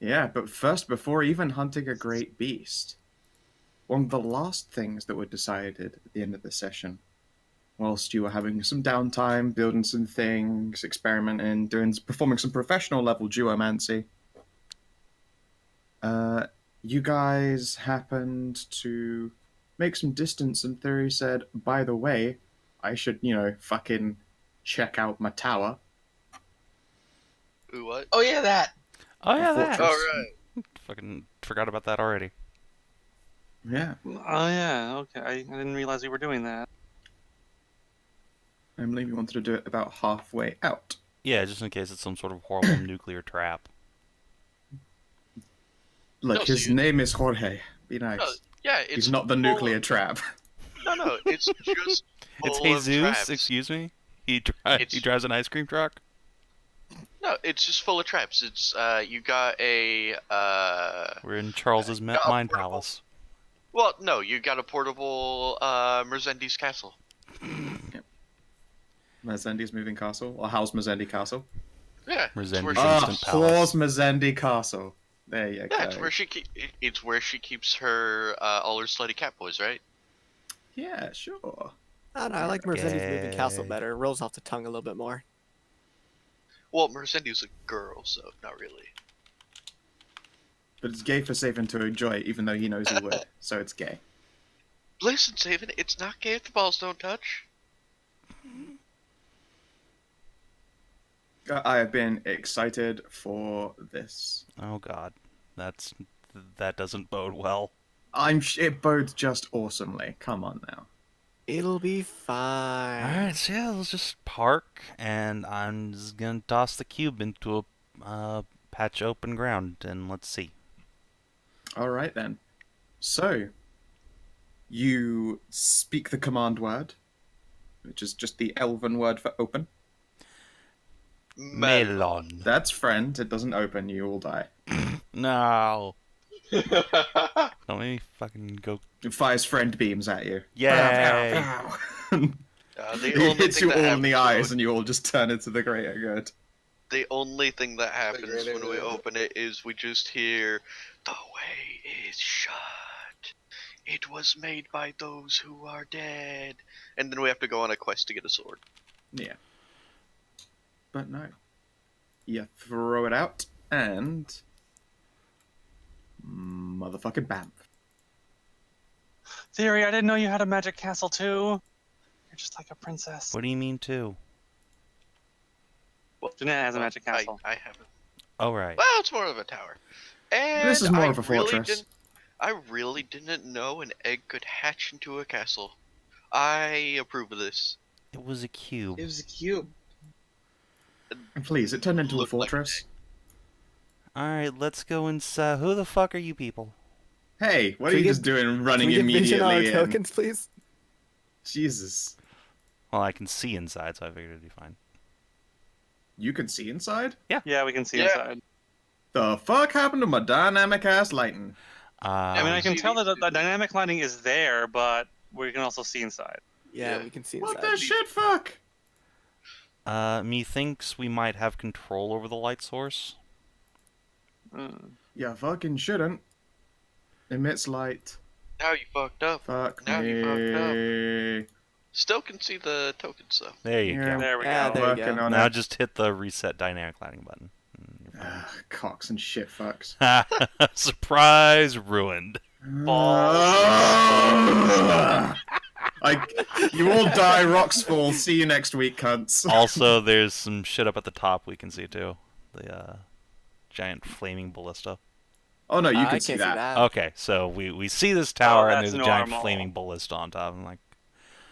Yeah, but first, before even hunting a great beast, one of the last things that were decided at the end of the session, whilst you were having some downtime, building some things, experimenting, performing some professional level geomancy, you guys happened to make some distance, and Thyri said, "By the way, I should, fucking check out my tower, Ooh, what? Oh yeah, that. Oh my yeah, that. All fortress." right. Fucking forgot about that already. Yeah, Oh yeah. Okay, I didn't realize we were doing that. I believe you wanted to do it about halfway out. Yeah, just in case it's some sort of horrible nuclear trap. Look, No, so his name is Jorge. Be no, nice. yeah, He's it's not the full nuclear of, trap. no, it's just It's full of Jesus. traps. Excuse me. He It's drives an ice cream truck. no, it's just full of traps. It's you got a We're in Charles's got a mind portable. palace. Well, no, you got a portable Merzendi's castle. Mazendi's moving castle? Or how's Mazendi Castle? Yeah, Merzendi's it's Ah, instant palace. Hawes Mazendi Castle. There you go. it's where it's where she keeps her all her slutty cat boys, right? Yeah, sure. I don't know, I like Mercedes moving castle Gay. better. It rolls off the tongue a little bit more. Well, Merzendi's a girl, so not really. But it's gay for Savin to enjoy, even though he knows he would. So it's gay. Listen, Savin, it's not gay if the balls don't touch. I have been excited for this. Oh God, that doesn't bode well. It bodes just awesomely. Come on now. It'll be fine. Alright, so yeah, let's just park, and I'm just gonna toss the cube into a patch of open ground, and let's see. All right then. So, you speak the command word, which is just the elven word for open. Melon. That's friend. It doesn't open. You will die. No. Don't make me fucking go. It fires friend beams at you. Yay! Pow, pow, pow. The It only hits thing you that all in the happens eyes, and you all just turn into the greater good. The only thing that happens greater when we good. open it is we just hear, "The way is shut. It was made by those who are dead." And then we have to go on a quest to get a sword. Yeah. But no. You throw it out, and motherfucking bam. Thyri, I didn't know you had a magic castle too. You're just like a princess. What do you mean too? Well, Jeanette has a magic castle. I haven't. Oh right. Well, it's more of a tower. And This is more I of a fortress. I really didn't know an egg could hatch into a castle. I approve of this. It was a cube. It was a cube. And please, it turned into a Looked like an fortress. Alright, let's go inside. Who the fuck are you people? Hey, what Can are we you get- just doing Can running we get vision on our immediately in? tokens, please? Jesus. Well, I can see inside, so I figured it'd be fine. You can see inside? Yeah, we can see Yeah. inside. The fuck happened to my dynamic ass lighting? I mean, I can see tell the- that the dynamic lighting is there, but we can also see inside. Yeah, Yeah. we can see What inside. the shit fuck? Methinks we might have control over the light source. You fucking shouldn't. Emits light. Now you fucked up. Fuck Now me. you fucked Still can see the tokens though. There you Yeah. go. There we Yeah, go. there you Working go. on Now it. just hit the reset dynamic lighting button. And you're fine. Cocks and shit fucks. Surprise! Ruined. You all die, rocks fall. See you next week, cunts. Also, there's some shit up at the top we can see too. The giant flaming ballista. Oh no, you I can see can't that. Okay, so we see this tower and that's there's a giant normal. flaming ballista on top. I'm like,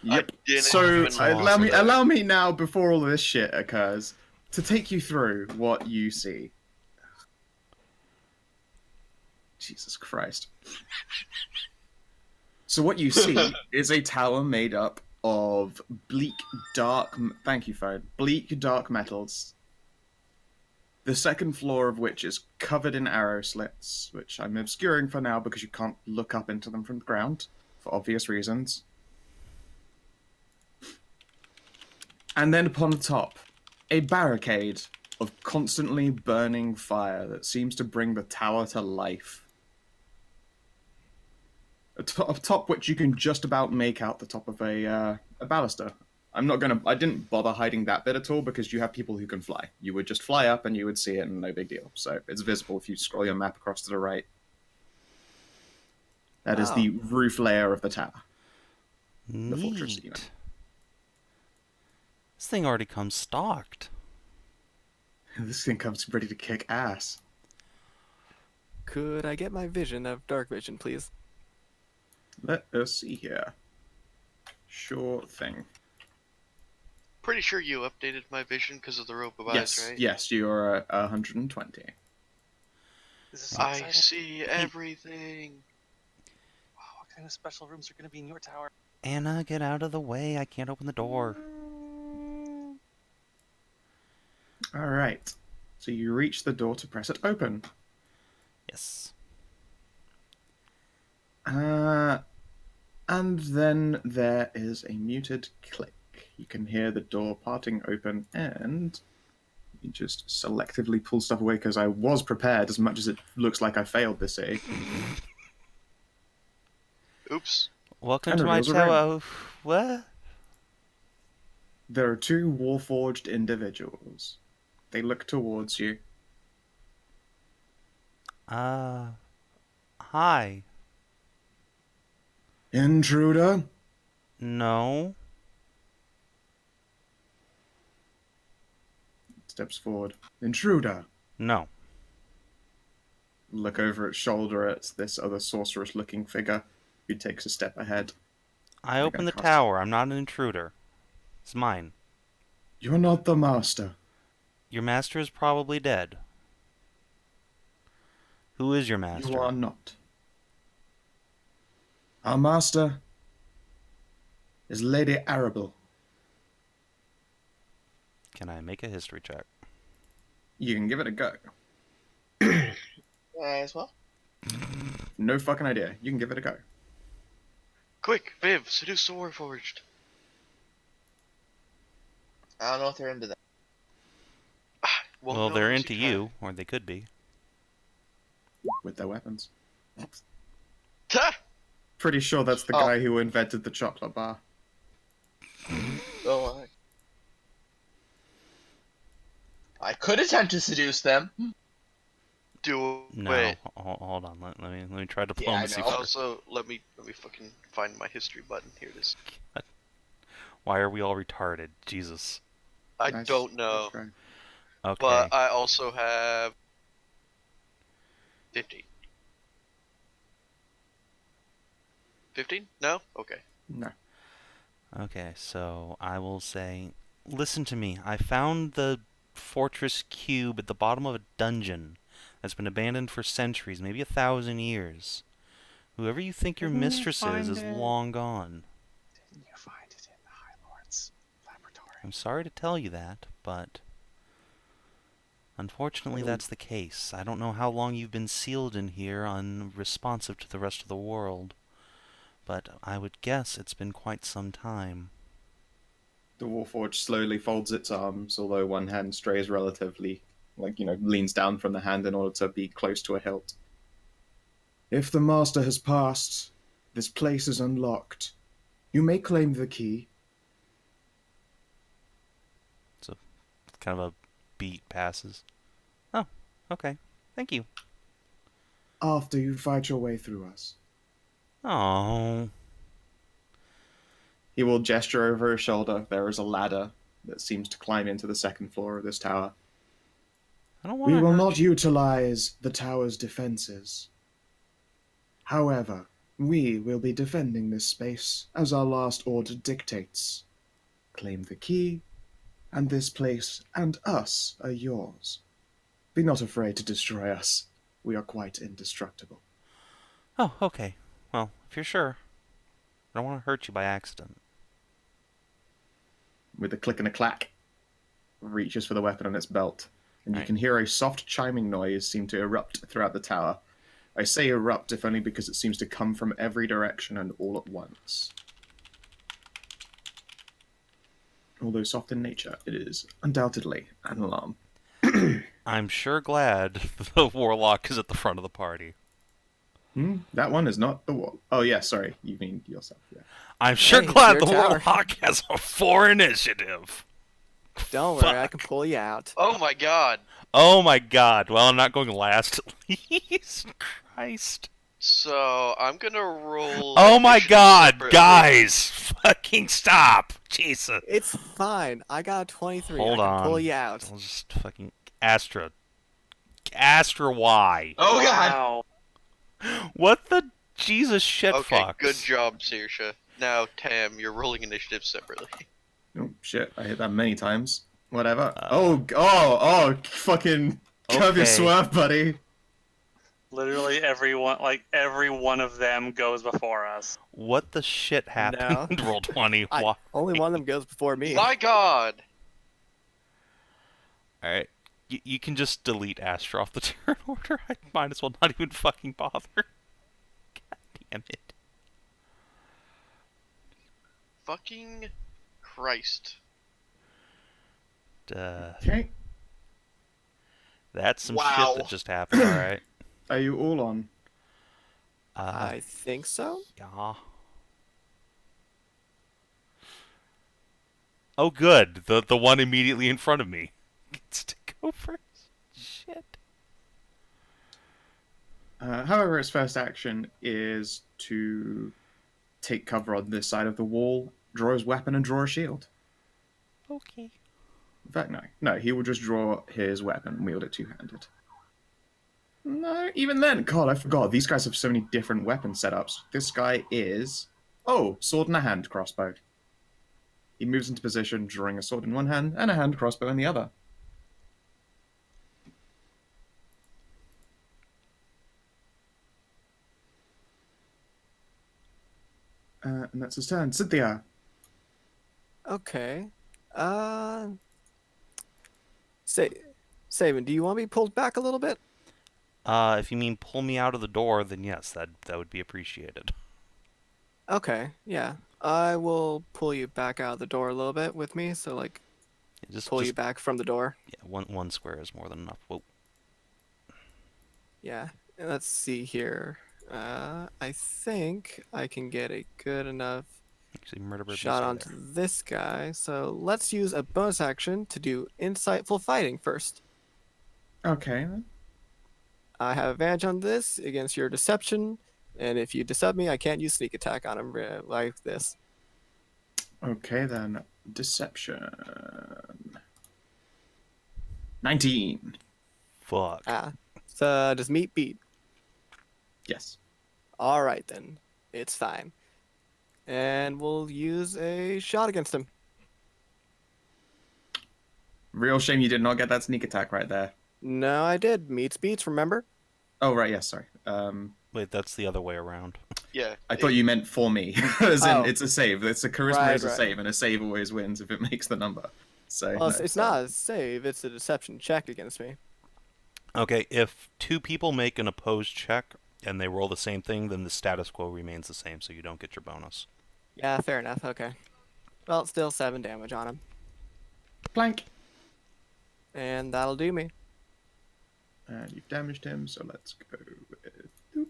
Yep. I didn't So even That's allow me, awesome. allow me now, before all of this shit occurs, to take you through what you see. Jesus Christ. So what you see is a tower made up of bleak, dark. Thank you, phone. Bleak, dark metals. The second floor of which is covered in arrow slits, which I'm obscuring for now because you can't look up into them from the ground, for obvious reasons. And then upon the top, a barricade of constantly burning fire that seems to bring the tower to life. Atop which you can just about make out the top of a baluster. I didn't bother hiding that bit at all because you have people who can fly. You would just fly up and you would see it and no big deal. So it's visible if you scroll your map across to the right. That is the roof layer of the tower. The fortress, you know. Neat. This thing already comes stocked. This thing comes ready to kick ass. Could I get my vision of dark vision, please? Let us see here. Sure thing. Pretty sure you updated my vision because of the rope of Yes, eyes, right? yes, you are at 120. This is so I exciting. see everything. Wow, what kind of special rooms are going to be in your tower? Anna, get out of the way. I can't open the door. All right. So you reach the door to press it open. Yes. And then there is a muted click. You can hear the door parting open, and you just selectively pull stuff away because I was prepared as much as it looks like I failed this city. Oops. Welcome And to my reveals a room. tower. What? There are two warforged individuals. They look towards you. Hi. Intruder? No. Steps forward. Intruder. No. Look over its shoulder at this other sorceress-looking figure who takes a step ahead. I They're opened the gonna cast- tower. I'm not an intruder. It's mine. You're not the master. Your master is probably dead. Who is your master? You are not. Our master is Lady Arable. Can I make a history check? You can give it a go. As well. No fucking idea. You can give it a go. Quick, Viv, seduce the Warforged. I don't know if they're into that. Well, no, they're unless into try. you, or they could be. With their weapons. Ta! Pretty sure that's the Oh. guy who invented the chocolate bar. Oh, I could attempt to seduce them. Do No. Wait. Hold on. Let me try Yeah, I diplomacy know. first. Also, let me fucking find my history button. Here it is. Why are we all retarded? Jesus. I Nice. don't know, Nice try. Okay. but I also have 15. 15? No? Okay. No. Okay, so I will say, listen to me. I found the fortress cube at the bottom of a dungeon that's been abandoned for centuries, maybe 1,000 years. Whoever you think your Didn't you mistress find is it? long gone. Didn't you find it in the High Lord's laboratory? I'm sorry to tell you that, but unfortunately Well- that's the case. I don't know how long you've been sealed in here, unresponsive to the rest of the world, but I would guess it's been quite some time. The Warforged slowly folds its arms, although one hand strays relatively, leans down from the hand in order to be close to a hilt. If the master has passed, this place is unlocked. You may claim the key. Kind of a beat passes. Oh, okay. Thank you. After you fight your way through us. Oh. He will gesture over his shoulder. There is a ladder that seems to climb into the second floor of this tower. I don't want We to will hurt not you. utilize the tower's defenses. However, we will be defending this space as our last order dictates. Claim the key, and this place and us are yours. Be not afraid to destroy us. We are quite indestructible. Oh, okay. Well, if you're sure. I don't want to hurt you by accident. With a click and a clack, reaches for the weapon on its belt, and you Right. can hear a soft chiming noise seem to erupt throughout the tower. I say erupt if only because it seems to come from every direction and all at once. Although soft in nature, it is undoubtedly an alarm. I'm sure glad the Warlock is at the front of the party. That one is not the wall. Oh, yeah, sorry. You mean yourself, yeah. I'm sure Hey, it's glad your the tower. Warlock has a 4 initiative. Don't worry, I can Fuck. pull you out. Oh my god. Oh my god. Well, I'm not going last at least. Christ. So I'm gonna roll. Oh my initiative god, separately. guys! Fucking stop! Jesus. It's fine. I got a 23. Hold I can on. pull you out. I'll just fucking Astra. Astra Y. Oh god. Wow. What the Jesus shit Okay, fucks? good job, Saoirse. Now, Tam, you're rolling initiative separately. Oh, shit. I hit that many times. Whatever. Uh, Fucking curve your okay. swerve, buddy. Literally every one of them goes before us. What the shit happened? Roll 20. Why? Only one of them goes before me. My god! Alright. You can just delete Astra off the turn order. I might as well not even fucking bother. God damn it. Fucking Christ. Okay. That's some Wow. shit that just happened, alright? Are you all on? I think so. Yeah. Oh, good. The one immediately in front of me gets to go first. Shit. However, its first action is to take cover on this side of the wall, draw his weapon, and draw a shield. Okay. In fact, no. No, he will just draw his weapon and wield it two-handed. No, even then, God, I forgot. These guys have so many different weapon setups. This guy is... Oh, sword in a hand crossbow. He moves into position, drawing a sword in one hand and a hand crossbow in the other. And that's his turn. Cynthia. Okay. Savin, do you want me pulled back a little bit? If you mean pull me out of the door, then yes, that would be appreciated. Okay, yeah. I will pull you back out of the door a little bit with me, so like Yeah, just pull you back from the door. Yeah, one square is more than enough. Whoa. Yeah. And let's see here. I think I can get a good enough Actually, murder bird shot must onto be this guy. So let's use a bonus action to do insightful fighting first. Okay, then. I have advantage on this against your deception, and if you decept me, I can't use sneak attack on him like this. Okay, then. Deception. 19. Fuck. So does meat beat? Yes. All right then, it's fine. And we'll use a shot against him. Real shame you did not get that sneak attack right there. No, I did. Meats beats, remember? Oh, right, yes, sorry. Wait, that's the other way around. Yeah. I thought you meant for me. As in, Oh. it's a save. It's a charisma Right, is a right. save, and a save always wins if it makes the number. So Well, no, it's not a save, it's a deception check against me. Okay, if two people make an opposed check and they roll the same thing, then the status quo remains the same, so you don't get your bonus. Yeah, fair enough, okay. Well, still 7 damage on him. Plank. And that'll do me. And you've damaged him, so let's go with... Boop.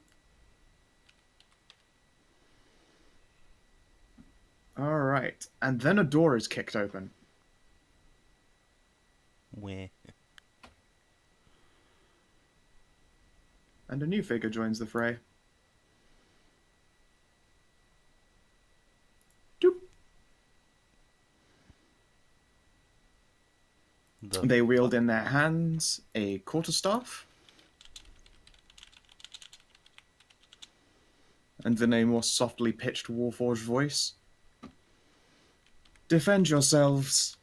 Alright, and then a door is kicked open. Weh. And a new figure joins the fray. Doop. They wield in their hands a quarterstaff. And in a more softly pitched Warforged voice. Defend yourselves.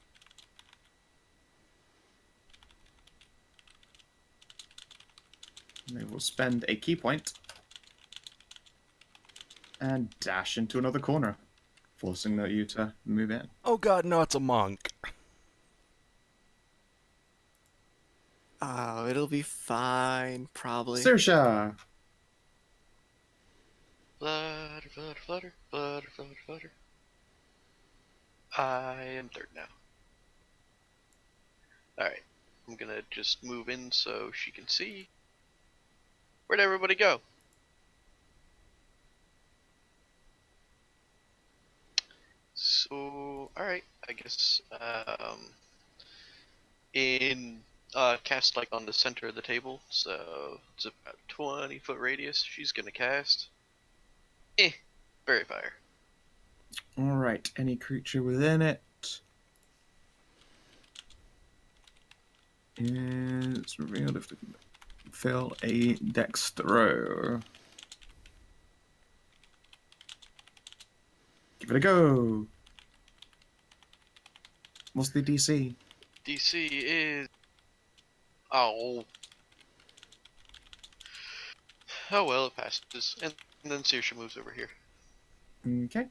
And they will spend a key point and dash into another corner, forcing you to move in. Oh god, no, it's a monk. Oh, it'll be fine, probably. Saoirse. Flutter, flutter, flutter, flutter, flutter, flutter. I am third now. Alright. I'm gonna just move in so she can see. Where'd everybody go? So, alright, I guess, cast like on the center of the table, so it's about 20-foot radius. She's gonna cast. Fairy Fire. Alright, any creature within it is revealed if they can fail a dex throw. Give it a go. What's the DC? DC is. Oh. Oh well, it passes. And then Saoirse moves over here. Okay.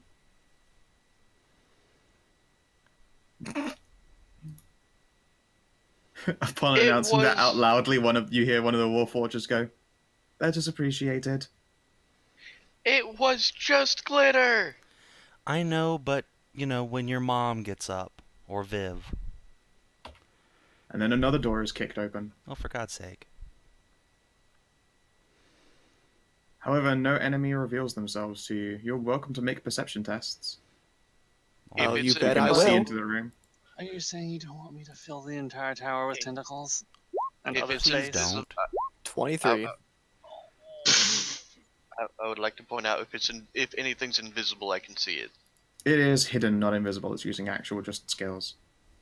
Upon It announcing that was- out loudly, you hear one of the Warforgers go, "That is appreciated." It was just glitter! I know, but, you know, when your mom gets up, or Viv. And then another door is kicked open. Oh, for God's sake. However, no enemy reveals themselves to you. You're welcome to make perception tests. If Oh, it's you in- bet You I can see will. into the room. Are you saying you don't want me to fill the entire tower with tentacles and If other it's Please space? don't. 23. I would like to point out if anything's invisible, I can see it. It is hidden, not invisible. It's using actual just skills.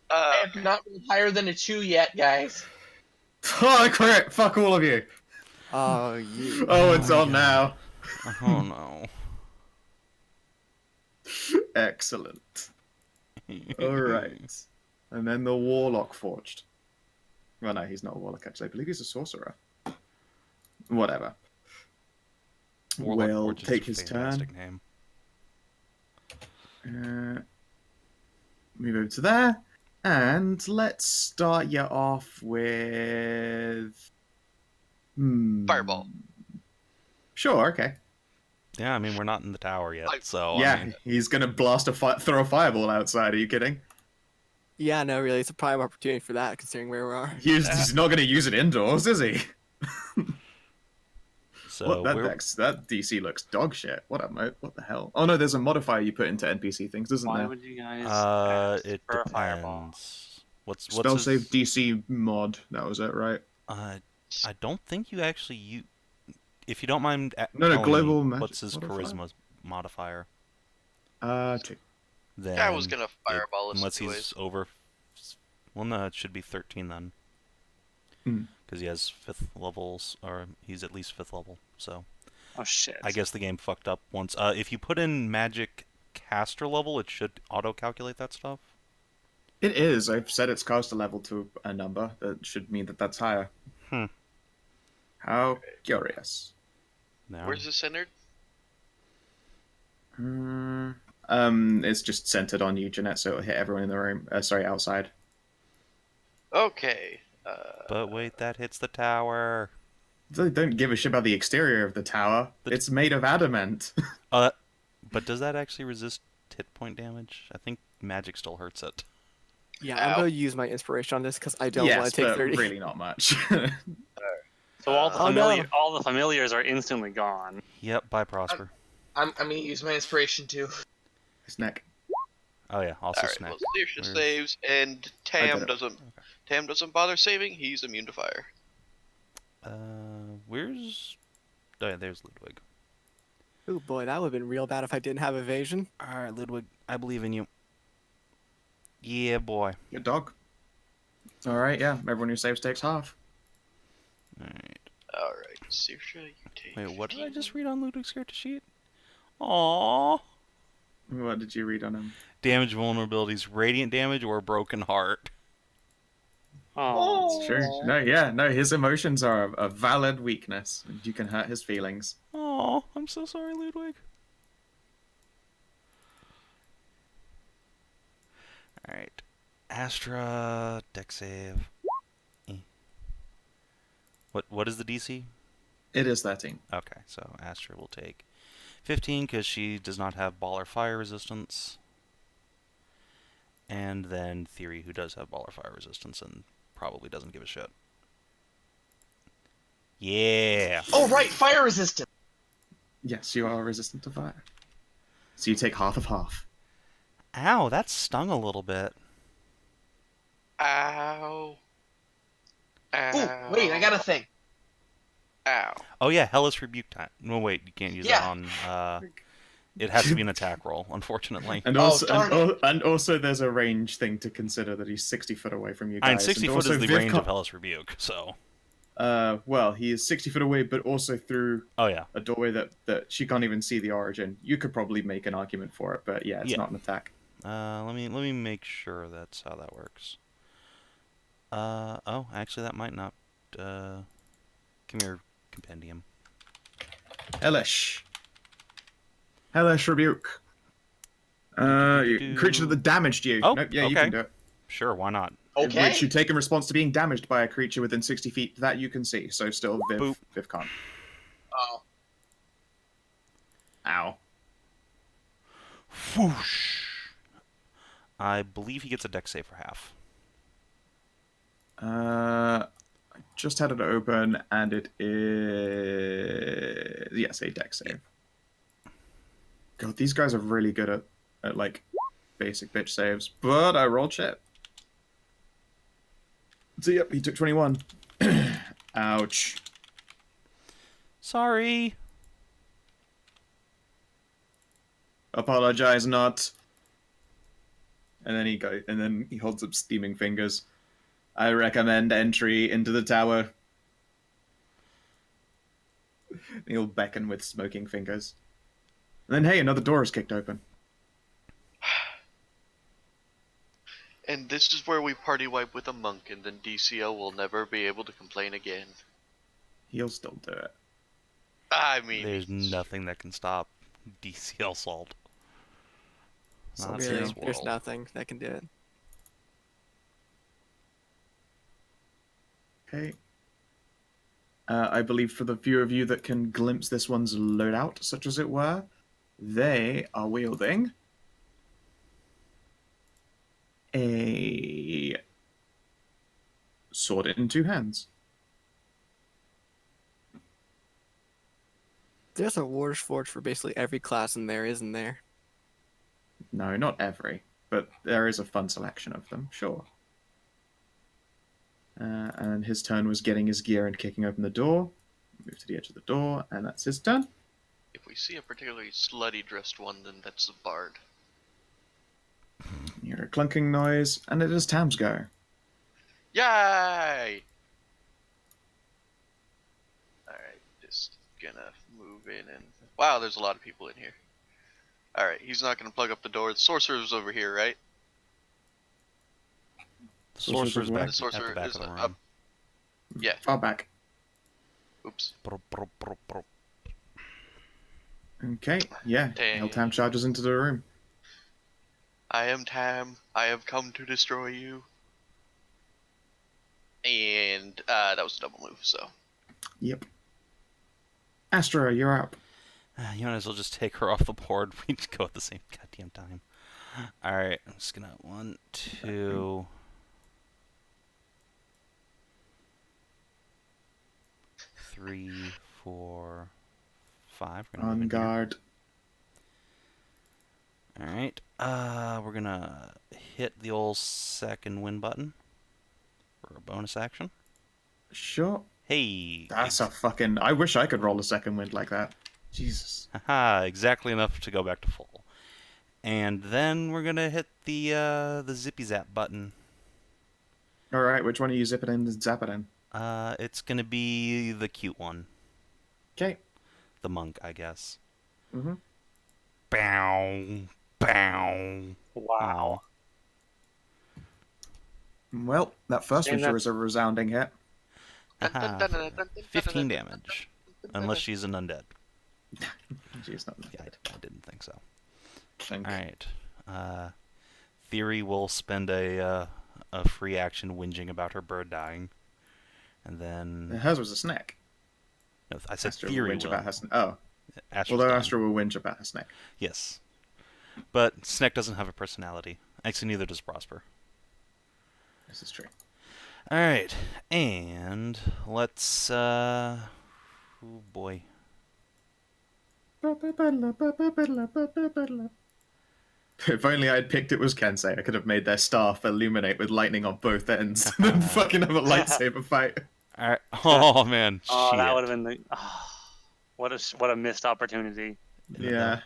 I have not been higher than a 2 yet, guys. Oh, crit! Fuck all of you! Oh, you. Oh, it's my on now. Oh, no. Excellent. Alright. And then the Warlock forged. Well, no, he's not a Warlock, actually. I believe he's a Sorcerer. Whatever. Warlock Will Forge is take a his fantastic turn. name. Move over to there. And let's start you off with... Fireball. Sure, okay. Yeah, I mean, we're not in the tower yet, so, yeah, I mean, he's gonna throw a fireball outside. Are you kidding? Yeah, no, really, it's a prime opportunity for that, considering where we are. He's not gonna use it indoors, is he? so that we're... that DC looks dog shit. What the hell? Oh no, there's a modifier you put into NPC things, isn't Why there? would you guys ask it for a fireball? depends. What's Spell his... save DC mod. That was it, right? I don't think you actually if you don't mind No, telling global me, magic what's his modifier? charisma modifier? 2. Then I was gonna fireball us unless anyways. he's over... Well, no, it should be 13 then. Hmm. Because he has 5th levels, or he's at least 5th level, so... Oh shit. I guess the game fucked up once. If you put in magic caster level, it should auto-calculate that stuff. It is. I've set its caster level to a number. That should mean that that's higher. Hmm. How curious. No. Where's this centered? It's just centered on you, Jeanette, so it'll hit everyone in the room. Sorry, outside. Okay. But wait, that hits the tower. They don't give a shit about the exterior of the tower. It's made of adamant. But does that actually resist hit point damage? I think magic still hurts it. Yeah, I'm Ow. going to use my inspiration on this because I don't yes, want to take but 30. really not much. So all the Oh, no. all the familiars are instantly gone. Yep, bye Prosper. I'm gonna use my inspiration too. His neck. Oh yeah, also Alright, snack. well, Saoirse Where's- saves, and I did Tam it. doesn't bother saving. He's immune to fire. Where's... Oh yeah, there's Ludwig. Oh boy, that would have been real bad if I didn't have evasion. Alright, Ludwig, I believe in you. Yeah, boy. Good dog. Alright, yeah. Everyone who saves takes half. Alright. Alright, Saoirse, you take. Wait, what did I 15. just read on Ludwig's character sheet? Aww. What did you read on him? Damage vulnerabilities, radiant damage or broken heart. Oh. It's true. No, his emotions are a valid weakness, and you can hurt his feelings. Aw, I'm so sorry, Ludwig. Alright. Astra, deck save. What is the DC? It is 13. Okay, so Astra will take 15 because she does not have ball or fire resistance. And then Thyri, who does have ball or fire resistance and probably doesn't give a shit. Yeah. Oh, right, fire resistant. Yes, you are resistant to fire. So you take half of half. Ow, that stung a little bit. Ow. Ow. Ooh, wait, I got a thing. Ow. Oh yeah, Hellish Rebuke time. No, wait, you can't use that Yeah. on. It has to be an attack roll, unfortunately. And Oh, also, darn and also, there's a range thing to consider that he's 60 foot away from you I guys. mean, 60 and foot also is the Viv range can't- of Hellish Rebuke, so. Well, he is 60 foot away, but also through Oh yeah. a doorway that she can't even see the origin. You could probably make an argument for it, but yeah, it's Yeah. not an attack. Let me make sure that's how that works. Oh, actually, that might not. Give me your compendium. Hellish Rebuke. Creature that damaged you. Oh, Nope, yeah, you okay. can do it. Sure, why not? Okay. Which you take in response to being damaged by a creature within 60 feet that you can see. So still, Boop. Viv can't. Oh. Ow. Whoosh. I believe he gets a dex save for half. I just had it open, and it is yes, a dex save. God, these guys are really good at like basic bitch saves, but I rolled shit. So yep, he took 21. Ouch. Sorry. Apologize not. And then he holds up steaming fingers. I recommend entry into the tower. He'll beckon with smoking fingers. And then hey, another door is kicked open. And this is where we party wipe with a monk, and then DCL will never be able to complain again. He'll still do it. I mean, There's nothing that can stop DCL Salt. Not Salt's in Really, this there's world. nothing that can do it. Okay. I believe for the few of you that can glimpse this one's loadout, such as it were, they are wielding a sword in two hands. There's a War's Forge for basically every class in there, isn't there? No, not every, but there is a fun selection of them, sure. And his turn was getting his gear and kicking open the door. Move to the edge of the door, and that's his turn. if we see a particularly slutty dressed one, then that's the bard. You hear a clunking noise, and it is Tam's go. Yay! Alright, just gonna move in and... Wow, there's a lot of people in here. Alright, he's not gonna plug up the door. The sorcerer's over here, right? The sorcerer's back where? The at sorcerer the back is of the room. up. Yeah. Far back. Oops. Brr, brr, brr, brr. Okay, yeah. Dang. Tam charges into the room. I am Tam. I have come to destroy you. And that was a double move, so. Yep. Astra, you're up. You might as well just take her off the board. We just go at the same goddamn time. Alright, I'm just gonna 1, 2. 3, 4, 5. We're gonna On move in here. guard. Alright, we're gonna hit the old second win button for a bonus action. Sure. Hey! That's a fucking... I wish I could roll a second wind like that. Jesus. Haha, exactly enough to go back to full. And then we're gonna hit the zippy zap button. Alright, which one are you zipping in and zapping in? It's gonna be the cute one. Okay. The monk, I guess. Mm-hmm. Bow! Bow! Wow. Well, that first And one sure that's- is a resounding hit. Haha, for 15 damage. Unless she's an undead. She's not Yeah, I didn't think so. think. Alright. Thyri will spend a free action whinging about her bird dying. And then... Hers was a snake. No, I said Astra will Thyri whinge will. about her snake. Oh. Astra's Although done. Astra will whinge about her snake. Yes. But Sneck doesn't have a personality. Actually, neither does Prosper. This is true. All right, and let's. Oh boy. If only I'd picked it was Kensei, I could have made their staff illuminate with lightning on both ends and then fucking have a lightsaber fight. All right. Oh man. Oh, that shit. would have been the. Oh, what a missed opportunity. Yeah.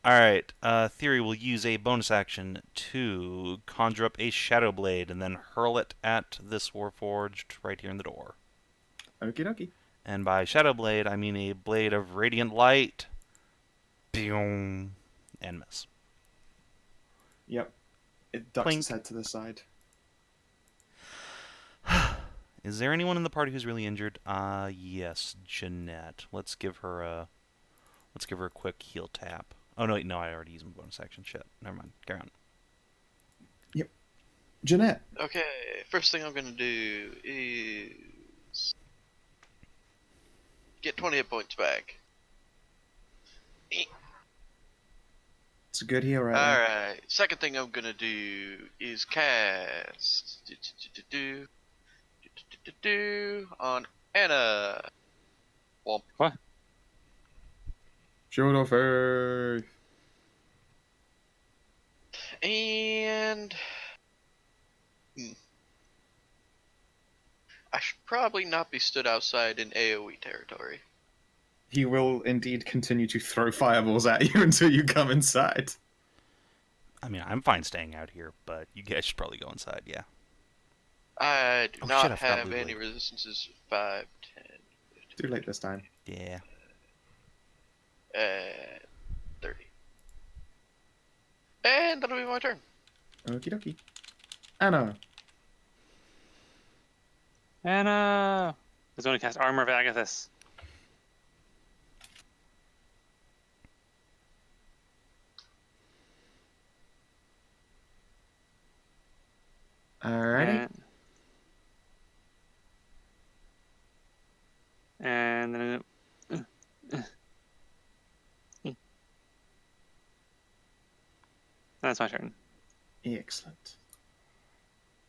All right. Thyri will use a bonus action to conjure up a Shadow Blade and then hurl it at this Warforged right here in the door. Okie dokie. And by Shadow Blade, I mean a blade of radiant light. Boom. And miss. Yep. It ducks Clink. its head to the side. Is there anyone in the party who's really injured? Yes, Jeanette. Let's give her a quick heal tap. Oh no, wait, no, I already used my bonus action. Shit. Never mind. Carry on. Yep. Jeanette. Okay, first thing I'm gonna do is get 20 hit points back. It's a good heal right there. Alright, second thing I'm gonna do is cast on Anna. Womp. What? Shield of Faith. And I should probably not be stood outside in AoE territory. He will indeed continue to throw fireballs at you until you come inside. I mean, I'm fine staying out here, but you guys should probably go inside, yeah. I do Oh, not shit, I forgot have Blue any Blade. resistances 5, 10, Too late this time. Yeah. 30. And that'll be my turn. Okie dokie. Anna. Anna is going to cast Armor of Agathis. Alrighty. And then that's my turn. Excellent.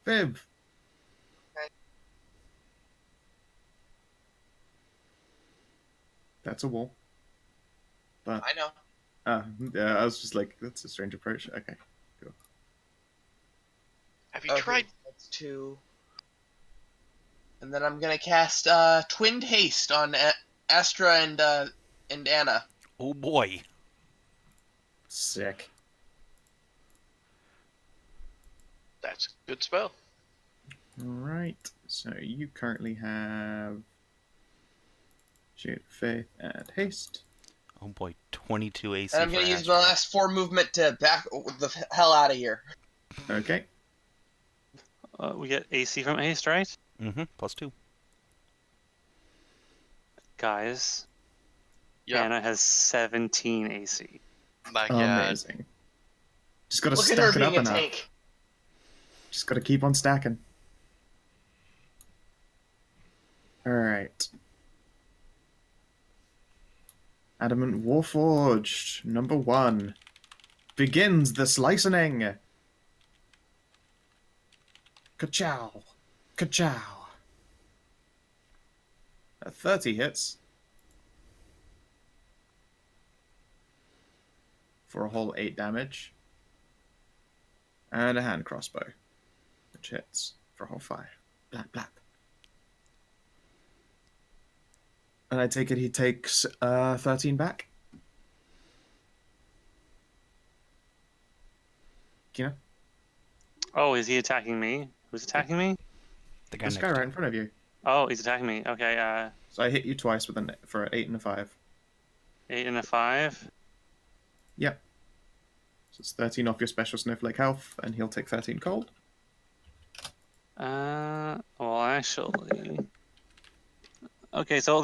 Viv. That's a wall. But I know. yeah, I was just like, that's a strange approach. Okay. Have you Okay, tried? That's 2. And then I'm gonna cast Twinned Haste on Astra and Anna. Oh boy. Sick. That's a good spell. Alright. So you currently have Shield of Faith and Haste. Oh boy, 22 AC. And I'm gonna for use Astra. my last 4 movement to back the hell out of here. Okay. We get AC from haste, right? Mm-hmm. +2. Guys, Yeah. Anna has 17 AC. My God. Amazing. Just gotta Look at her stack it up being a enough. tank. Just gotta keep on stacking. Alright. Adament Warforged, number 1. Begins the slicing. Ka-chow. Ka-chow. 30 hits. For a whole 8 damage. And a hand crossbow, which hits for a whole 5. Blap, blap. And I take it he takes 13 back. Kina? Oh, is he attacking me? Who's attacking me? The guy This next guy to right you. in front of you. Oh, he's attacking me. Okay, So I hit you twice with for an 8 and a 5. 8 and a 5. Yep. So it's 13 off your special snowflake health, and he'll take 13 cold. Well, actually... Okay, so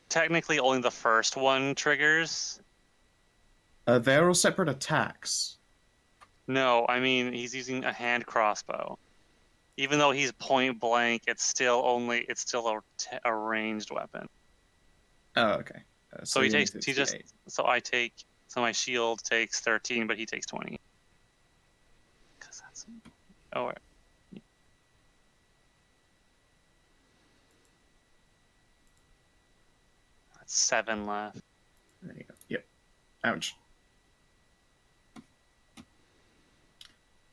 technically only the first one triggers. They're all separate attacks. No, I mean, he's using a hand crossbow. Even though he's point blank, it's still a ranged weapon. Oh, okay. So he you only takes, take he just, 8. so my shield takes 13, but he takes 20. 'Cause that's, oh, got 7 left. There you go. Yep. Ouch.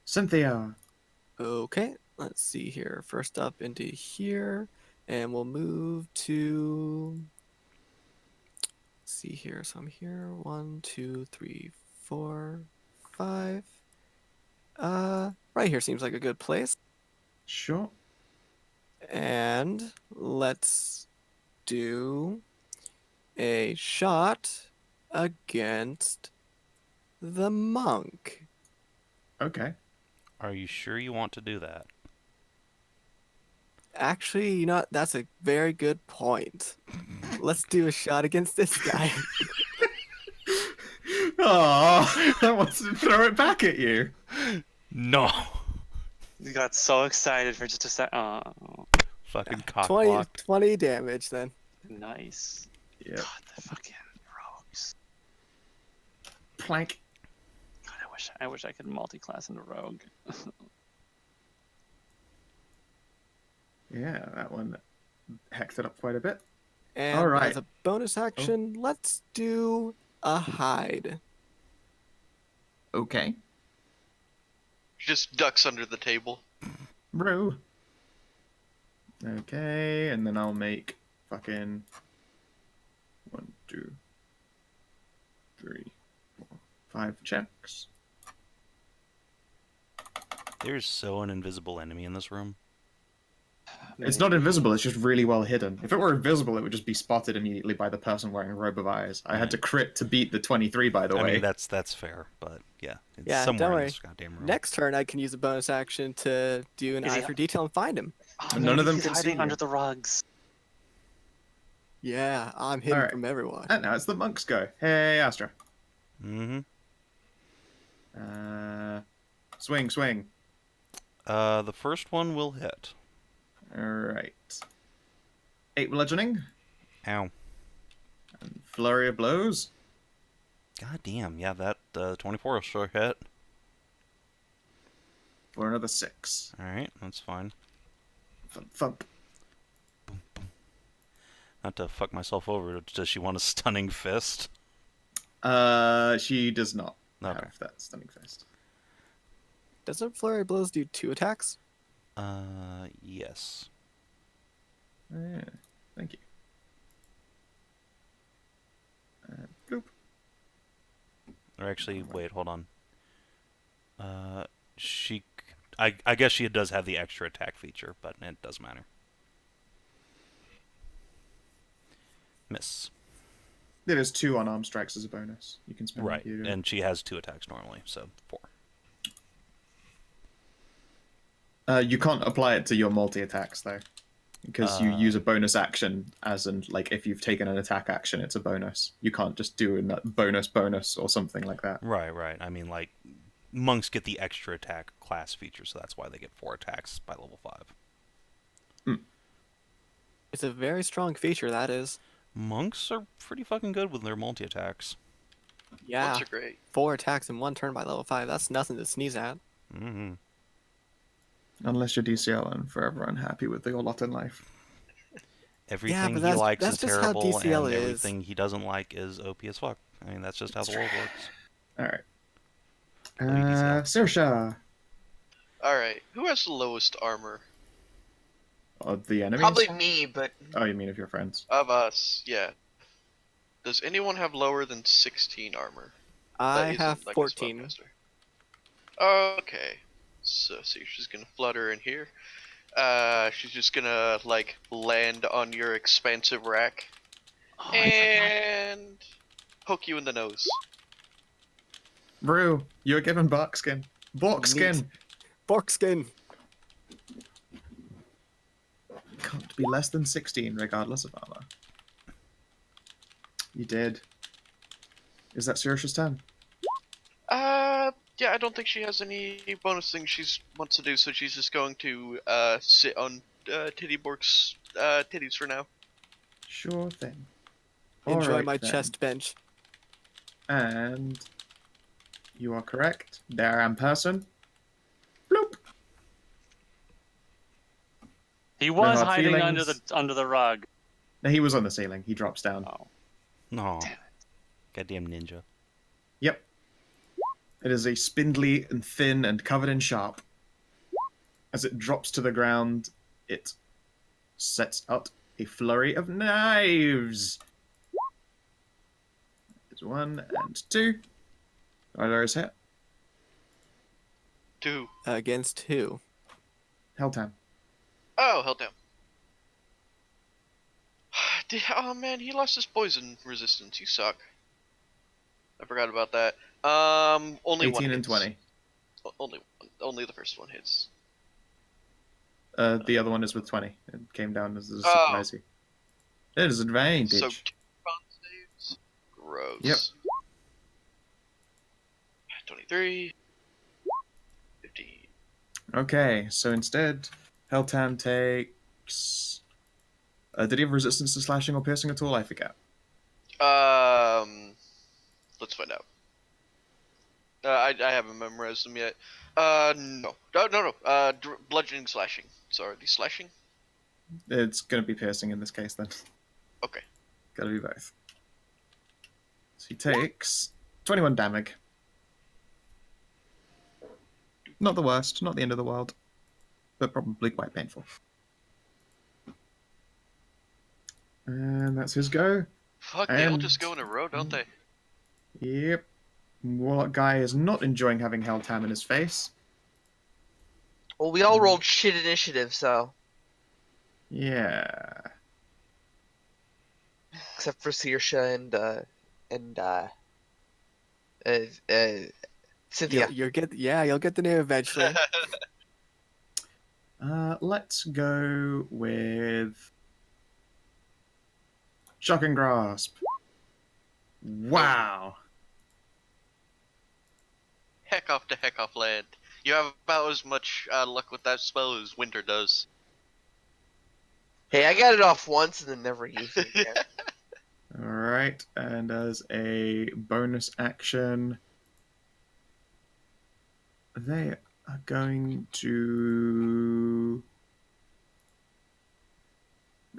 Cynthia. Okay, let's see here. First up into here, and we'll move to. Let's see here. So I'm here. 1, 2, 3, 4, 5. Right here seems like a good place. Sure. And let's do a shot against the monk. Okay. Are you sure you want to do that? Actually, you know, that's a very good point. Let's do a shot against this guy. Oh, I wanted to throw it back at you. No. You got so excited for just a sec. Oh, Fucking cock 20, blocked. 20 damage then. nice. Yep. God, the fucking rogues. Plank. God, I wish I could multi-class into rogue. Yeah, that one hecked it up quite a bit. And All right. as a bonus action, let's do a hide. Okay. Just ducks under the table. Bro. Okay, and then I'll make fucking 1, 2, 3, 4, 5 checks. There's so an invisible enemy in this room. It's not invisible, it's just really well hidden. If it were invisible, it would just be spotted immediately by the person wearing a robe of eyes. I had to crit to beat the 23, by the way. I mean, that's fair, but yeah. It's Yeah, somewhere don't in worry. this goddamn room. Next turn, I can use a bonus action to do an Is eye he- for detail and find him. Oh, None of maybe them he's can see hiding you. under the rugs. Yeah, I'm hidden Alright. from everyone. And now it's the monks go. Hey, Astra. Mm-hmm. Swing, swing. The first one will hit. Alright. 8 bludgeoning. Ow. And flurry of blows. God damn, yeah, that 24 will sure hit. For another 6. Alright, that's fine. Thump, thump. Not to fuck myself over, does she want a stunning fist? She does not Okay. have that stunning fist. Doesn't Flurry of Blows do 2 attacks? Yes. Yeah, thank you. Bloop. Or actually, wait, hold on. I guess she does have the extra attack feature, but it doesn't matter. Miss. There is 2 unarmed strikes as a bonus. You can spend Right, your- and she has 2 attacks normally, so 4. You can't apply it to your multi-attacks, though. Because you use a bonus action, as in, like, if you've taken an attack action, it's a bonus. You can't just do a bonus or something like that. Right. I mean, like, monks get the extra attack class feature, so that's why they get 4 attacks by level 5. It's a very strong feature, that is. Monks are pretty fucking good with their multi-attacks. Yeah, Monks are great. 4 attacks in 1 turn by level 5. That's nothing to sneeze at. Mm-hmm. Unless you're DCL and forever unhappy with your lot in life. Everything but he that's- likes that's is just how terrible, DCL and is. everything he doesn't like is OP as fuck. I mean, that's just how the world works. Alright. Love you, DCL. Saoirse. Alright, who has the lowest armor? Of the enemies? Probably me, but Oh, you mean of your friends? Of us, yeah. Does anyone have lower than 16 armor? I That isn't, have like, a 14. spellcaster. Okay. So she's gonna flutter in here. She's just gonna, like, land on your expansive rack. Oh, And poke you in the nose. Brew, you're given barkskin. Borkskin! Borkskin! Can't be less than 16, regardless of armor. You did. Is that Saoirse's turn? Yeah, I don't think she has any bonus things she wants to do, so she's just going to, sit on, Tittyborg's, titties for now. Sure thing. Enjoy Alright my then. chest bench. And you are correct. There am person. Bloop. He was hard hiding feelings. under the rug. No, he was on the ceiling. He drops down. Oh. No. Goddamn ninja. Yep. It is a spindly and thin and covered in sharp. As it drops to the ground, it sets out a flurry of knives. There's 1 and 2. Either is hit. 2. Against who? Helltown. Oh, held down. Oh man, he lost his poison resistance. You suck. I forgot about that. Only 18 one and hits. 20. Only the first one hits. The other one is with 20. It came down as a Oh. surprise. It is advantage. So 2 con saves. Gross. Yep. 23. 15. Okay, so instead, Helltown takes... did he have resistance to slashing or piercing at all? I forget. Let's find out. I haven't memorized them yet. No. No. Bludgeoning, slashing. Sorry, the slashing? It's going to be piercing in this case, then. Okay. Gotta be both. So he takes 21 damage. Not the worst, not the end of the world, but probably quite painful. And that's his go. Fuck, they all And- just go in a row, don't they? Yep. Warlock guy is not enjoying having Helltown in his face. Well, we all rolled shit initiative, so Yeah. except for Saoirse and Cynthia. You'll get the name eventually. Let's go with Shocking Grasp. Wow. Heck off land. You have about as much luck with that spell as Winter does. Hey, I got it off once and then never used it again. Alright, and as a bonus action, they are going to...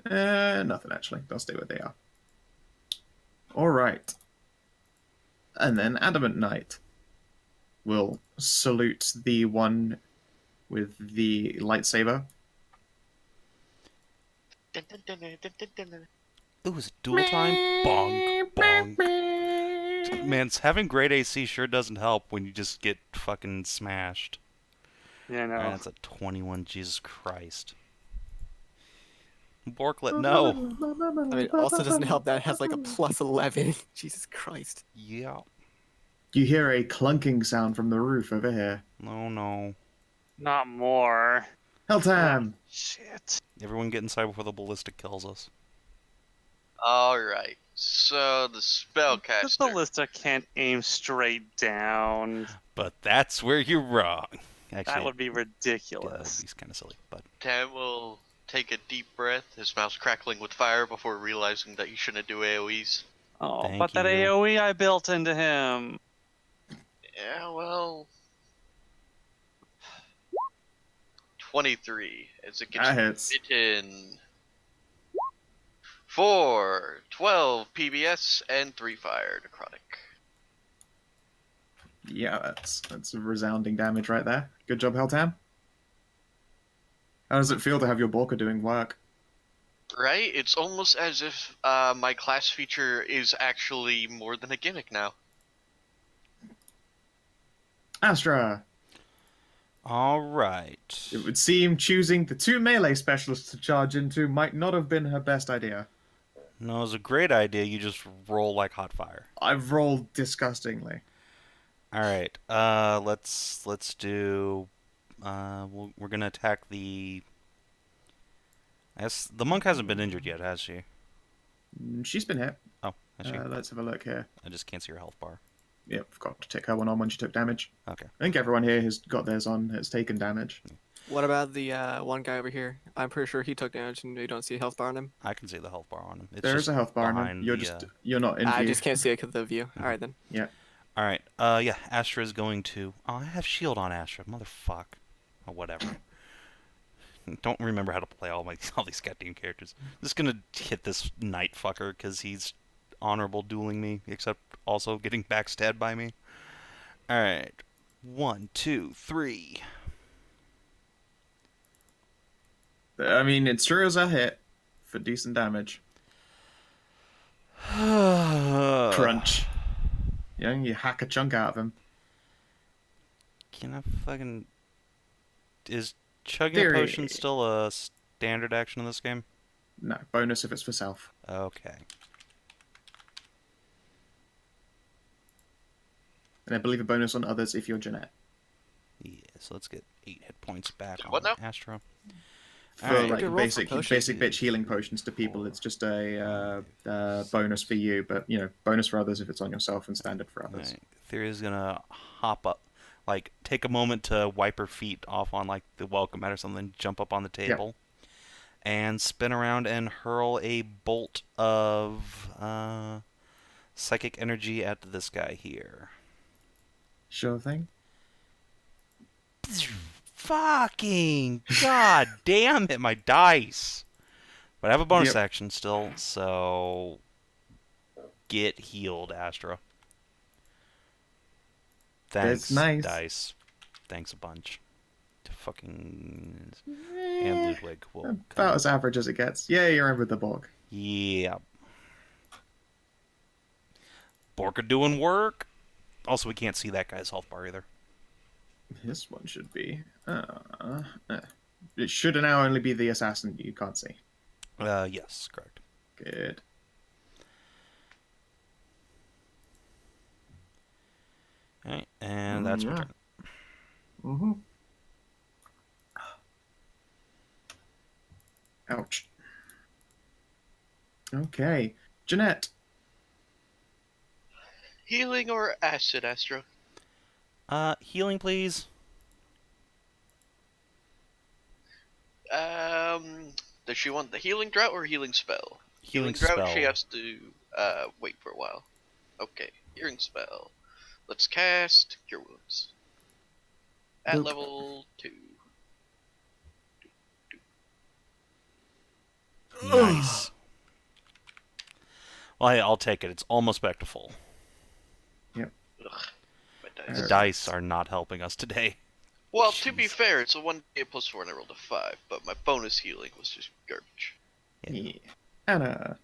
nothing actually. They'll stay where they are. Alright. And then Adamant Knight will salute the one with the lightsaber. Ooh, is it dual time? Bonk, bonk. Man, having great AC sure doesn't help when you just get fucking smashed. Yeah, no. Alright, that's a 21, Jesus Christ. Borklet, no. I mean, also doesn't help that it has like a plus 11. Jesus Christ. Yeah. You hear a clunking sound from the roof over here. No, no. Not more. Helltam! Shit. Everyone get inside before the ballistic kills us. Alright, so the The spellcaster. ballista can't aim straight down. But that's where you're wrong. Actually, That would be yeah, that'd ridiculous. be kind of silly, but Tam will take a deep breath, his mouth's crackling with fire before realizing that you shouldn't do AoEs. Oh, Thank but that you. AoE I built into him. Yeah, well... 23, as it That gets hits. bitten. 4, 12 PBS, and 3 fire necrotic. Yeah, that's a resounding damage right there. Good job, Helltam. How does it feel to have your Borka doing work? Right? It's almost as if my class feature is actually more than a gimmick now. Astra! alright. It would seem choosing the 2 melee specialists to charge into might not have been her best idea. No, it was a great idea, you just roll like hot fire. I've rolled disgustingly. Alright, let's do we're gonna attack the I guess the monk hasn't been injured yet, has she? She's been hit. Oh, has she? Let's have a look here. I just can't see her health bar. Yep, forgot to take her one on when she took damage. Okay. I think everyone here has got theirs on, has taken damage. What about the one guy over here? I'm pretty sure he took damage and you don't see a health bar on him. I can see the health bar on him. It's There is just a health bar on him. behind You're the, just you're not in I view. just can't see it because of the view. Alright then. Alright, yeah, Astra is going to... Oh, I have shield on Astra, motherfuck. Oh, whatever. Don't remember how to play all these goddamn characters. I'm just gonna hit this knight fucker, because he's honorable dueling me, except also getting backstabbed by me. Alright. 1, 2, 3. I mean, it's true as a hit for decent damage. Crunch. Yeah, you hack a chunk out of him. Can I fucking... Is chugging a Theory. potion still a standard action in this game? No, bonus if it's for self. Okay. And I believe a bonus on others if you're Jeanette. Yeah, so let's get 8 hit points back What on now? Astro. For Alright. like Good roll for basic potions. bitch healing potions to people, it's just a bonus for you, but you know, bonus for others if it's on yourself and standard for others. Alright. Thyri's gonna hop up, like, take a moment to wipe her feet off on, like, the welcome mat or something, jump up on the table, and spin around and hurl a bolt of psychic energy at this guy here. Sure thing. Fucking god damn it, my dice! But I have a bonus Yep. action still, so get healed, Astra. Thanks, That's nice. dice. Thanks a bunch. Fucking... And Ludwig will come. About as average as it gets. Yeah, you're in with the Borg. Yeah. Borka doing work. Also, we can't see that guy's health bar either. This one should be. It should now only be the assassin you can't see. Yes, correct. Good. Alright, and that's my Yeah. turn. Mm-hmm. Ouch. Okay. Jeanette. Healing or acid, Astro? Healing, please. Does she want the healing drought or healing spell? Healing drought, spell. she has to wait for a while. Okay, healing spell. Let's cast Cure Wounds. At Nope. level 2. Nice. Well, hey, I'll take it. It's almost back to full. Ugh, my dice. The Alright. dice are not helping us today. Well, to be Jeez. fair, it's a 1d plus 4 and I rolled a 5, but my bonus healing was just garbage. Yeah. Anna.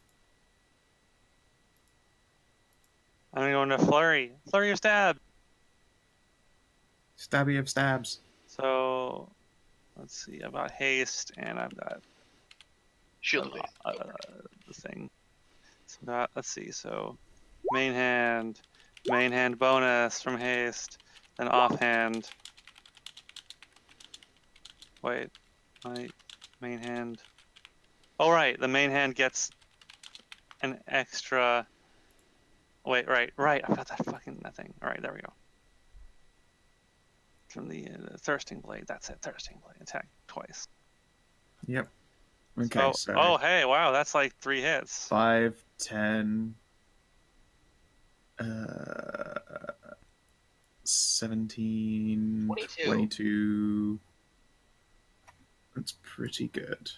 I'm gonna go into flurry. Flurry or stab. Stabby of stabs. So let's see. I've got haste and I've got Shield of Faith. the thing. So let's see. So main hand bonus from haste, then offhand. Wait, my main hand. Oh right, the main hand gets an extra. Wait, right. I've got that fucking thing. All right, there we go. From the thirsting blade. That's it. Thirsting blade. Attack twice. Yep. Okay, so Oh, hey, wow, that's like 3 hits. 5, 10, 17, 22. 22. That's pretty good.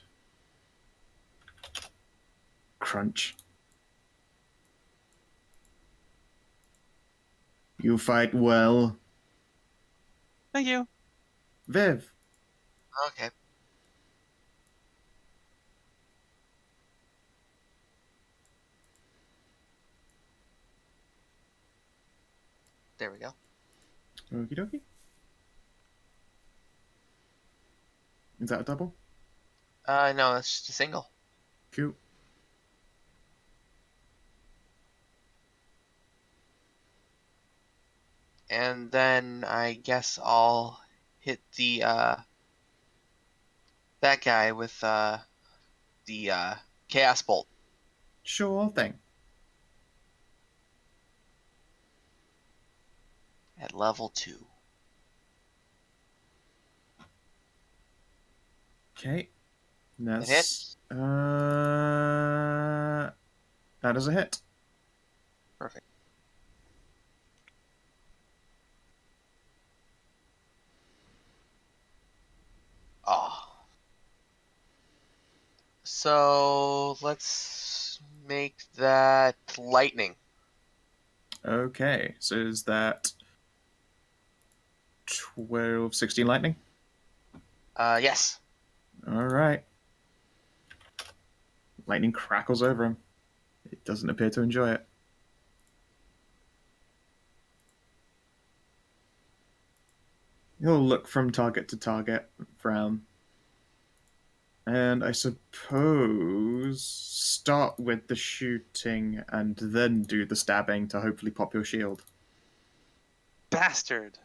Crunch. You fight well. Thank you. Viv. Okay. There we go. Okie dokie. Is that a double? No, that's just a single. Cool. And then I guess I'll hit the that guy with the chaos bolt. Sure thing. At level 2. Okay. That That's hits? that is a hit. Perfect. Oh. So let's make that lightning. Okay, so is that 12, 16 lightning? Yes. Alright. Lightning crackles over him. It doesn't appear to enjoy it. He'll look from target to target, frown. And I suppose start with the shooting and then do the stabbing to hopefully pop your shield. Bastard!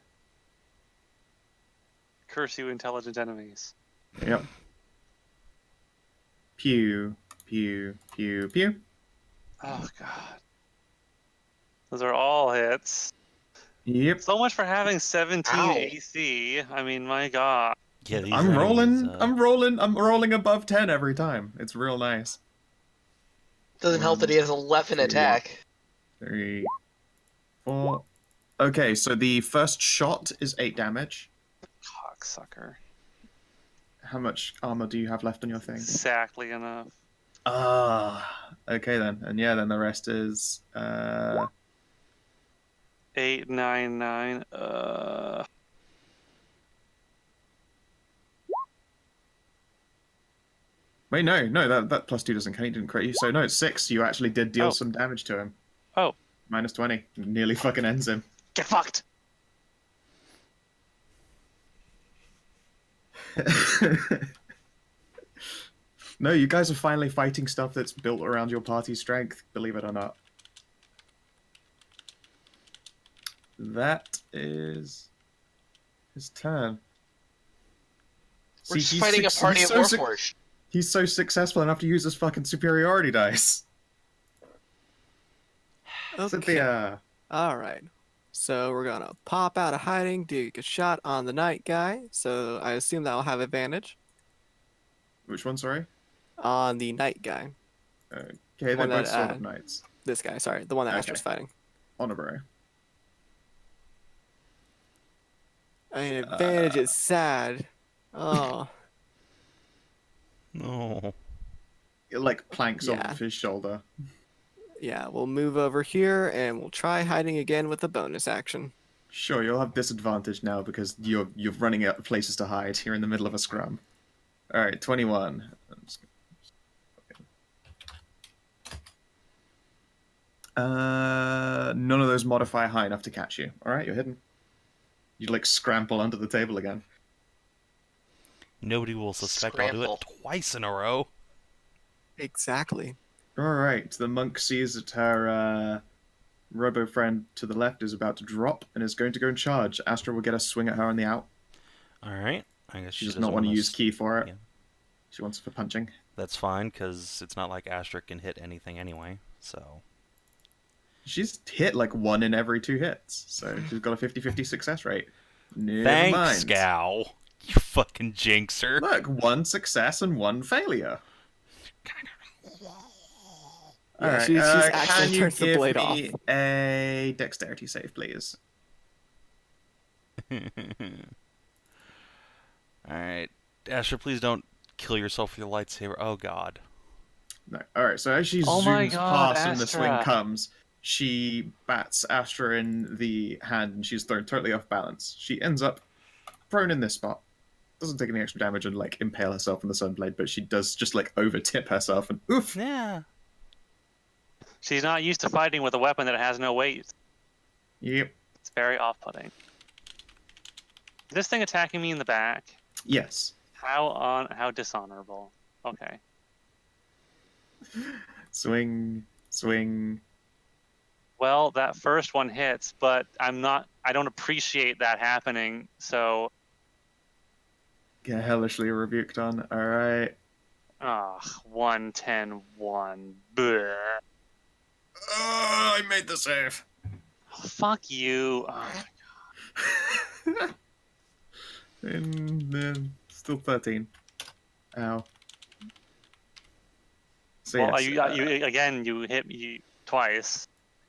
Curse you, intelligent enemies. Yep. Pew, pew, pew, pew. Oh god. Those are all hits. Yep. So much for having 17 Ow. AC. I mean, my god. Yeah, these I'm enemies, rolling. I'm rolling above 10 every time. It's real nice. Doesn't help that he has 11 2, attack. 3, 4. Okay, so the first shot is 8 damage. Cocksucker. How much armor do you have left on your thing? Exactly enough. Okay then. And yeah, then the rest is 899. Wait, no, that +2 doesn't count. He didn't crit you. So no, it's 6. You actually did deal Oh. some damage to him. Oh. -20. Nearly fucking ends him. Get fucked! No, you guys are finally fighting stuff that's built around your party's strength, believe it or not. That is his turn. We're See, just he's fighting a suc- party he's of so suc- Warforged. He's so successful enough to use his fucking superiority dice. Okay. Cynthia. All right. So we're gonna pop out of hiding, do a shot on the night guy. So I assume that will have advantage Which one, sorry? on the night guy. Okay, they're One both that, sort of knights. This guy, sorry, the one that Okay. Astra's fighting. Honorary. I mean, advantage is sad. Oh, No. It like planks Yeah. off his shoulder. yeah. We'll move over here and we'll try hiding again with a bonus action. Sure, you'll have disadvantage now because you're running out of places to hide. You're in the middle of a scrum. All right, 21. None of those modify high enough to catch you. All right, you're hidden. You like scramble under the table again. Nobody will suspect I'll do Scramble. it twice in a row. Exactly. All right, the monk sees that her robo friend to the left is about to drop and is going to go and charge. Astra will get a swing at her on the out. Alright. I guess She does doesn't not want to wanna use key for it. yeah. She wants it for punching. That's fine, because it's not like Astra can hit anything anyway, so... She's hit like 1 in every 2 hits, so she's got a 50-50 success rate. Never Thanks, mind. Scow! You fucking jinxer! Look, 1 success and 1 failure. Yeah, Alright, she's can actually you turns the give blade me a dexterity save, please? Alright. Astra, please don't kill yourself with your lightsaber. Oh god. No. Alright, so as she Oh my zooms God, past and the swing Astra. comes, she bats Astra in the hand and she's thrown totally off balance. She ends up thrown in this spot. Doesn't take any extra damage and like impale herself on the sunblade, but she does just like over tip herself and oof. Yeah. She's not used to fighting with a weapon that has no weight. Yep. It's very off-putting. Is this thing attacking me in the back? Yes. How dishonorable. Okay. Swing, swing. Well, that first one hits, but I don't appreciate that happening, so Get hellishly rebuked on. Alright. 110 1. Bleh. Oh, I made the save. Fuck you. Oh, And then still 13. Ow. So well, yes, you hit me twice.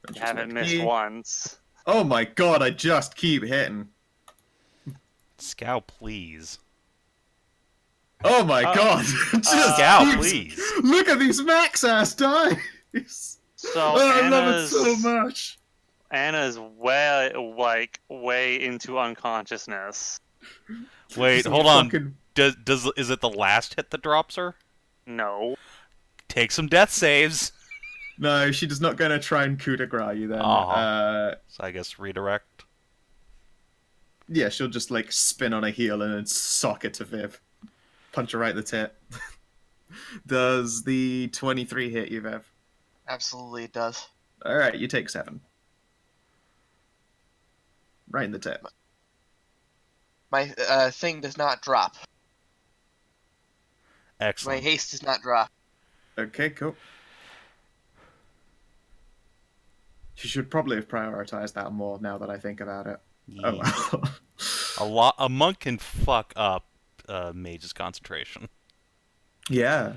You just haven't like, missed "Eh." once. Oh my god, I just keep hitting. Scow, please. Oh my god. Just Scow, keeps- please. Look at these max ass die. So I love it so Anna's much. Anna's way into unconsciousness. Wait, So hold on. fucking- Is it the last hit that drops her? No. Take some death saves. No, she does not going to try and coup de grace you then. So I guess redirect. Yeah, she'll just like spin on a heel and then sock it to Viv. Punch her right in the tit. Does the 23 hit you, Viv? Absolutely, it does. Alright, you take 7. Right in the tit. My thing does not drop. My Excellent. haste does not drop. Okay, cool. She should probably have prioritized that more now that I think about it. Oh well. A monk can fuck up Mage's concentration. Yeah.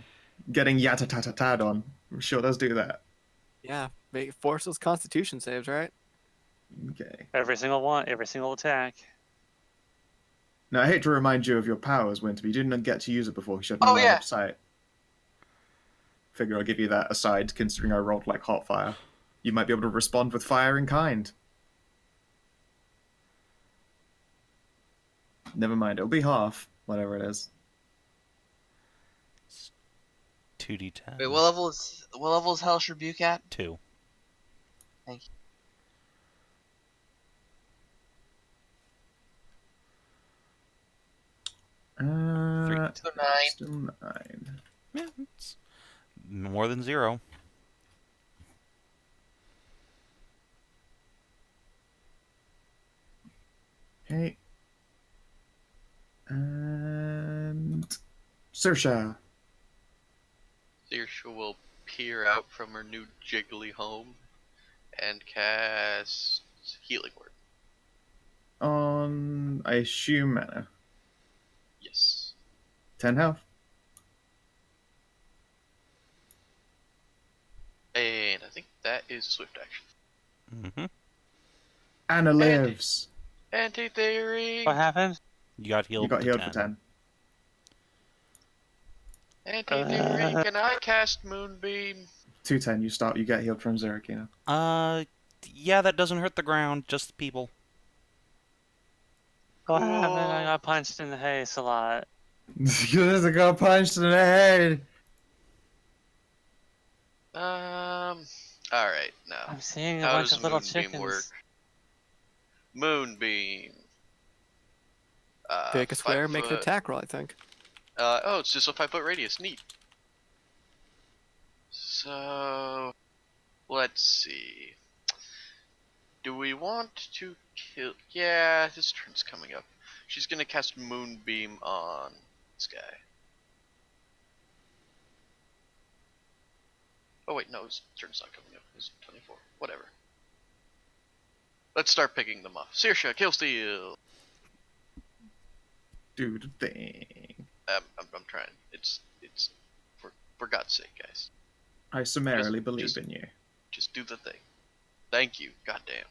Getting yata-ta-ta-tad on sure does do that. Yeah, force those Constitution saves, right? Okay. Every single one, every single attack. Now, I hate to remind you of your powers, Winter, but you didn't get to use it before you showed me Oh, line yeah. of sight. Figure I'll give you that aside, considering I rolled like hot fire. You might be able to respond with fire in kind. Never mind, it'll be half, whatever it is. 2d10. Wait, what level is Hellish Rebuke at? 2. Thank you. So 9. Still 9. Yeah, it's more than 0. Okay. And... Saoirse. Saoirse will peer out from her new jiggly home and cast Healing Word. On, I assume, mana. Yes. 10 health. And I think that is swift action. Mm-hmm. Anna lives. Anti-theory! What happened? You got healed. You got to healed 10. for 10. Anti-theory, can I cast Moonbeam? 210, you get healed from Zerikina. Yeah, that doesn't hurt the ground, just the people. What happened? Whoa. I got punched in the face a lot. Because I got punched in the head. Alright, now. I'm seeing a How bunch does of little Moonbeam chickens. work? Moonbeam. Pick a 5 square, make an foot. attack roll, I think. Oh, it's just a 5 foot radius. Neat. So, let's see. Do we want to kill? Yeah, his turn's coming up. She's gonna cast Moonbeam on this guy. Oh wait, no, his turn's not coming up. He's 24. Whatever. Let's start picking them off. Saoirse, Killsteel. Do the thing. I'm trying. It's for God's sake, guys. I summarily Just- believe just- in you. Just do the thing. Thank you. Goddamn.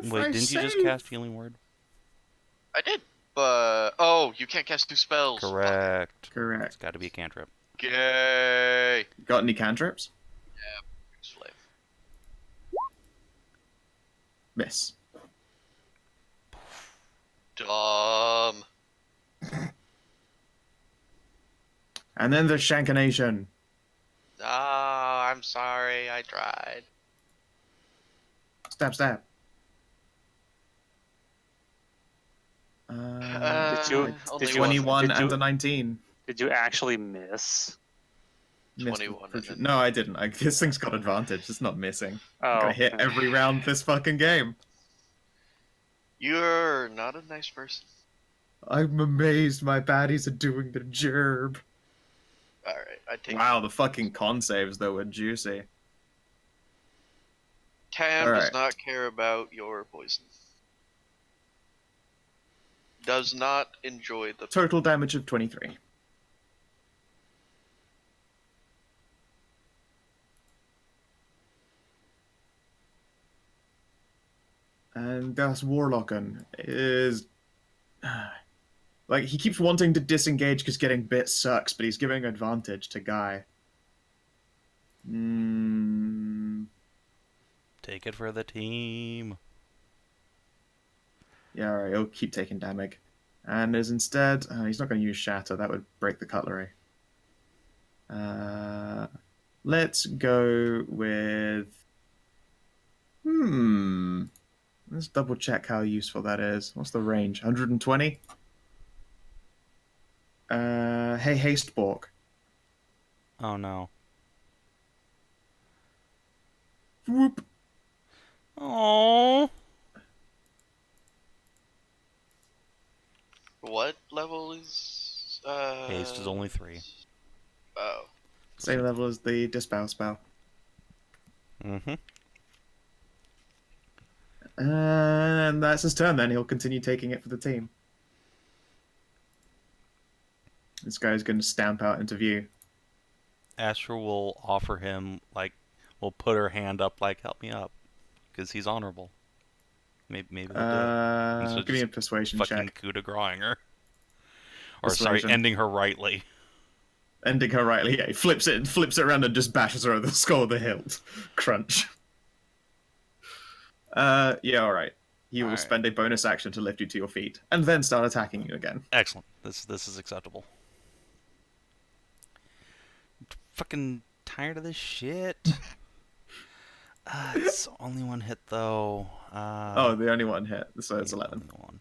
Wait, didn't you just cast Healing Word? I did, but oh, you can't cast 2 spells. Correct. It's Correct. got to be a cantrip. Gay. Got any cantrips? Slave. Miss. Dumb. And then the Shankanation. Ah, I'm sorry. I tried. Stab, stab. Did you- only did you- one. 21 did and you- a 19. Did you actually miss? Missed 21 for and sure. then- No, I didn't. This thing's got advantage. It's not missing. I'm Oh, gonna hit okay. every round this fucking game. You're not a nice person. I'm amazed my baddies are doing the job. Alright, I take Wow, the fucking con saves though were juicy. Tam does Alright. not care about your poison. Does not enjoy the Total damage of 23. And Das Warlocken is... Like, he keeps wanting to disengage because getting bit sucks, but he's giving advantage to Guy. Take it for the team. Yeah, alright, he'll keep taking damage. And is instead... he's not going to use Shatter, that would break the cutlery. Let's go with... Let's double check how useful that is. What's the range? 120? Hey, Haste Bork. Oh no. Whoop. Oh. What level is Haste is only 3. Oh. Same level as the Dispel spell. Mm-hmm. And that's his turn then. He'll continue taking it for the team. This guy's going to stamp out into view. Astra will offer him, like, will put her hand up, like, help me up. Because he's honorable. Maybe they'll do it. Instead of Give me a just persuasion fucking check. coup de grace her. Or, Persuasion. sorry, ending her rightly. Ending her rightly. Yeah, he flips it around and just bashes her over the skull with the hilt. Crunch. Yeah, alright. He will Alright. spend a bonus action to lift you to your feet, and then start attacking you again. Excellent. This is acceptable. Fucking tired of this shit. It's only one hit though. The only one hit, so it's 11. Only one.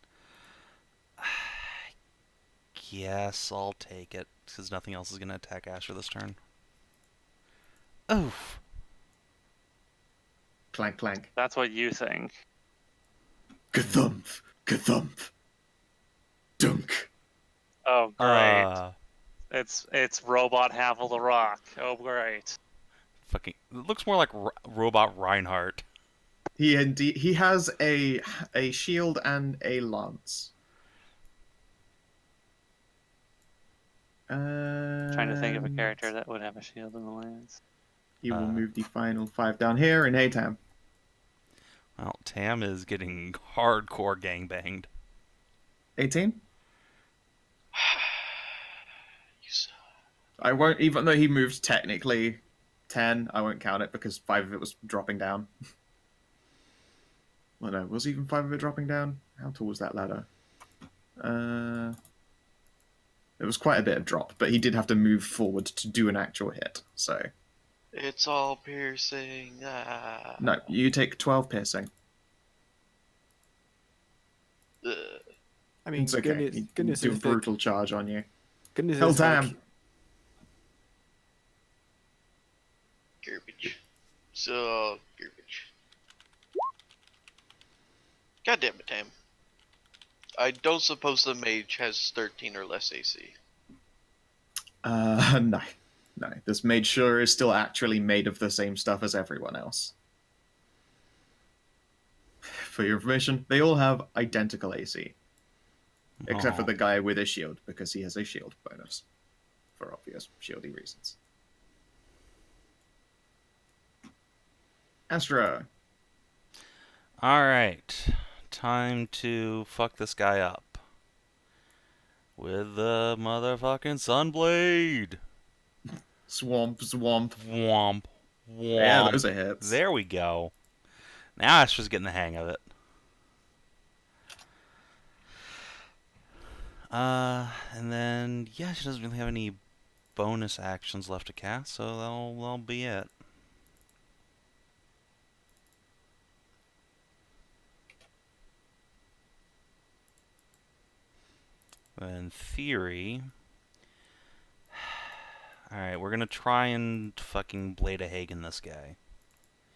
Yes, I'll take it because nothing else is gonna attack Asher this turn. Oof. Clank, clank. That's what you think. Ka-thump, ka-thump. Dunk. Oh, great. It's robot Havel the Rock. Oh, great. Fucking. It looks more like Robot Reinhardt. He has a shield and a lance. Trying to think of a character that would have a shield and a lance. He will move the final 5 down here in Tam. Well, Tam is getting hardcore gangbanged. 18? You suck. I won't, even though he moved technically 10, I won't count it because 5 of it was dropping down. Well, no, was even 5 of it dropping down? How tall was that ladder? It was quite a bit of drop, but he did have to move forward to do an actual hit, so... It's all piercing. No, you take 12 piercing. Ugh. I mean, It's okay. goodness do a is brutal charge on you. goodness Hell is like, damn. Garbage. So garbage. God damn it, Tam. I don't suppose the mage has 13 or less AC. No. No, this mage sure is still actually made of the same stuff as everyone else. For your information, they all have identical AC. Except for the guy with a shield, because he has a shield bonus. For obvious shieldy reasons. Astra. Alright. Time to fuck this guy up. With the motherfucking Sunblade. Swamp, swamp. Womp. Womp. Yeah, those are hits. There we go. Now Astra's getting the hang of it. And then, yeah, she doesn't really have any bonus actions left to cast, so that'll be it. In theory... Alright, we're gonna try and fucking Blade of Hagen this guy.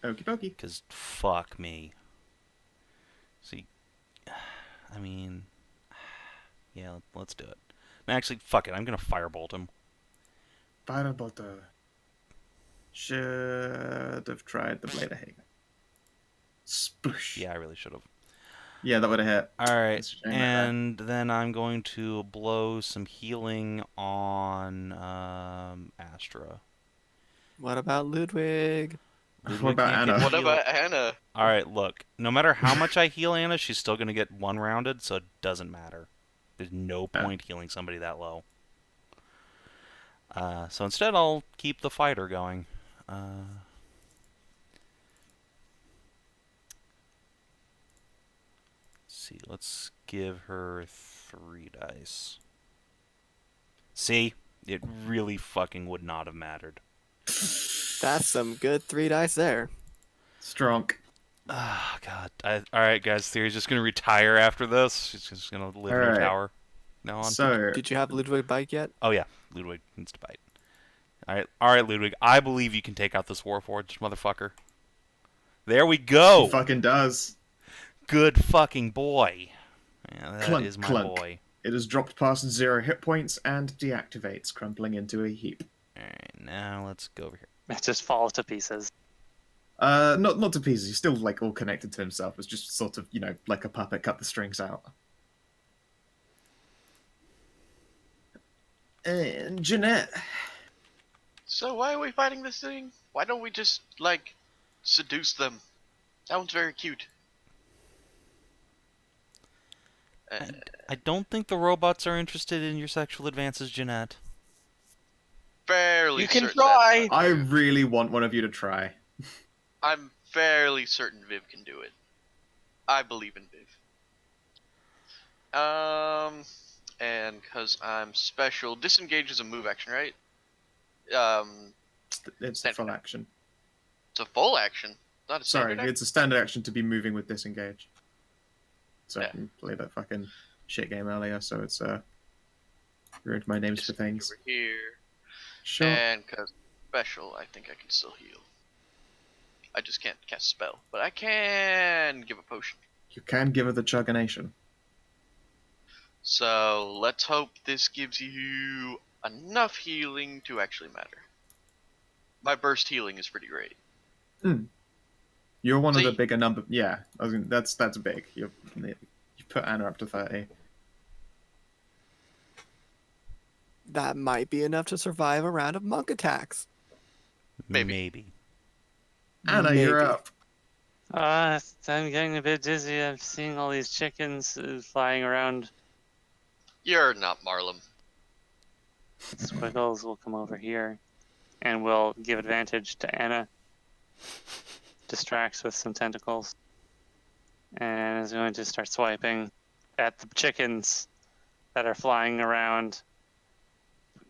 Okie dokie. Because fuck me. See, I mean... Yeah, let's do it. No, actually, fuck it, I'm gonna Firebolt him. Firebolter. Should have tried the Blade of Hagen. Sploosh. Yeah, I really should have. Yeah, that would have hit. Alright, It's a shame and then I'm going to blow some healing on Astra. what about Ludwig? What about can't get Anna? What healed. about Anna? Alright, look. No matter how much I heal Anna, she's still going to get one rounded, so it doesn't matter. There's no point healing somebody that low. So instead, I'll keep the fighter going. See, let's give her 3 dice. See? It really fucking would not have mattered. That's some good 3 dice there. Strong. Ah, God. Alright, guys. Thyri's just going to retire after this. She's just going to live in her Alright. tower. Now on. So, Did you have Ludwig bite yet? Oh, yeah. Ludwig needs to bite. Alright, Ludwig. I believe you can take out this Warforged motherfucker. There we go! he fucking does. Good fucking boy. Yeah, that Clunk, is my clunk. boy. It has dropped past 0 hit points and deactivates, crumpling into a heap. Alright, now let's go over here. It just falls to pieces. Not to pieces. He's still like all connected to himself. It's just sort of, like a puppet, cut the strings out. And Jeanette. So why are we fighting this thing? Why don't we just, like, seduce them? That one's very cute. I don't think the robots are interested in your sexual advances, Jeanette. Fairly You can certain try. that's not I true. really want one of you to try. I'm fairly certain Viv can do it. I believe in Viv. And because I'm special, disengage is a move action, right? It's the full action. It's a full action, not a Sorry, standard action. it's a standard action to be moving with disengage. So Yeah. I can play that fucking shit game earlier, so it's ruined my names for Disengage things. over here. Sure. And because special, I think I can still heal. I just can't cast a spell, but I can give a potion. You can give her the Chuggination. So let's hope this gives you enough healing to actually matter. My burst healing is pretty great. You're one of the See? bigger number. Yeah, that's big. You put Anna up to 30. That might be enough to survive a round of monk attacks. Maybe. Anna, Maybe. you're up. I'm getting a bit dizzy. I'm seeing all these chickens flying around. You're not Marlem. Squiggles will come over here and will give advantage to Anna. Distracts with some tentacles. And is going to start swiping at the chickens that are flying around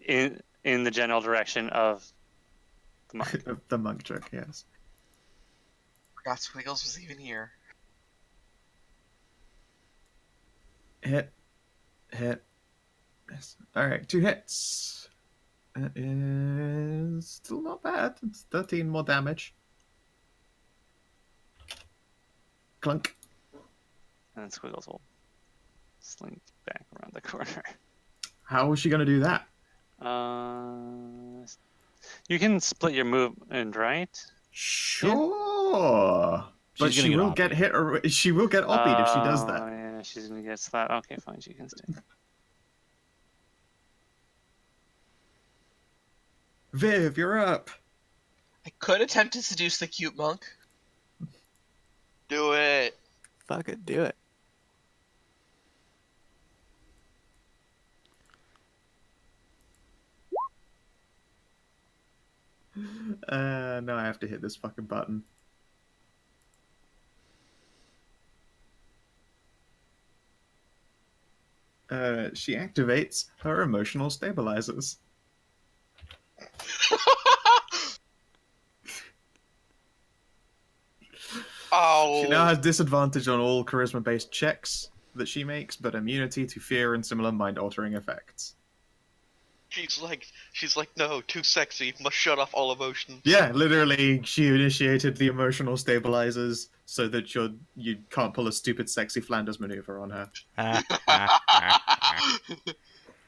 in the general direction of the monk. The monk trick, yes. Forgot Squiggles was even here. Hit. Yes. Alright, 2 hits. That is still not bad. It's 13 more damage. Clunk. And Squiggles will slink back around the corner. How is she going to do that? You can split your movement, right? Sure. But She's she gonna will get get hit, or she will get obbied if she does Oh, that. yeah, she's gonna get slapped. Okay, fine, she can stay. Viv, you're up. I could attempt to seduce the cute monk. Do it. Fuck it, do it. Now I have to hit this fucking button. She activates her emotional stabilizers. Oh. She now has disadvantage on all charisma-based checks that she makes, but immunity to fear and similar mind-altering effects. She's like, no, too sexy. Must shut off all emotions. Yeah, literally, she initiated the emotional stabilizers so that you can't pull a stupid sexy Flanders maneuver on her.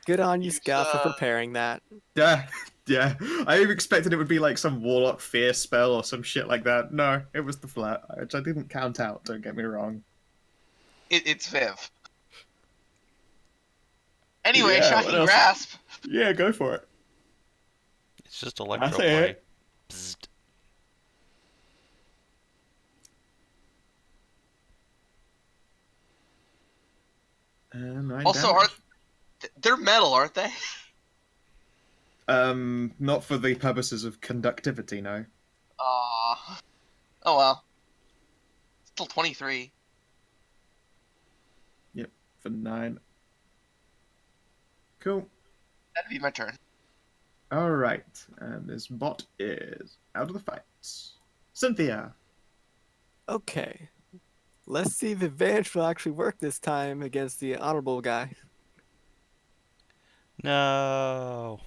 Good on you, Use, Scout, for preparing that. Yeah, yeah. I expected it would be like some Warlock fear spell or some shit like that. No, it was the flat, which I didn't count out, don't get me wrong. It's Viv. Anyway, Yeah, what shocking else? grasp. Yeah, go for it. It's just electro That's play. it. Bzzzt. And 9 Also, damage. They're metal, aren't they? Not for the purposes of conductivity, no. Oh well. Still 23. Yep, for 9. Cool. That'd be my turn. Alright, and this bot is out of the fight. Cynthia. Okay. Let's see if advantage will actually work this time against the honorable guy. No.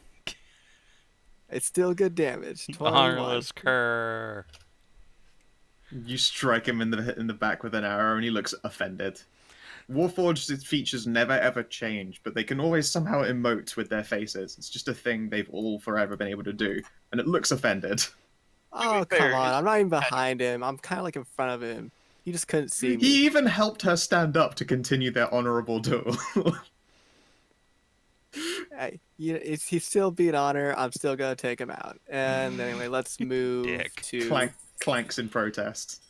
It's still good damage. 21. Honorless cur. You strike him in the back with an arrow, and he looks offended. Warforged's features never ever change, but they can always somehow emote with their faces. It's just a thing they've all forever been able to do, and it looks offended. Oh, be fair, come on. his- I'm not even behind him. I'm kind of like in front of him. He just couldn't see me. He even helped her stand up to continue their honorable duel. Hey, he's still being honor. I'm still going to take him out. And anyway, let's move Dick. to Clanks in protest.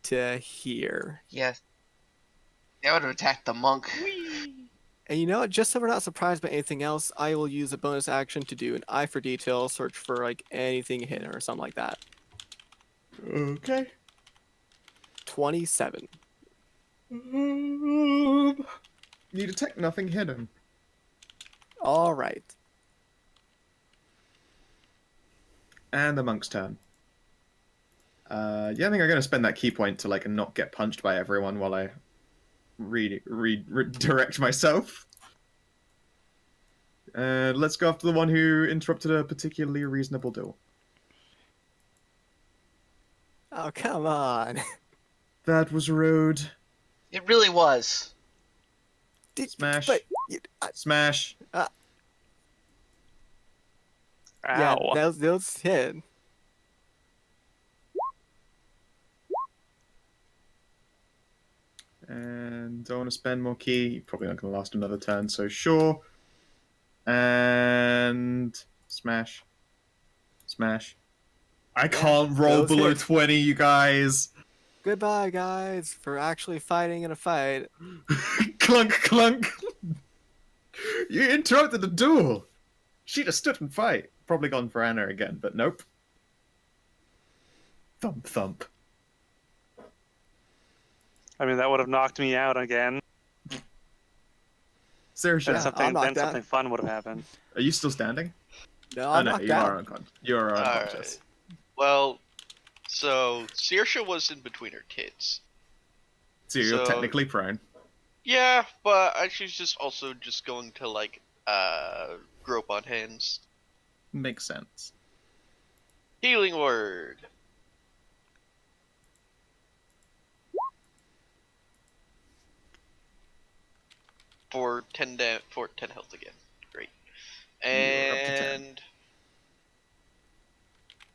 here. Yes. They would have attacked the monk. And you know what? Just so we're not surprised by anything else, I will use a bonus action to do an eye for detail, search for like anything hidden or something like that. Okay. 27. You detect nothing hidden. All right. And the monk's turn. Yeah, I think I'm gonna spend that key point to like not get punched by everyone while I redirect myself. Let's go after the one who interrupted a particularly reasonable duel. Oh, come on. That was rude. It really was. Smash. But, Smash. yeah, Ow. those hit. And don't want to spend more key. Probably not going to last another turn, so sure. And smash. Smash. I can't roll those below hit. 20, you guys. Goodbye, guys, for actually fighting in a fight. Clunk, clunk. You interrupted the duel. She'd have stood and fight. Probably gone for Anna again, but nope. Thump, thump. I mean, that would have knocked me out again. Seriously, Yeah. I'm knocked out. Something fun would have happened. are you still standing? No, Oh I'm no, knocked you out. are unconscious. You're unconscious. Well, so Saoirse was in between her tits. So you're So- technically prone. Yeah, but she's just also just going to like grope on hands. Makes sense. Healing word. For 10 health again. Great. You're up to 10.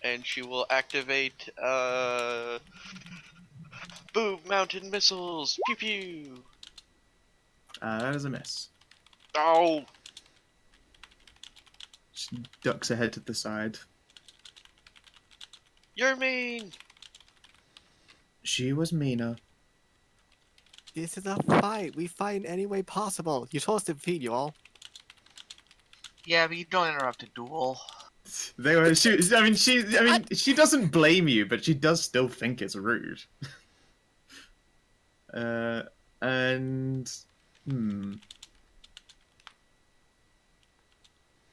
And she will activate boom mountain missiles. Pew pew. That is a miss. Oh, She ducks her head to the side. you're mean. She was meaner. This is a fight. We fight in any way possible. You told us to defeat you all. Yeah, but you don't interrupt a duel. They were. She doesn't blame you, but she does still think it's rude. And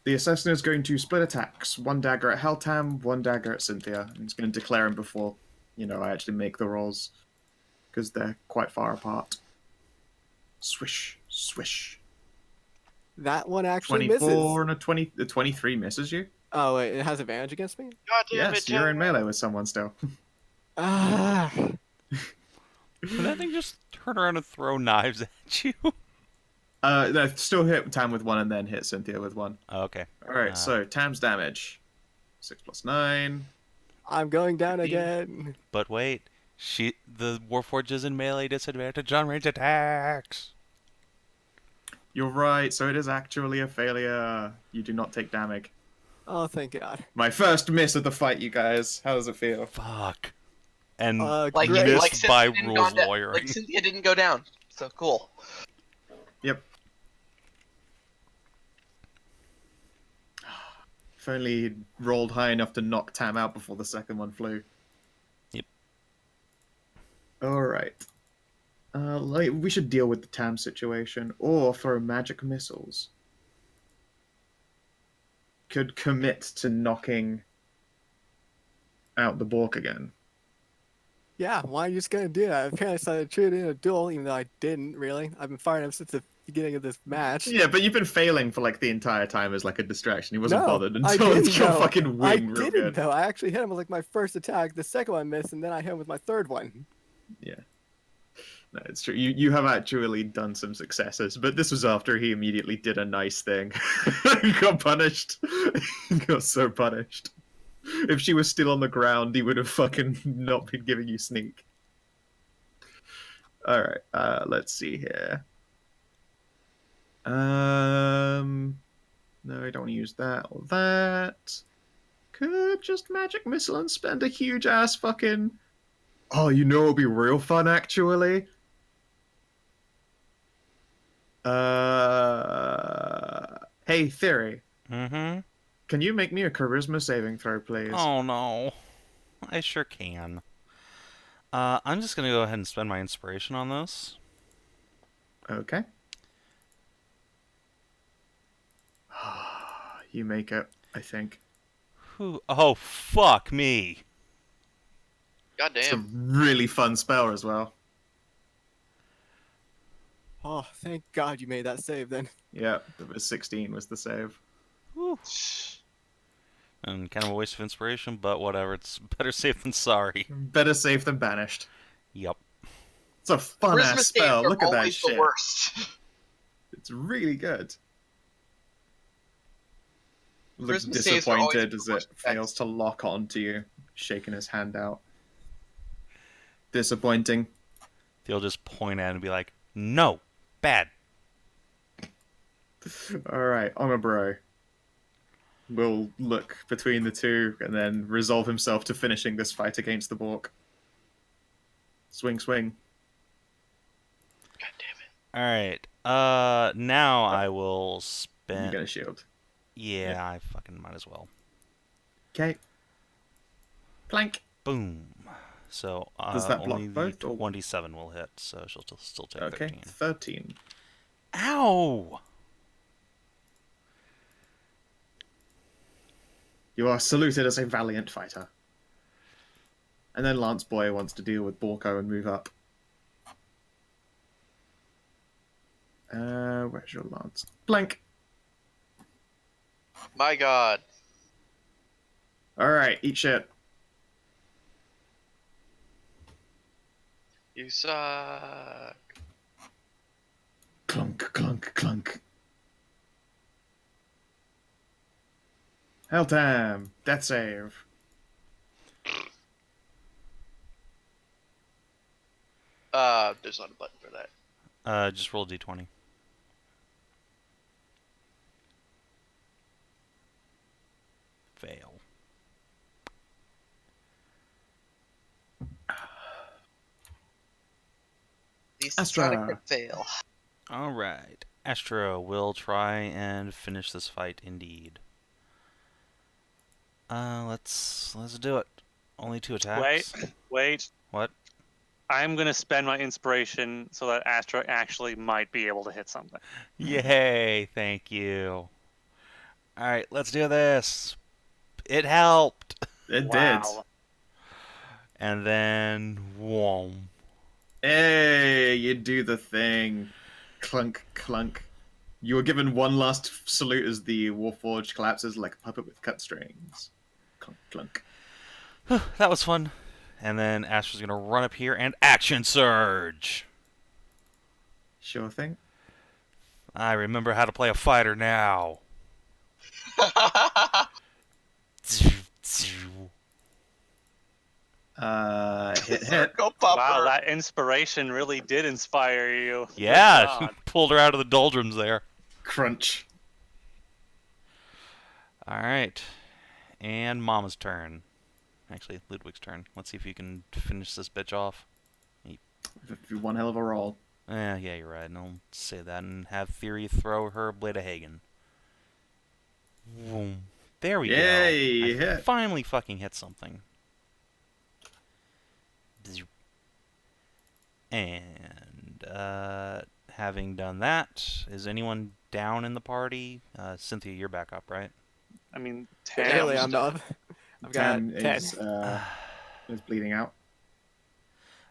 the assassin is going to split attacks. One dagger at Heltam, one dagger at Cynthia. And he's going to declare him before, I actually make the rolls. Because they're quite far apart. Swish, swish. That one actually 24 misses. and a 23 misses you? Oh, wait, it has advantage against me? God damn Yes, it, you're in Tim. melee with someone still. Ah. Can that thing just turn around and throw knives at you? No, still hit Tam with one and then hit Cynthia with one. Okay. Alright, so Tam's damage. 6 plus 9. I'm going down 15. again. But wait, the Warforged is in melee disadvantage on range attacks. You're right, so it is actually a failure. You do not take damage. Oh, thank God. My first miss of the fight, you guys. How does it feel? Fuck. And Like, great. missed like by Cynthia didn't rules go down- lawyering. Like Cynthia didn't go down. So cool. Yep. If only he'd rolled high enough to knock Tam out before the second one flew. Yep. Alright. We should deal with the Tam situation, or throw magic missiles. Could commit to knocking out the Bork again. Yeah, why are you just gonna do that? Apparently I decided to treat it in a duel, even though I didn't really. I've been firing him since the beginning of this match. Yeah, but you've been failing for like the entire time as like a distraction. He wasn't No, bothered I until didn't, it's your though. fucking I wing real didn't good. though. I actually hit him with like my first attack. The second one missed, and then I hit him with my third one. Yeah. No, it's true. You have actually done some successes, but this was after he immediately did a nice thing. He got punished. He got so punished. If she was still on the ground, he would have fucking not been giving you sneak. Alright, let's see here. No, I don't want to use that or that. Could just magic missile and spend a huge ass fucking... Oh, you know it'll be real fun, actually? Hey, Thyri. Mm-hmm. Can you make me a charisma saving throw, please? Oh, no. I sure can. I'm just going to go ahead and spend my inspiration on this. Okay. You make it, I think. Whew. Oh, fuck me. It's a Goddamn. really fun spell as well. Oh, thank God you made that save then. Yeah, the 16 was the save. Whew. And kind of a waste of inspiration, but whatever. It's better safe than sorry. Better safe than banished. Yep. It's a fun Charisma ass saves spell. are Look at that always the shit. worst. It's really good. Looks Charisma saves are always disappointed the as it worst effect. fails to lock onto you, shaking his hand out. Disappointing. They'll just point at it and be like, no, bad. Alright, Honor Bro will look between the two and then resolve himself to finishing this fight against the Bork. Swing, swing. God damn it. Alright. Now I will You spend... get a shield. Yeah, I fucking might as well. Okay. Plank. Boom. So, Does that block only the both, or- 27 will hit, so she'll still take Okay, 13. 13. Ow! You are saluted as a valiant fighter. And then Lance Boy wants to deal with Borko and move up. Where's your Lance? Blank. My god. Alright, eat shit. You suck. Clunk, clunk, clunk. Hell time. Death save. There's not a button for that. Just roll a d20. Fail. These is not a Astra. crit fail. Alright. Astra will try and finish this fight indeed. Let's do it. Only 2 attacks. Wait. What? I'm gonna spend my inspiration so that Astra actually might be able to hit something. Yay, thank you. Alright, let's do this. It helped. It Wow. And then, whoom. did. Hey, you do the thing. Clunk, clunk. You were given one last salute as the Warforged collapses like a puppet with cut strings. Clunk, clunk. That was fun. And then Astra's gonna run up here and action surge. Sure thing. I remember how to play a fighter now. Hit. Circle pupper. Wow, that inspiration really did inspire you. Good Yeah, God. pulled her out of the doldrums there. Crunch. Alright. And Mama's turn. Actually, Ludwig's turn. Let's see if you can finish this bitch off. One hell of a roll. Yeah, you're right. And I'll say that and have Thyri throw her Blade of Hagen. Boom. There we Yay, go. I hit. finally fucking hit something. And having done that, is anyone down in the party? Cynthia, you're back up, right? I mean, Barely, Tam. I'm up. I've got 10. Is bleeding out.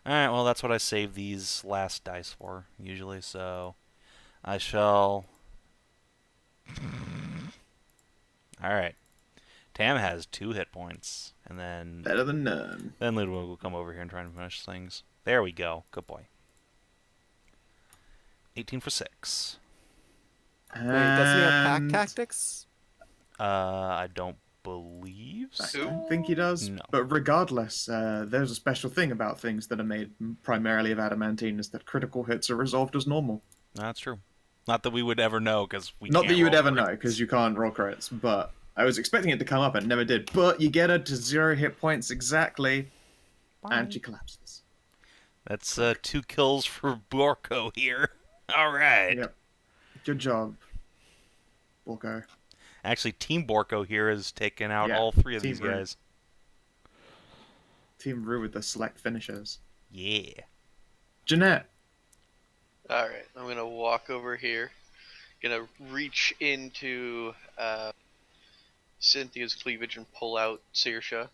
Alright, well, that's what I save these last dice for, usually, so I shall... Alright. Tam has 2 hit points, and then... Better than none. Then Ludwig will come over here and try and finish things. There we go. Good boy. 18 for 6. Wait, doesn't he have pack And tactics? I don't believe I so. don't think he does. No. But regardless, there's a special thing about things that are made primarily of adamantine is that critical hits are resolved as normal. That's true. Not that we would ever know, because we Not can't that you would roll ever know, crits. because you can't roll crits, but I was expecting it to come up and it never did. But you get her to 0 hit points exactly, and she collapses. That's 2 kills for Borko here. Alright. Yep. Good job, Borko. Actually, Team Borko here has taken out Yeah, all 3 of Team these Rue. guys. Team Rue with the select finishers. Yeah. Jeanette. Alright, I'm gonna walk over here. Gonna reach into Cynthia's cleavage and pull out Saoirse.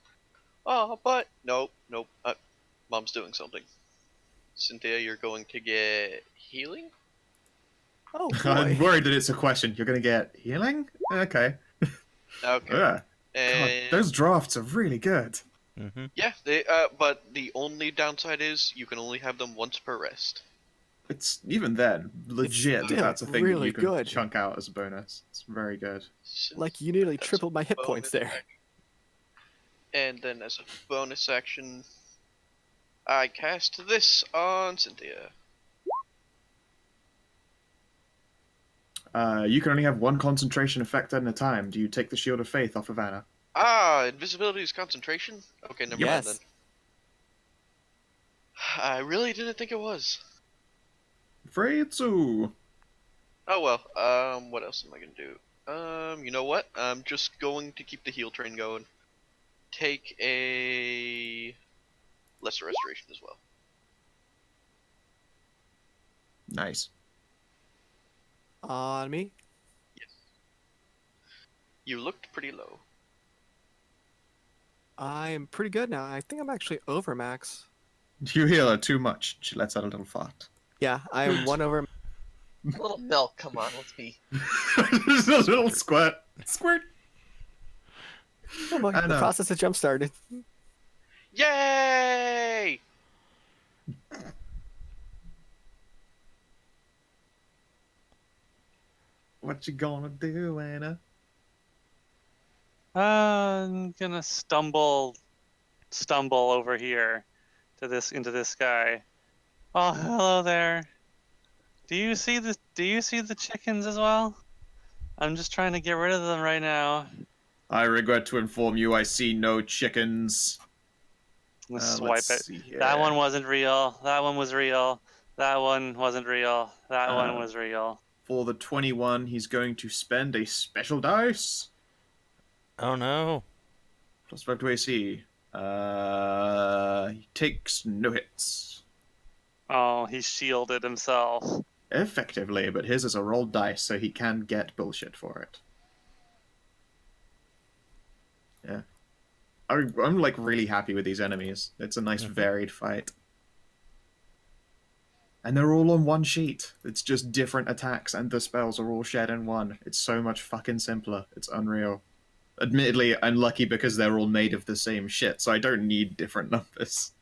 Oh, but nope. Mom's doing something. Cynthia, you're going to get healing? Oh I'm boy. worried that it's a question. You're going to get healing? Okay. Okay. Yeah. God, And those drafts are really good. Mm-hmm. yeah, they but the only downside is you can only have them once per rest. It's even then legit. still That's a thing that really you can good. chunk out as a bonus. It's very good. Like, you nearly That's a tripled my hit bonus points there. action. And then as a bonus action, I cast this on Cynthia. You can only have one concentration effect at a time. Do you take the Shield of Faith off of Anna? Ah, invisibility is concentration? Okay, never mind then. Yes. I really didn't think it was. Freitsu. Oh well, what else am I gonna do? You know what? I'm just going to keep the heal train going. Take a lesser restoration as well. Nice. On me. Yes. You looked pretty low. I am pretty good now. I think I'm actually over max. You heal her too much. She lets out a little fart. Yeah, I am 1 over. A little milk, come on, let's be. Just a little squirt. Squirt. Oh boy, I the know. process has jump started. Yay! What you gonna do, Anna? I'm gonna stumble over here to into this guy. Oh, hello there. Do you see the chickens as well? I'm just trying to get rid of them right now. I regret to inform you I see no chickens. Let's swipe Let's it. see here. That one wasn't real. That one was real. That one wasn't real. That one was real. For the 21, he's going to spend a special dice. Oh no. Plus 5 to AC. He takes no hits. Oh, he shielded himself. Effectively, but his is a rolled dice, so he can get bullshit for it. Yeah. I'm like really happy with these enemies. It's a nice varied fight. And they're all on one sheet. It's just different attacks and the spells are all shared in one. It's so much fucking simpler. It's unreal. Admittedly, I'm lucky because they're all made of the same shit, so I don't need different numbers.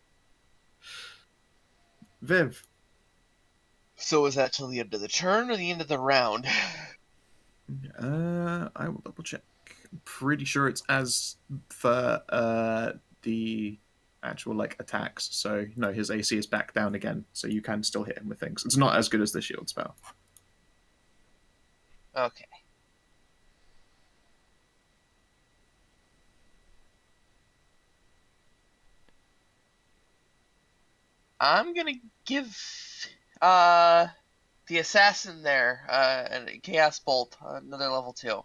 Viv. So is that till the end of the turn or the end of the round? I will double check. I'm pretty sure it's as for the actual like attacks. So no, his AC is back down again, so you can still hit him with things. It's not as good as the shield spell. Okay. I'm gonna give the assassin there a chaos bolt, another level 2.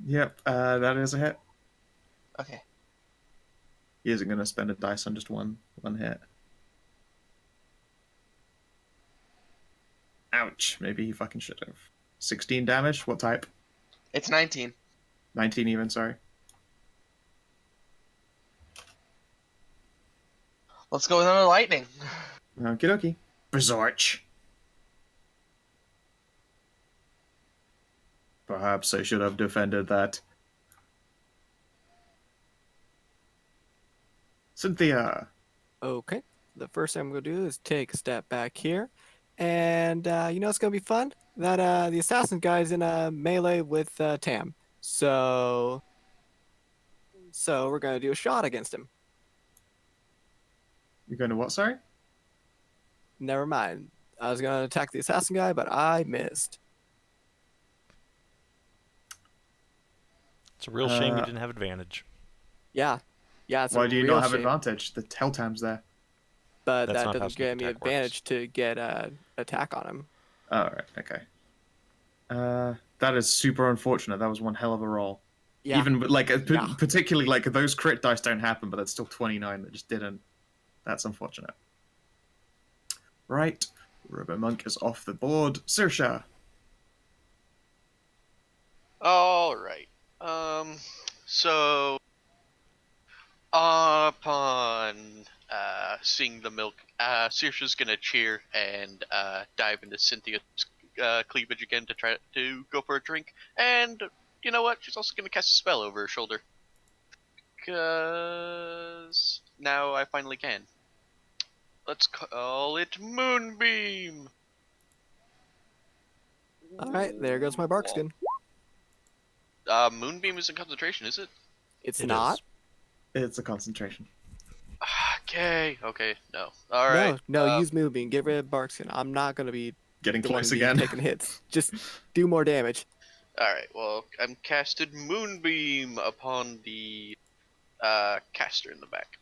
Yep, that is a hit. Okay. He isn't going to spend a dice on just one hit. Ouch. Maybe he fucking should have. 16 damage. What type? It's 19. 19 even, sorry. Let's go with another lightning. Okie dokie. Bersorch. Perhaps I should have defended that. Cynthia. Okay. The first thing I'm going to do is take a step back here. And you know what's going to be fun? That the assassin guy's in a melee with Tam. So we're going to do a shot against him. You're going to what, sorry? Never mind. I was going to attack the assassin guy, but I missed. It's a real shame you didn't have advantage. Yeah. Yeah, it's Why a do you real not have shame. advantage? The Helltam's there. But That's that not how doesn't sneak give me attack advantage to get attack on him. Oh, right, okay. That is super unfortunate. That was one hell of a roll. Yeah. Even like Yeah. particularly like those crit dice don't happen, but that's still 29 that just didn't. That's unfortunate. Right, Robo-Monk is off the board. Saoirse. All right. So upon seeing the milk, Saoirse's gonna cheer and dive into Cynthia's cleavage again to try to go for a drink. And you know what? She's also gonna cast a spell over her shoulder. Cause now I finally can. Let's call it Moonbeam. All right, there goes my bark skin. Moonbeam isn't concentration, is it? It's It not. is. It's a concentration. Okay, no. Alright. No, use Moonbeam. Get rid of bark skin. I'm not gonna be Getting the one close to be again. taking hits. Just do more damage. Alright, well, I'm casted Moonbeam upon the caster in the back.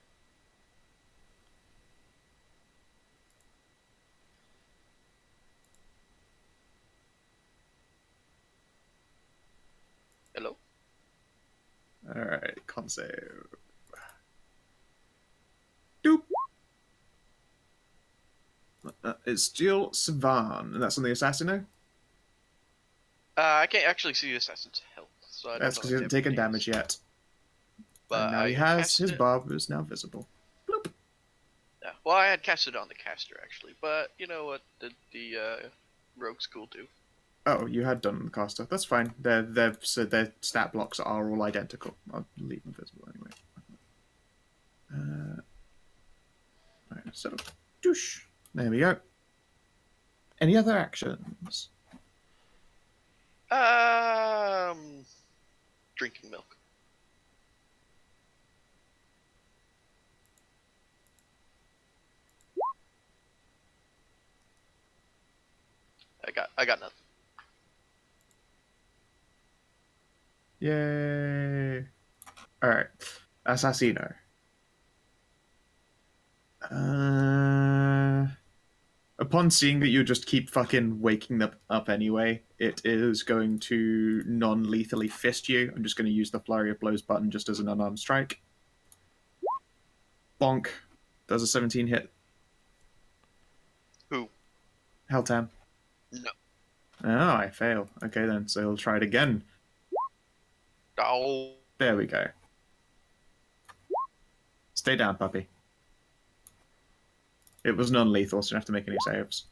Hello? Alright, con save. Doop. It's still Savin, and that's on the Assassino? I can't actually see the assassin's health, so I don't That's know because he what hasn't taken damage damage yet. But And now I he has. casted His it. barb is now visible. Bloop. Yeah, well, I had casted on the caster, actually, but you know what the rogue school do? Oh, you had done the caster. That's fine. Their stat blocks are all identical. I'll leave them visible anyway. Right, so, douche. There we go. Any other actions? Drinking milk. I got nothing. Yay. Alright. Assassino. Upon seeing that you just keep fucking waking them up anyway, it is going to non-lethally fist you. I'm just going to use the Flurry of Blows button just as an unarmed strike. Bonk. Does a 17 hit. Who? Helltam. No. Oh, I fail. Okay then, so he'll try it again. Oh. There we go. Stay down, puppy. It was non-lethal, so you don't have to make any saves.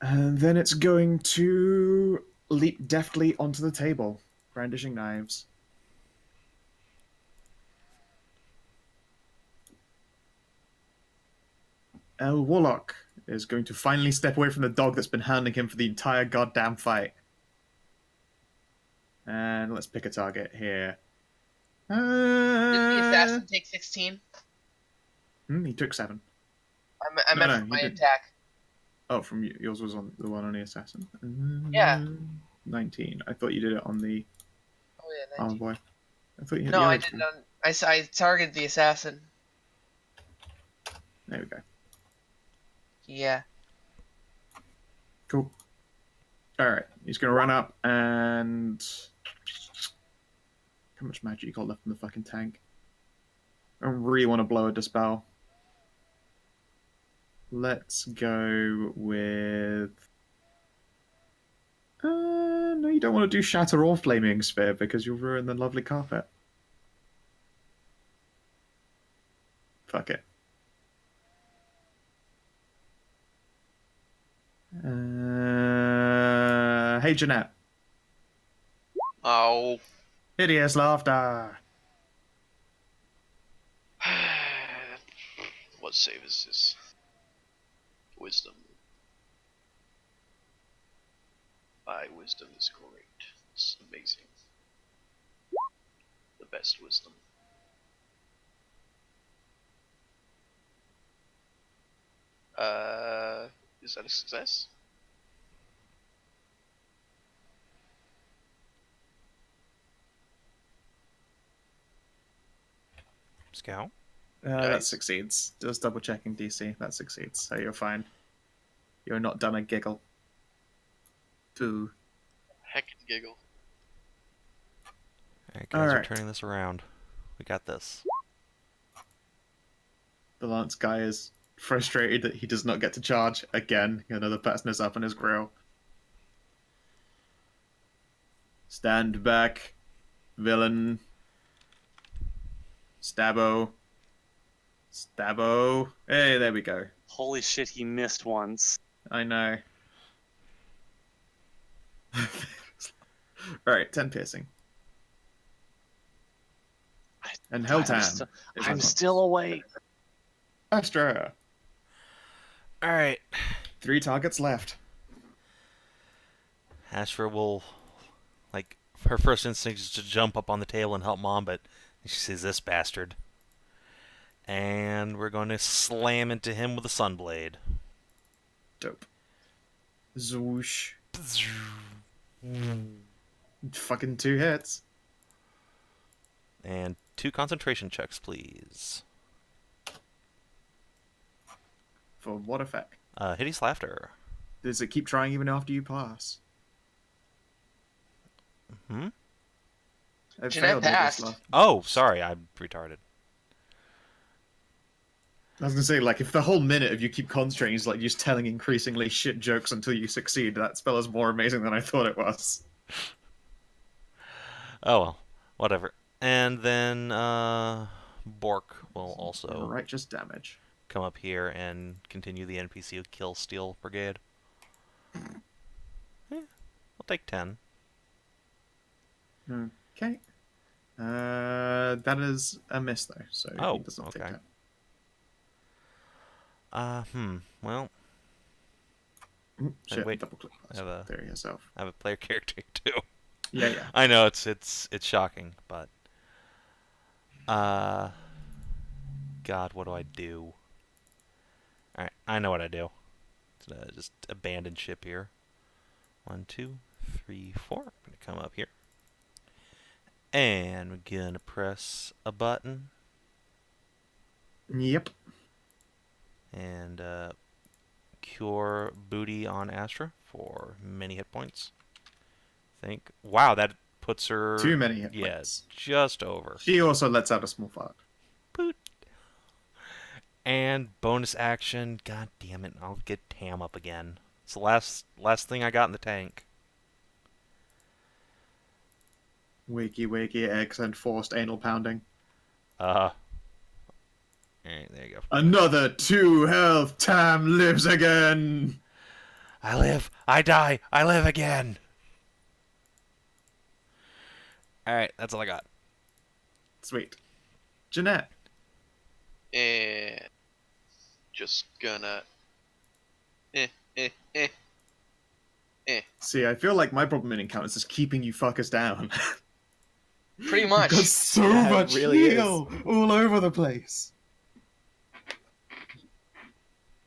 And then it's going to leap deftly onto the table, brandishing knives. Warlock is going to finally step away from the dog that's been hounding him for the entire goddamn fight. And let's pick a target here. Did the assassin take 16? He took 7. I meant no, from he my didn't. attack. Oh, from yours was on the one on the assassin. Yeah. 19. I thought you did it on the Oh yeah, 19. envoy. I thought you hit No, the I other did two. not. I targeted the assassin. There we go. Yeah. Cool. All right, he's gonna run up and How much magic you got left in the fucking tank? I really want to blow a dispel. Let's go with... no, you don't want to do Shatter or Flaming Sphere because you'll ruin the lovely carpet. Fuck it. Hey, Jeanette. Oh. Hideous laughter. What save is this? Wisdom. My wisdom is great. It's amazing. The best wisdom. Is that a success? Scout. That Nice. succeeds. Just double checking DC. That succeeds. So you're fine. You're not done a giggle. Boo. Heckin' giggle. Alright, guys, we're Alright. turning this around. We got this. The Lance guy is frustrated that he does not get to charge again. Another person is up on his grill. Stand back, villain. Stabbo. Stabbo. Hey, there we go. Holy shit, he missed once. I know. Alright, 10 piercing. And Hellhound. I'm still awake. Astra. Alright. 3 targets left. Astra will, like, her first instinct is to jump up on the table and help Mom, but she sees this bastard. And we're going to slam into him with a Sunblade. Dope. Zwoosh. Fucking 2 hits. And 2 concentration checks, please. For what effect? Hideous Laughter. Does it keep trying even after you pass? Hmm? It Jeanette failed Hideous passed. Laughter. Oh, sorry, I'm retarded. I was gonna say, like, if the whole minute of you keep concentrating is like just telling increasingly shit jokes until you succeed, that spell is more amazing than I thought it was. Oh well, whatever. And then Bork will also Righteous damage. come up here and continue the NPC kill steal brigade. I'll take 10. Okay. That is a miss though, so Oh, he does not take okay. that. Well, Shit, wait. double click. I have a- There yourself. I have a player character too. Yeah. I know it's shocking, but God, what do I do? Alright, I know what I do. Just abandon ship here. 1, 2, 3, 4. I'm gonna come up here. And we're gonna press a button Yep. and cure booty on Astra for many hit points. I think. Wow, that puts her Too many hit yeah, points. just over. She also lets out a small fart. Boot. And bonus action. God damn it! I'll get Tam up again. It's the last thing I got in the tank. Wakey, eggs and forced anal pounding. Alright, there you go. Another 2 health. Tam lives again. I live. I die. I live again. Alright, that's all I got. Sweet. Jeanette. And just gonna See, I feel like my problem in encounters is keeping you fuckers down. Pretty much. Got so Yeah, it much really heal all over the place.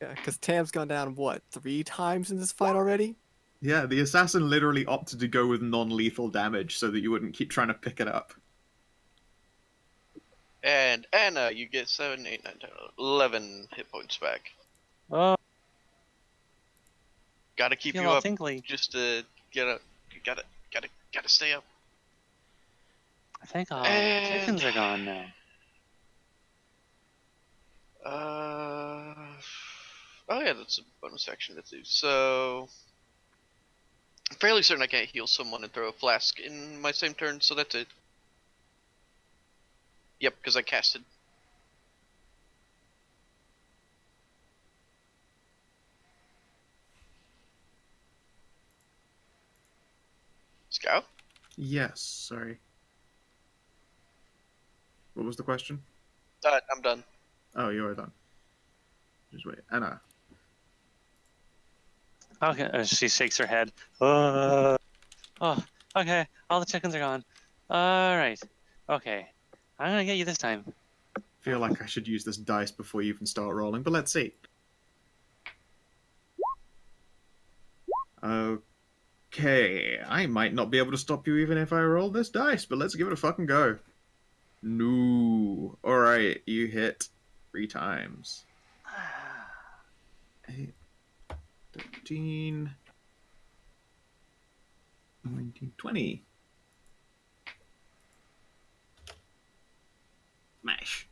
Yeah, because Tam's gone down, what, 3 times in this fight already? Yeah, the assassin literally opted to go with non-lethal damage so that you wouldn't keep trying to pick it up. and Anna, you get 7, 8, 9, 10, 11 hit points back. Oh, Gotta keep feel you all up tingly. just to gotta stay up. I think all the And chickens are gone now. Oh yeah, that's a bonus action to do. So I'm fairly certain I can't heal someone and throw a flask in my same turn, so that's it. Yep, because I casted. Scout? Yes, sorry. What was the question? I'm done. Oh, you're done. Just wait. Anna. Okay, she shakes her head. Oh, okay. All the chickens are gone. All right. Okay. I'm gonna get you this time. Feel like I should use this dice before you even start rolling, but let's see. Okay, I might not be able to stop you even if I roll this dice, but let's give it a fucking go. No. Alright, you hit 3 times. 8, 13, 19, 20. Smash.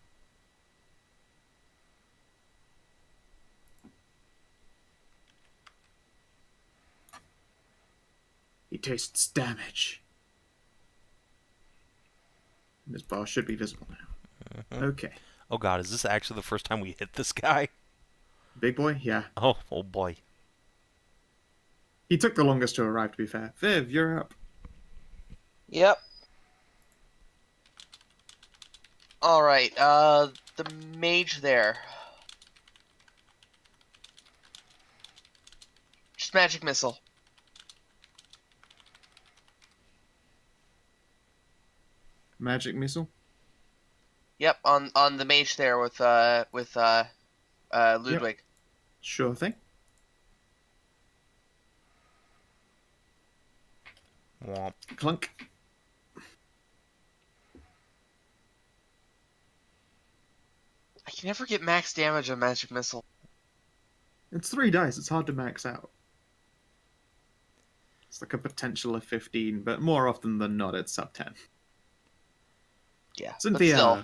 He tastes damage. And this bar should be visible now. Okay. Oh god, is this actually the first time we hit this guy? Big boy? Yeah. Oh boy. He took the longest to arrive, to be fair. Viv, you're up. Yep. Alright, the mage there. Just magic missile. Magic missile? Yep, on the mage there with Ludwig. Yep. Sure thing. Womp. Clunk. I can never get max damage on magic missile. It's 3 dice, it's hard to max out. It's like a potential of 15, but more often than not, it's sub 10. Yeah, but Cynthia. still.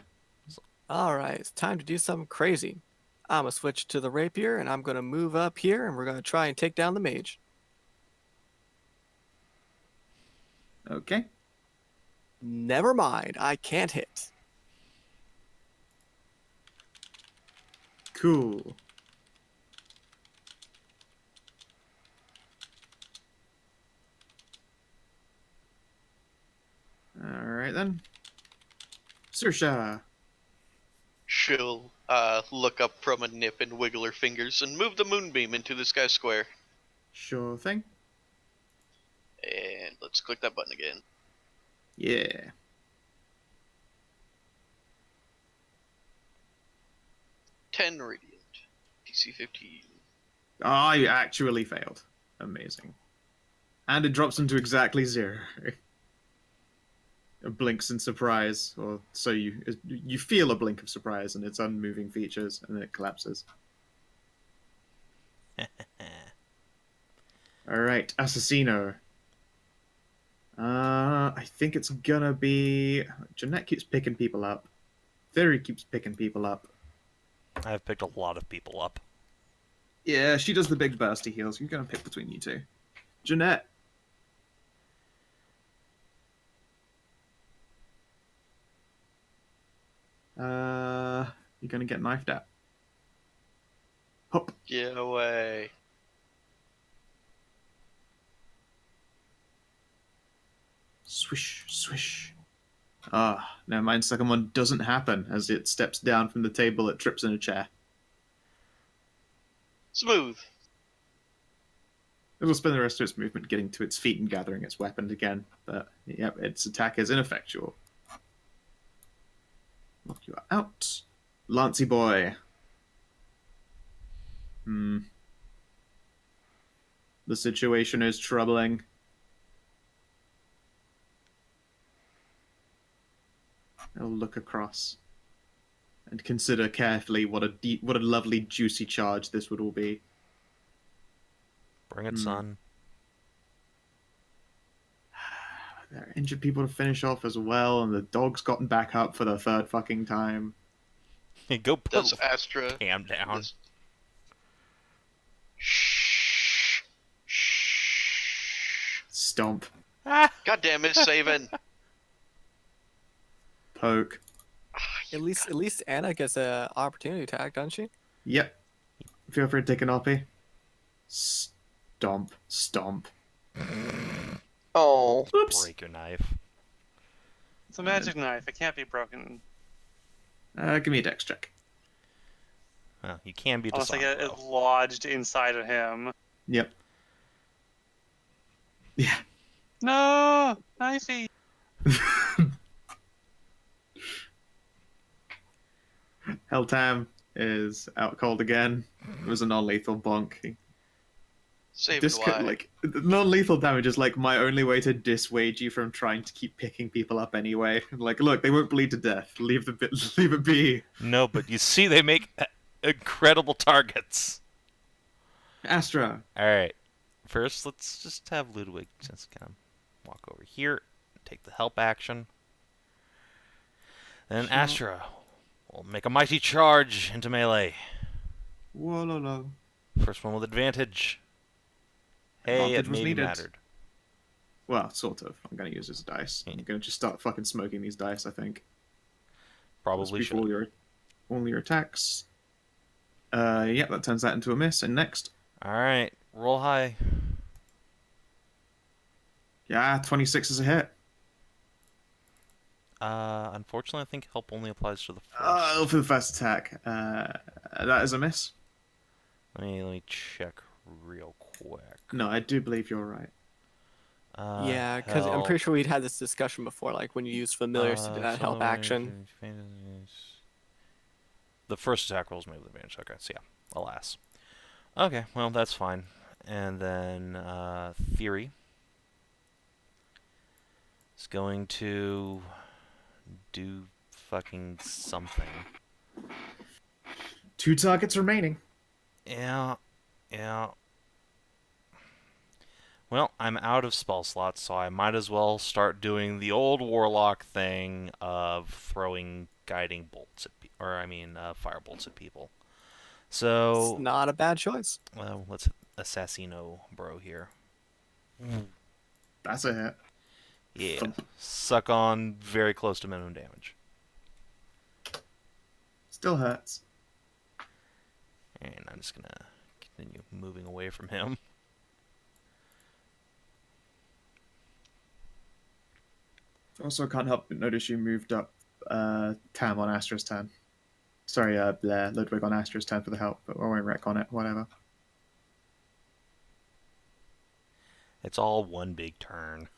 Alright, it's time to do something crazy. I'm gonna switch to the rapier, and I'm gonna move up here, and we're gonna try and take down the mage. Okay. Never mind, I can't hit. Cool. Alright then. Saoirse. She'll look up from a nip and wiggle her fingers and move the moonbeam into the sky square. Sure thing. And let's click that button again. Yeah. Ten radiant. DC 15. Ah, you actually failed. Amazing. And it drops into exactly 0. It blinks in surprise, or so you feel a blink of surprise in its unmoving features, and then it collapses. Alright, Assassino. I think it's gonna be... Jeanette keeps picking people up. Thyri keeps picking people up. I've picked a lot of people up. Yeah, she does the big bursty heals. You're gonna pick between you two. Jeanette. You're gonna get knifed at. Hop. Get away. Swish, swish. Ah, never mind. Second one doesn't happen. As it steps down from the table, it trips in a chair. Smooth. It will spend the rest of its movement getting to its feet and gathering its weapon again. But, yep, its attack is ineffectual. Knock you out. Lancy boy. The situation is troubling. I'll look across and consider carefully what a lovely juicy charge this would all be. Bring it, son. There are injured people to finish off as well, and the dog's gotten back up for the third fucking time. Hey, go put Does Astra Cam down. this- Shh. Shh. Stomp. Ah! God damn it, Savin. Poke. At least Anna gets an opportunity attack, doesn't she? Yep. Feel free to take an RP. Stomp. Stomp. Oh. Oops. Break your knife. It's a magic knife. It can't be broken. Give me a dex check. Well, you can be Unless I disarmed. get it lodged inside of him. Yep. Yeah. No! Knifey! Helltam is out cold again. It was a non-lethal bonk. Savin, This why? could, like, non-lethal damage is like my only way to dissuade you from trying to keep picking people up anyway. Like, look, they won't bleed to death. Leave it be. No, but you see, they make incredible targets. Astra. All right. First, let's just have Ludwig just kind of walk over here, take the help action. Then Sure. Astra will make a mighty charge into melee. Whoa. First one with advantage. Hey, Advantage it was maybe needed. mattered. Well, sort of. I'm going to use this dice. I'm going to just start fucking smoking these dice, I think. Probably Before should. all your attacks. Yeah, that turns that into a miss. And next. All right, roll high. Yeah, 26 is a hit. Unfortunately, I think help only applies to the first. Oh, for the first attack. That is a miss. Let me check real quick. No, I do believe you're right. Yeah, because I'm pretty sure we'd had this discussion before, like when you use familiars to do that help action. The first attack rolls made with advantage. Okay, so yeah, alas. Okay, well, that's fine. And then Thyri is going to do fucking something. 2 targets remaining. Yeah. Well, I'm out of spell slots, so I might as well start doing the old Warlock thing of throwing guiding bolts at fire bolts at people. So It's not a bad choice. well, let's assassino bro here. That's a hit. Yeah, Thump. suck on very close to minimum damage. Still hurts. And I'm just gonna continue moving away from him. Also, can't help but notice you moved up Tam on Astra's turn. Sorry, Ludwig on Astra's turn for the help, but I won't wreck on it, whatever. It's all one big turn.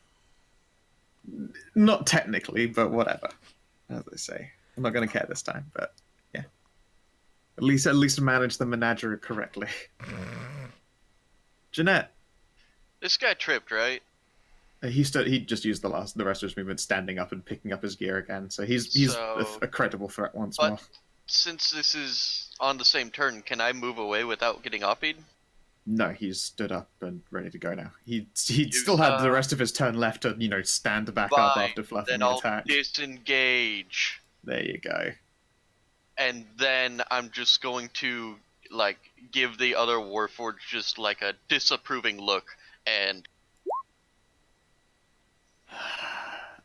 Not technically, but whatever. As they say. I'm not going to care this time, but yeah. At least manage the menagerie correctly. Jeanette. This guy tripped, right? He just used the rest of his movement standing up and picking up his gear again, so he's a credible threat once more. Since this is on the same turn, can I move away without getting OP'd? No, he's stood up and ready to go now. He still had the rest of his turn left to, stand back up after fluffing Then the I'll attack. disengage. There you go. And then I'm just going to, give the other Warforged just, a disapproving look, and...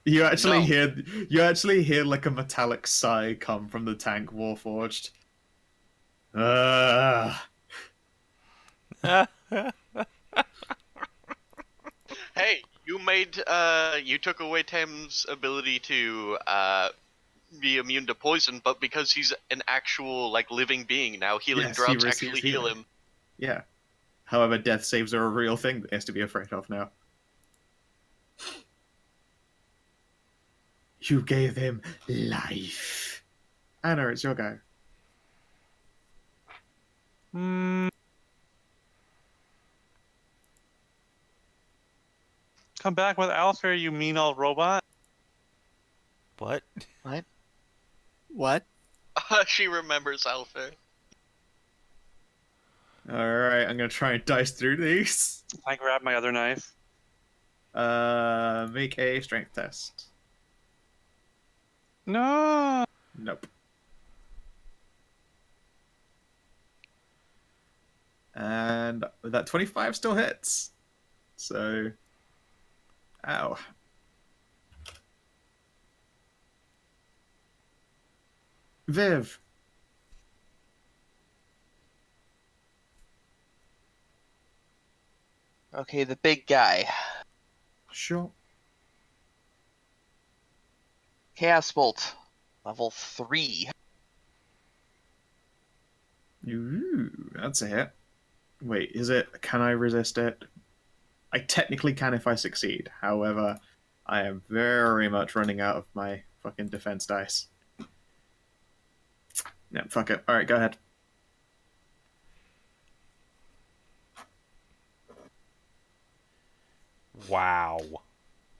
You actually hear like a metallic sigh come from the tank Warforged. Hey, you took away Tam's ability to, be immune to poison, but because he's an actual, living being now, healing Yes, he drugs receives actually heal healing. him. Yeah. However, death saves are a real thing that he has to be afraid of now. You gave him life. Anna, it's your go. Come back with Alfred, you mean old robot. What? What? She remembers Alpha. Alright, I'm gonna try and dice through these. I grab my other knife. Make a strength test. No. Nope. And that 25 still hits. So, ow. Viv. Okay, the big guy. Sure. Chaos Bolt. Level 3. Ooh, that's a hit. Wait, is it? Can I resist it? I technically can if I succeed. However, I am very much running out of my fucking defense dice. Yeah, fuck it. Alright, go ahead. Wow.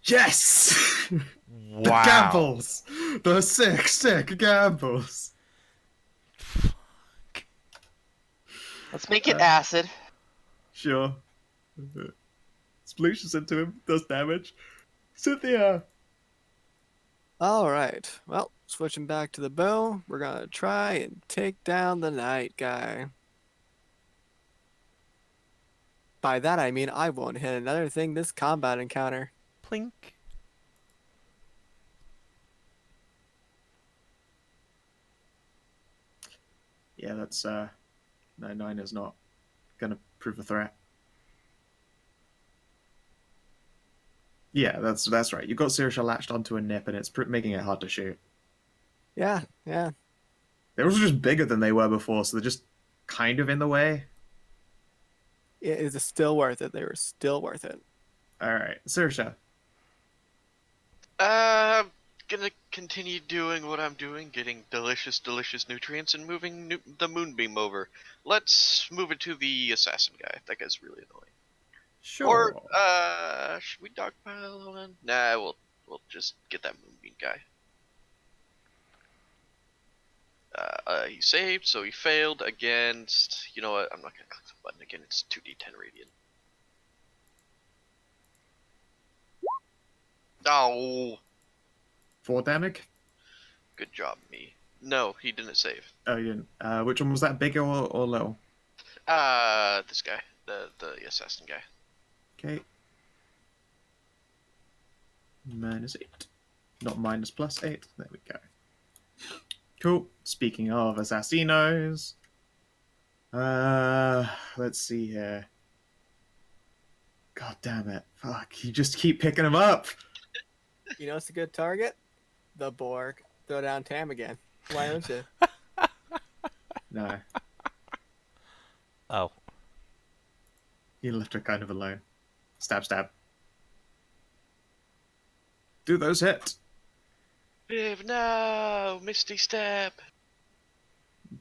Yes! The Wow. gambles! The sick gambles! Let's make it acid. Sure. Splooshes into him, does damage. Cynthia! Alright, well, switching back to the bow, we're gonna try and take down the night guy. By that I mean I won't hit another thing this combat encounter. Plink. Yeah, that's, no, 9 is not gonna prove a threat. Yeah, that's right. You've got Sirisha latched onto a nip and it's making it hard to shoot. Yeah. They're also just bigger than they were before, so they're just kind of in the way. It is still worth it. They were still worth it. Alright, Sirisha. Gonna continue doing what I'm doing, getting delicious nutrients and moving the moonbeam over. Let's move it to the assassin guy. That guy's really annoying. Sure. Or, should we dogpile on? Nah, we'll just get that moonbeam guy. He saved, so he failed against. You know what? I'm not gonna click the button again. It's 2d10 radiant. Oh, 4 damage? good job, me. No, he didn't save. Oh, you didn't. Which one was that, big or low? This guy, the assassin guy. Okay. -8. Not minus +8. There we go. Cool. Speaking of assassinos, let's see here. God damn it! Fuck! You just keep picking them up. You know what's a good target? The Borg. Throw down Tam again. Why don't you? No, Oh. you left her kind of alone. Stab, stab. Do those hit? Viv, no! Misty Step!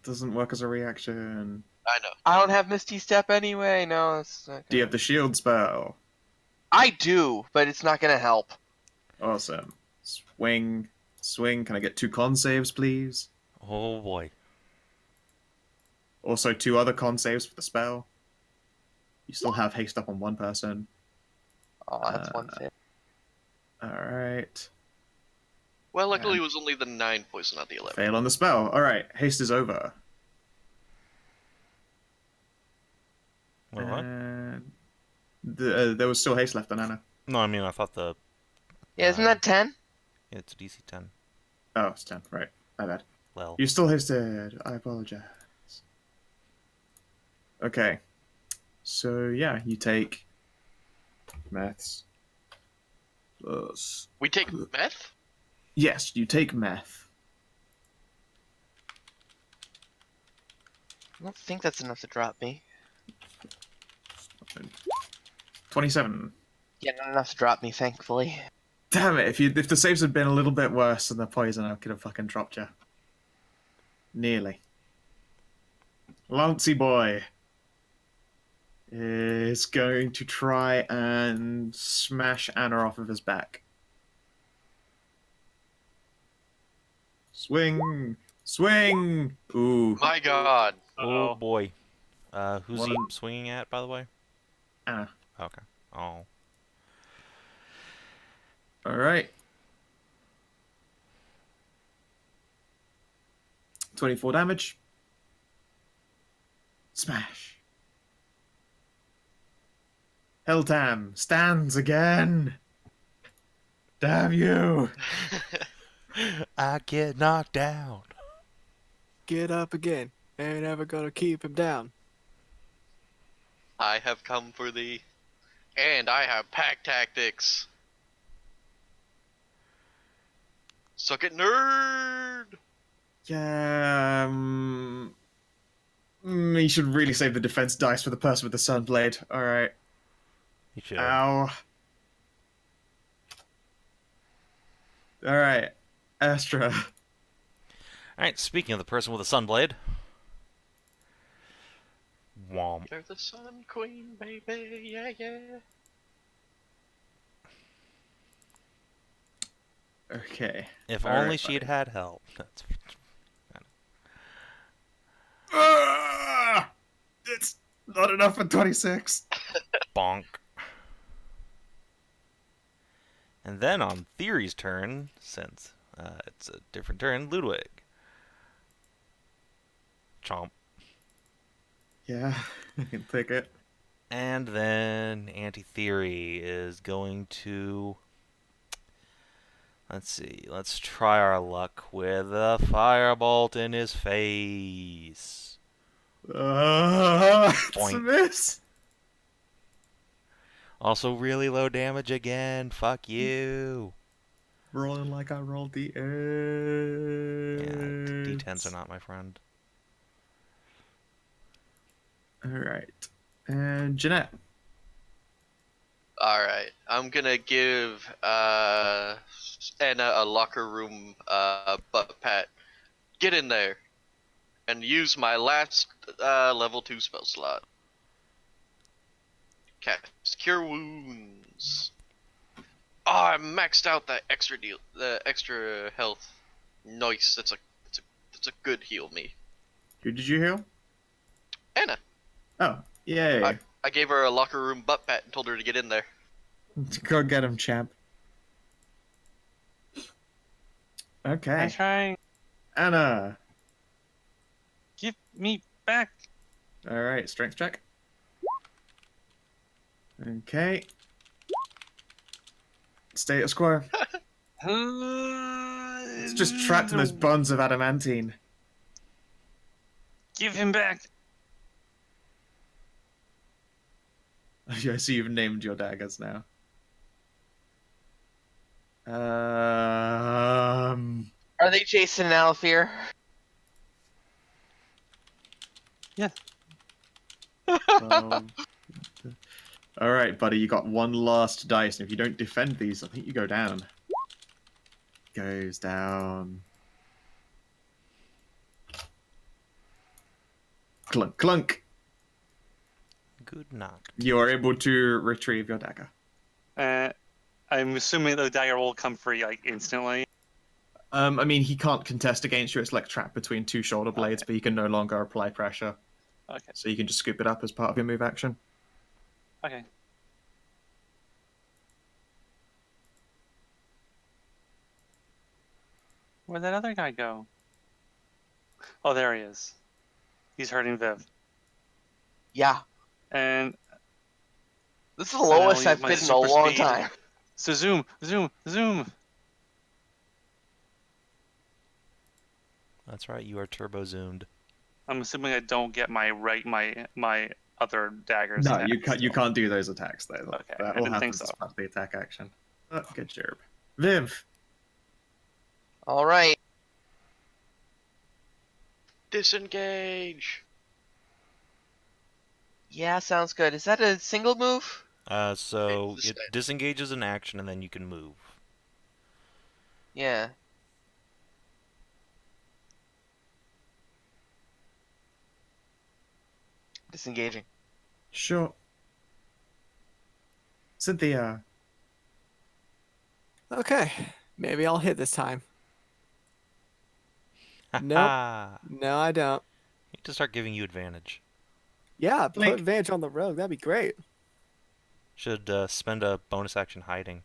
Doesn't work as a reaction. I know. I don't have Misty Step anyway. No, it's not Do you have the shield spell? I do, but it's not gonna help. Awesome. Swing. Can I get 2 con saves, please? Oh boy. Also, 2 other con saves for the spell. You still have haste up on 1 person. Oh, that's one fit. Alright. Well, luckily it was only the 9 poison, not the 11. Fail on the spell. Alright, haste is over. Wait, what? And there was still haste left on Anna. No, I mean, I thought the... Yeah, isn't that 10? Yeah, it's a DC 10. Oh, it's 10. Right. My bad. Well. You still hasted. I apologize. Okay. So, yeah, you take... Maths. Plus... We take meth? Yes, you take meth. I don't think that's enough to drop me. 27. Yeah, not enough to drop me, thankfully. Damn it, if the saves had been a little bit worse than the poison, I could have fucking dropped you. Nearly. Lancey boy is going to try and smash Anna off of his back. Swing! Swing! Ooh. My god. Oh boy. Who's he One- swinging at, by the way? Anna. Okay. Oh. All right. 24 damage. Smash. Helltam stands again. Damn you. I get knocked down. Get up again. Ain't ever gonna keep him down. I have come for thee, and I have pack tactics. Suck it, nerd! Yeah. You should really save the defense dice for the person with the Sunblade. All right. You should. Ow. All right. Astra. Alright, speaking of the person with a sunblade. Womp. You're the Sun Queen, baby, yeah, yeah. Okay. If All only right, she'd had help. That's Ah! It's not enough for 26. bonk. And then on Thyri's turn, since it's a different turn, Ludwig. Chomp. Yeah, I can take it. And then Anti-Theory is going to... Let's see. Let's try our luck with a firebolt in his face. It's a Boink. miss. Also really low damage again. Fuck you. Rolling like I rolled the Yeah, eggs. D10s are not my friend. All right. And Jeanette. Alright, I'm gonna give Anna a locker room butt pat. Get in there. And use my last level 2 spell slot. Cast Cure Wounds. Oh, I maxed out that the extra health. Nice, that's a good heal me. Who did you heal? Anna. Oh, yay. I gave her a locker room butt pat and told her to get in there. Go get him, champ. Okay. I'm trying. Anna. Give me back. All right, strength check. Okay. Status quo. It's just trapped in those buns of adamantine. Give him back. I see you've named your daggers now. Are they Jason and Alfir? Yeah. All right, buddy, you got one last dice, and if you don't defend these, I think you go down. Goes down. Clunk, clunk. Good knock. You are able to retrieve your dagger. I'm assuming the dagger will come free like instantly. I mean, he can't contest against you. It's like trapped between two shoulder blades, but he can no longer apply pressure. Okay. So you can just scoop it up as part of your move action. Okay. Where'd that other guy go? Oh, there he is. He's hurting Viv. Yeah. And This is the lowest I'll I've use my been in a super long speed. time. so zoom. That's right, you are turbo zoomed. I'm assuming I don't get my other daggers. No, attacked, you can't do those attacks though. Okay, That I all didn't think happens so. as part of the attack action. Oh, good job. Viv. All right. Disengage. Yeah, sounds good. Is that a single move? So It's it disengages an action and then you can move. Yeah. Disengaging. Sure. Cynthia. Okay, maybe I'll hit this time. Nope. Ha! No, I don't. Need to start giving you advantage. Yeah, put Blink. advantage on the rogue. That'd be great. Should spend a bonus action hiding.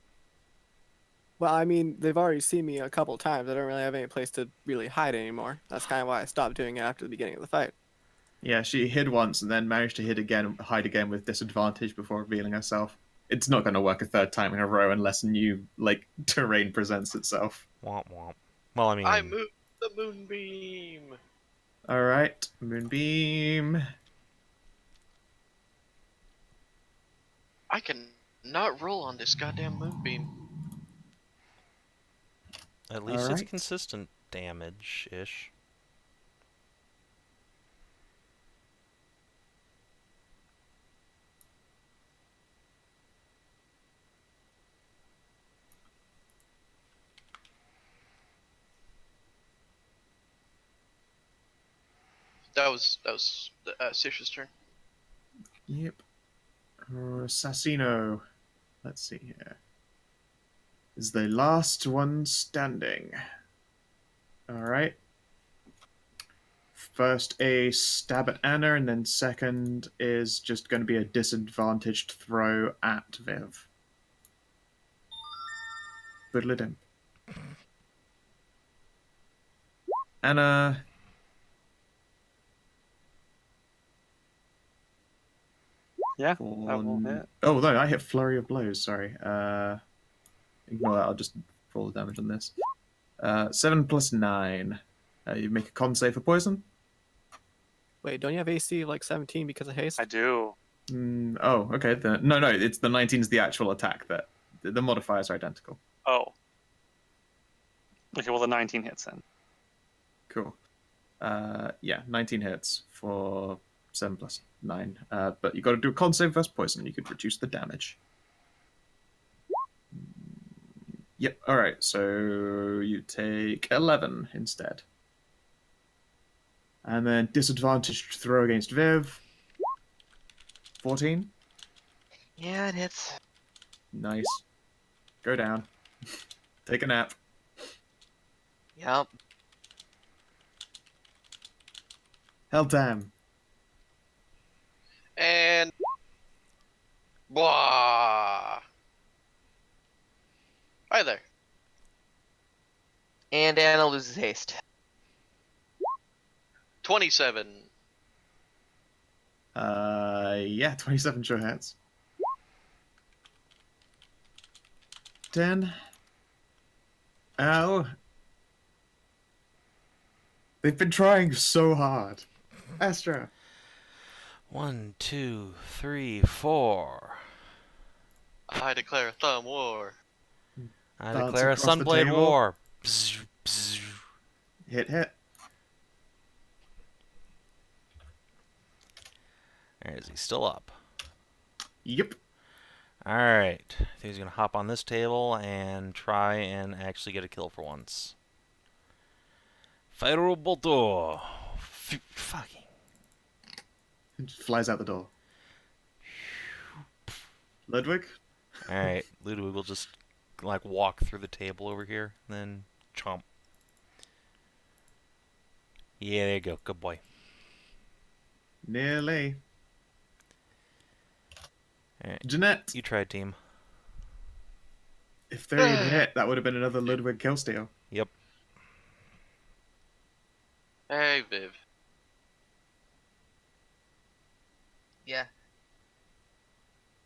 Well, I mean, they've already seen me a couple times. I don't really have any place to really hide anymore. That's kind of why I stopped doing it after the beginning of the fight. Yeah, she hid once and then managed to hide again with disadvantage before revealing herself. It's not going to work a third time in a row unless new terrain presents itself. Womp womp. Well, I mean, I moved the moonbeam. All right, moonbeam. I can not roll on this goddamn moonbeam. at least it's Alright. consistent damage-ish. That was Sisha's turn. Yep. Assassino. Let's see here. Is the last one standing. Alright. First a stab at Anna, and then second is just going to be a disadvantaged throw at Viv. Boodle-a-dum. Anna. Yeah, that will hit. Oh, no, I hit Flurry of Blows, sorry. Ignore that, I'll just roll the damage on this. 7 plus 9. You make a con save for poison? Wait, don't you have AC like 17 because of haste? I do. Oh, okay. No, it's the 19 is the actual attack. That the modifiers are identical. Oh. Okay, well the 19 hits then. Cool. Yeah, 19 hits for 7 plus 9. But you got to do a con save versus poison. You could reduce the damage. Yep. All right. So you take 11 instead, and then disadvantaged throw against Viv. 14. Yeah, it hits. Nice. Go down. Take a nap. Yep. Hell damn. And blah. Hi there. And Anna loses haste. 27. Yeah, 27 sure hits. 10. Ow. They've been trying so hard. Astra. 1, 2, 3, 4. I declare a thumb war. I Dance declare a across the Sunblade table. War. Bzz, bzz. Hit. Is he still up? Yep. Alright. I think he's going to hop on this table and try and actually get a kill for once. Firebolto. Fucking. It just flies out the door. Ludwig? Alright. Ludwig will just walk through the table over here, then chomp. Yeah, there you go. Good boy. Nearly. Alright. Jeanette. You tried, team. If Thyri had hit, that would have been another Ludwig killsteal. Yep. Hey, Viv. Yeah.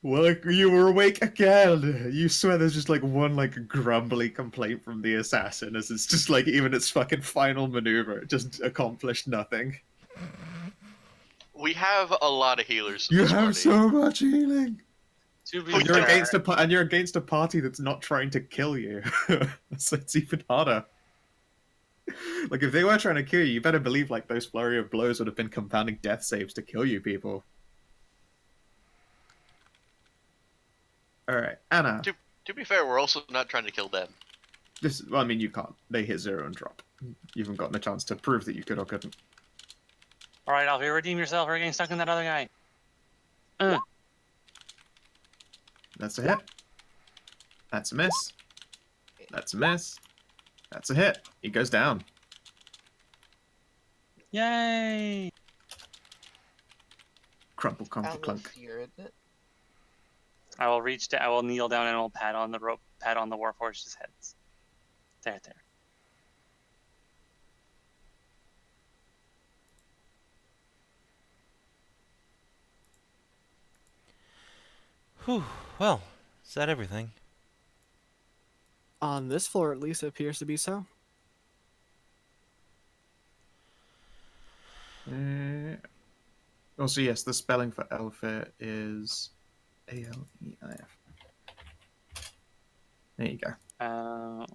Well, you were awake again. You swear there's just one grumbly complaint from the assassin, as it's just even its fucking final maneuver, it just accomplished nothing. We have a lot of healers. In You this have party. so much healing. To be Oh, You're fair, against a party that's not trying to kill you. So it's even harder. If they were trying to kill you, you better believe those flurry of blows would have been compounding death saves to kill you people. Alright, Anna. To be fair, we're also not trying to kill them. Well, I mean, you can't. They hit 0 and drop. You haven't gotten a chance to prove that you could or couldn't. Alright, Alfie, redeem yourself for getting stuck in that other guy. That's a hit. That's a miss. That's a miss. That's a hit. He goes down. Yay! Crumple, crumple, That was clunk. here, isn't it? I will kneel down and I'll pat on the rope pat on the Warforged's heads. There. Whew. Well, is that everything? On this floor, at least, it appears to be so. Also, yes, the spelling for Elfir is Aleif. There you go.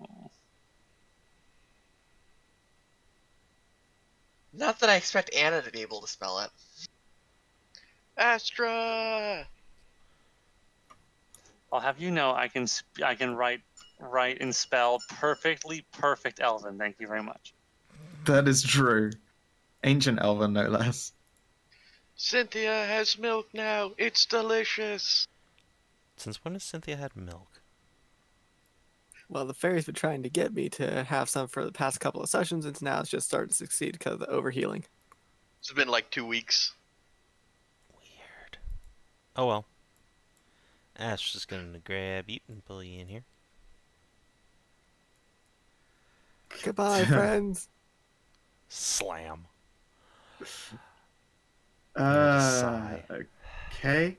Not that I expect Anna to be able to spell it. Astra! I'll have you know I can write and spell perfect Elven. Thank you very much. That is true. Ancient Elven, no less. Cynthia has milk now. It's delicious. Since when has Cynthia had milk? Well, the fairy's been trying to get me to have some for the past couple of sessions, and now it's just starting to succeed because of the overhealing. It's been like 2 weeks. Weird. Oh well. Ash just gonna grab you and pull you in here. Goodbye, friends. Slam. Okay.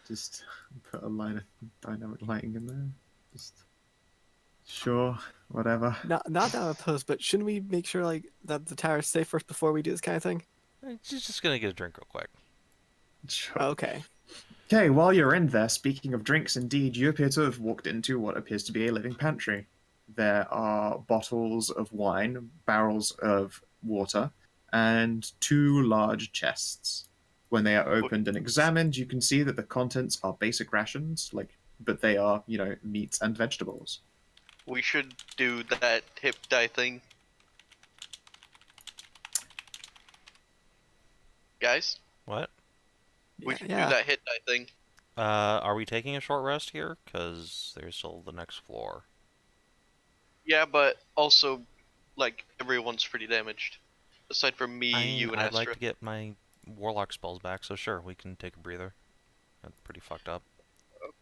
Just put a line of dynamic lighting in there. Just sure, whatever. Not that I'm opposed, but shouldn't we make sure like that the tower is safe first before we do this kind of thing? She's just gonna get a drink real quick. Sure. Okay. Okay, while you're in there, speaking of drinks, indeed, you appear to have walked into what appears to be a living pantry. There are bottles of wine, barrels of water, and 2 large chests. When they are opened and examined, you can see that the contents are basic rations, but they are, meats and vegetables. We should do that hip die thing. Guys, What? we should Yeah. do that hit die thing. Are we taking a short rest here? Because there's still the next floor. Yeah, but also, like, everyone's pretty damaged. Aside from me, you, and I'd Astra. like to get my Warlock spells back, so sure, we can take a breather. That's pretty fucked up.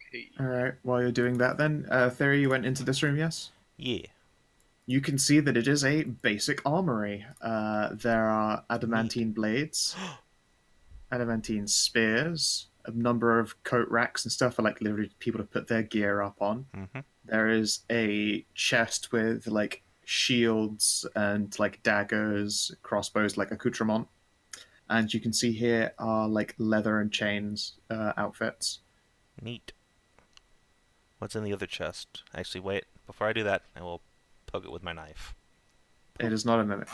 Okay. Alright, while you're doing that then, Thyri, you went into this room, yes? Yeah. You can see that it is a basic armory. There are adamantine blades, adamantine spears, a number of coat racks and stuff for like literally people to put their gear up on. Mm-hmm. There is a chest with like shields and like daggers, crossbows, like accoutrement. And you can see here are like leather and chains outfits. Neat. What's in the other chest? Actually, wait. Before I do that, I will poke it with my knife. It is not a mimic.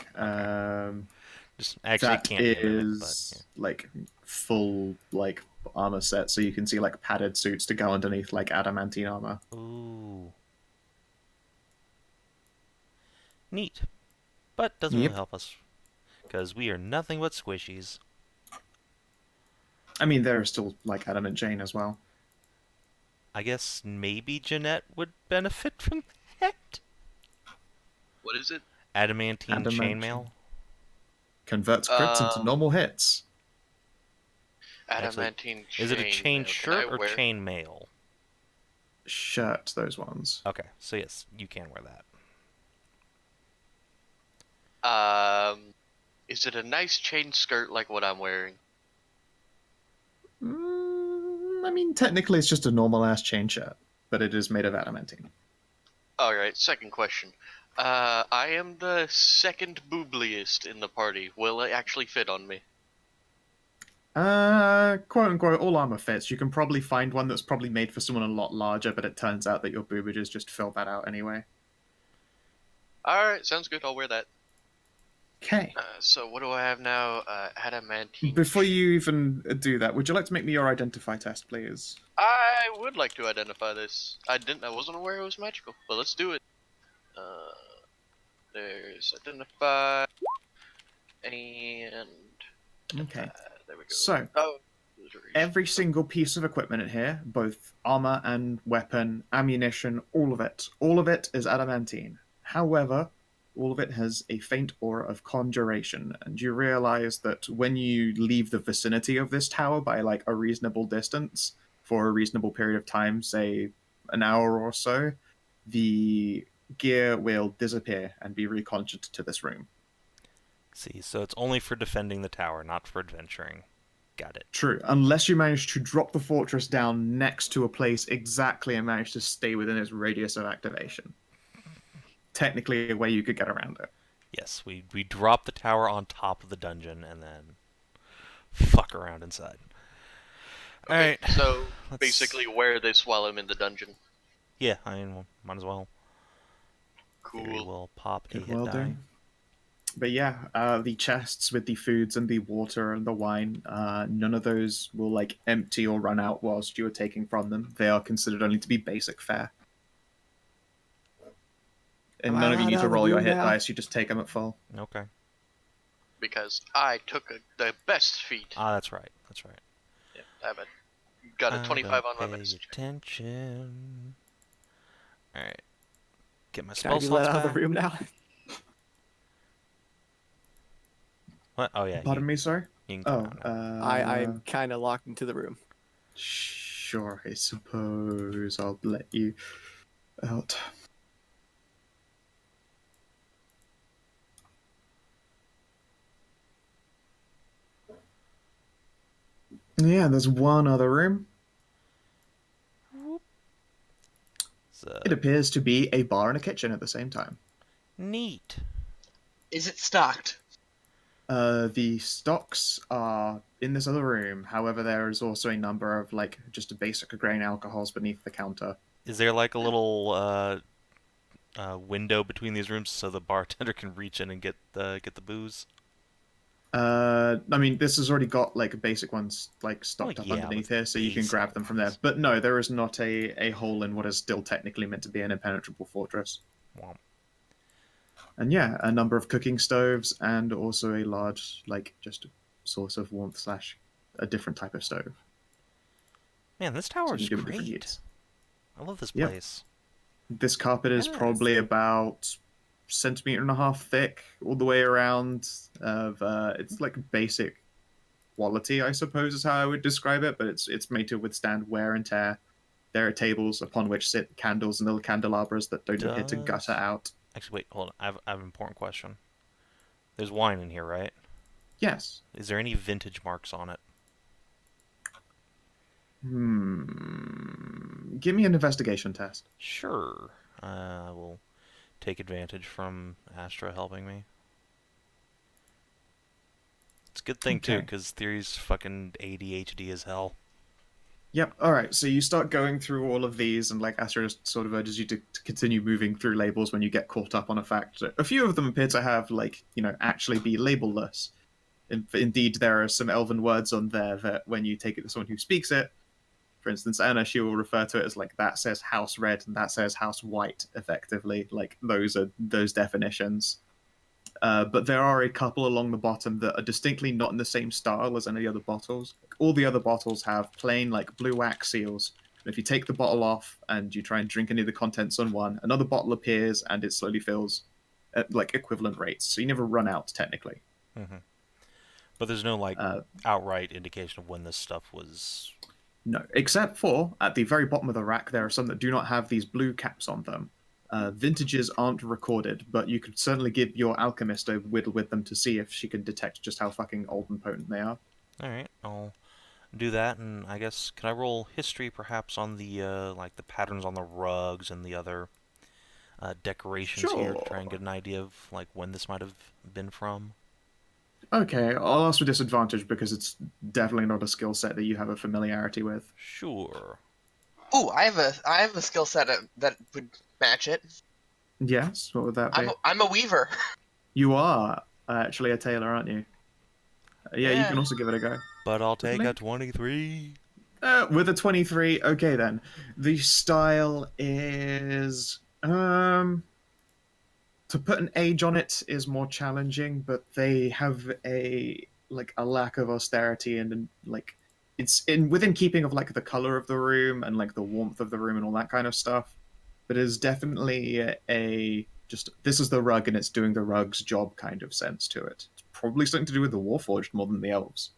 Just actually That can't be a mimic, but is like full like armor set, so you can see like padded suits to go underneath like adamantine armor. yeah. Ooh. Neat. But doesn't Yep. really help us. Because we are nothing but squishies. I mean, there are still like adamant chain as well. I guess maybe Jeanette would benefit from that? What is it? Adamantine chainmail? Converts crits into normal hits. Adamantine chain. Is it a chain mail. shirt Can I or wear... chain mail? Shirt, those ones. Okay, so yes, you can wear that. Is it a nice chain skirt like what I'm wearing? I mean, technically it's just a normal ass chain shirt, but it is made of adamantine. Alright, second question. I am the second boobliest in the party. Will it actually fit on me? Quote unquote, all armor fits. You can probably find one that's probably made for someone a lot larger, but it turns out that your boobages just fill that out anyway. Alright, sounds good. I'll wear that. Okay. So what do I have now? Adamantine. Before you even do that, would you like to make me your identify test, please? I would like to identify this. I wasn't aware it was magical, but let's do it. There's identify, and Okay. there we go. So, every single piece of equipment in here, both armor and weapon, ammunition, all of it is adamantine. However, all of it has a faint aura of conjuration, and you realize that when you leave the vicinity of this tower by like a reasonable distance for a reasonable period of time, say an hour or so, the gear will disappear and be reconjured to this room. See, so it's only for defending the tower, not for adventuring. Got it. True, unless you manage to drop the fortress down next to a place exactly and manage to stay within its radius of activation. Technically, a way you could get around it. Yes, we drop the tower on top of the dungeon and then fuck around inside. Okay, Alright. so let's- basically where they swallow him in the dungeon. Yeah, I mean, well, might as well. Cool. Thyri will pop a Good hit well die. done. But yeah, the chests with the foods and the water and the wine, none of those will like empty or run out whilst you are taking from them. They are considered only to be basic fare. And Am I none of you allowed need out to of the roll your room hit now? dice, you just take them at full. Okay. Because I took the best feat. Ah, that's right. That's right. Yeah, damn it. Got a 25 on my Pay medicine check. attention. Alright. Get my Can spell I be let slots out of back. the room now? What? Oh, yeah. Pardon me, sorry? You can come Oh, out now. I'm kind of locked into the room. Sure, I suppose I'll let you out. Yeah, there's one other room. So, It appears to be a bar and a kitchen at the same time. neat. Is it stocked? The stocks are in this other room. However, there is also a number of like just basic grain alcohols beneath the counter. Is there like a little window between these rooms so the bartender can reach in and get the booze? I mean, this has already got like basic ones like stocked up yeah, underneath but here, so you can grab basic them from there. ones. But no, there is not a hole in what is still technically meant to be an impenetrable fortress. Womp. And yeah, a number of cooking stoves and also a large, like, just source of warmth slash a different type of stove. Man, this So tower you is can give it different great. heats. I love this Yep. place. This carpet is Yes. probably about centimeter and a half thick all the way around. It's like basic quality, I suppose, is how I would describe it. But it's made to withstand wear and tear. There are tables upon which sit candles and little candelabras that don't appear to gutter out. Actually, wait, hold on. I have an important question. There's wine in here, right? Yes. Is there any vintage marks on it? Give me an investigation test. Sure. I will take advantage from Astra helping me. It's a good thing, too, Okay. because Thyri's fucking ADHD as hell. Yep. All right. So you start going through all of these, and like Astra just sort of urges you to continue moving through labels when you get caught up on a fact. A few of them appear to have like actually be labelless. Indeed, there are some elven words on there that when you take it to someone who speaks it, for instance, Anna, she will refer to it as like that says house red and that says house white. Effectively, like those are those definitions. But there are a couple along the bottom that are distinctly not in the same style as any other bottles. All the other bottles have plain, like, blue wax seals. And if you take the bottle off and you try and drink any of the contents on one, another bottle appears and it slowly fills at, like, equivalent rates. So you never run out, technically. Mm-hmm. But there's no, like, outright indication of when this stuff was... No, except for, at the very bottom of the rack, there are some that do not have these blue caps on them. Vintages aren't recorded, but you could certainly give your alchemist a whittle with them to see if she can detect just how fucking old and potent they are. Alright, I'll do that, and I guess, can I roll history perhaps on the, like, the patterns on the rugs and the other decorations here to try and Sure. get an idea of, like, when this might have been from? Okay, I'll ask for disadvantage because it's definitely not a skill set that you have a familiarity with. Sure. Ooh, I have a skill set that would match it. Yes, what would that be? I'm a weaver. You are actually a tailor, aren't you? Yeah, you Yeah. can also give it a go. But I'll take a Link? 23. With a 23, okay then. The style is to put an age on it is more challenging, but they have a lack of austerity and like it's within keeping of like the color of the room and like the warmth of the room and all that kind of stuff. But it is definitely a just this is the rug and it's doing the rug's job kind of sense to it. It's probably something to do with the Warforged more than the elves.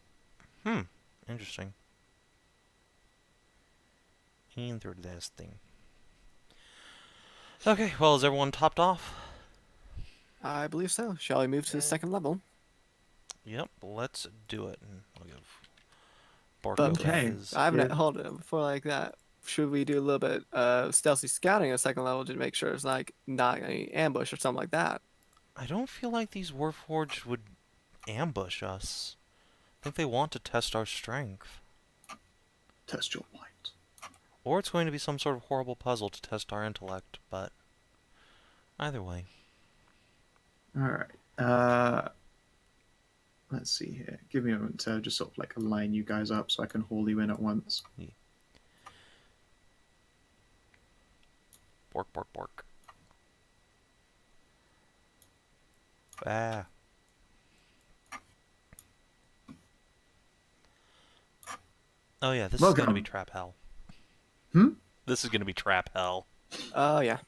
Interesting. Interesting. Okay, well, is everyone topped off? I believe so. Shall we move to the second level? Yep, let's do it. And I'll give Borko But back Okay. his... I haven't Yeah. hold it before like that. Should we do a little bit stealthy scouting at second level to make sure it's like not any ambush or something like that? I don't feel like these Warforged would ambush us. I think they want to test our strength. Test your might. Or it's going to be some sort of horrible puzzle to test our intellect, but either way. Alright. Let's see here. Give me a moment to just sort of like line you guys up so I can haul you in at once. Bork, bork, bork. Ah. Oh yeah, this is going to be Welcome. trap hell. Hmm? This is going to be trap hell. Oh yeah.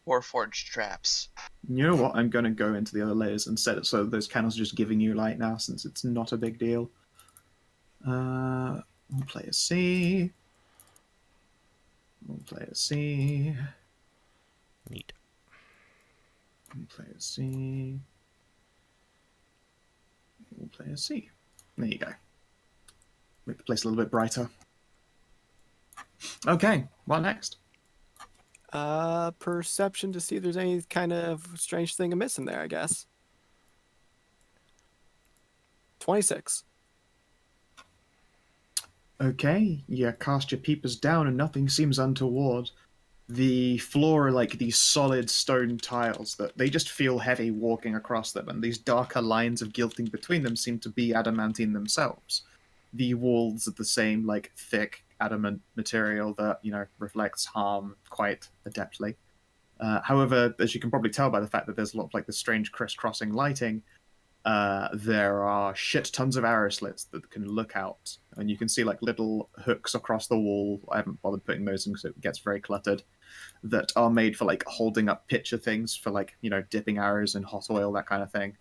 Warforged traps. You know what? I'm going to go into the other layers and set it so those candles are just giving you light now, since it's not a big deal. We'll play a C. We'll play a C. Neat. We'll play a C. We'll play a C. There you go. Make the place a little bit brighter. Okay, what next? Perception to see if there's any kind of strange thing amiss in there, I guess. 26. Okay, you cast your peepers down and nothing seems untoward. The floor are like these solid stone tiles that they just feel heavy walking across them, and these darker lines of gilting between them seem to be adamantine themselves. The walls are the same, like, thick adamant material that, reflects harm quite adeptly. However, as you can probably tell by the fact that there's a lot of like the strange crisscrossing lighting, there are shit tons of arrow slits that can look out, and you can see like little hooks across the wall. I haven't bothered putting those in because it gets very cluttered. That are made for like holding up pitcher things for like dipping arrows in hot oil, that kind of thing.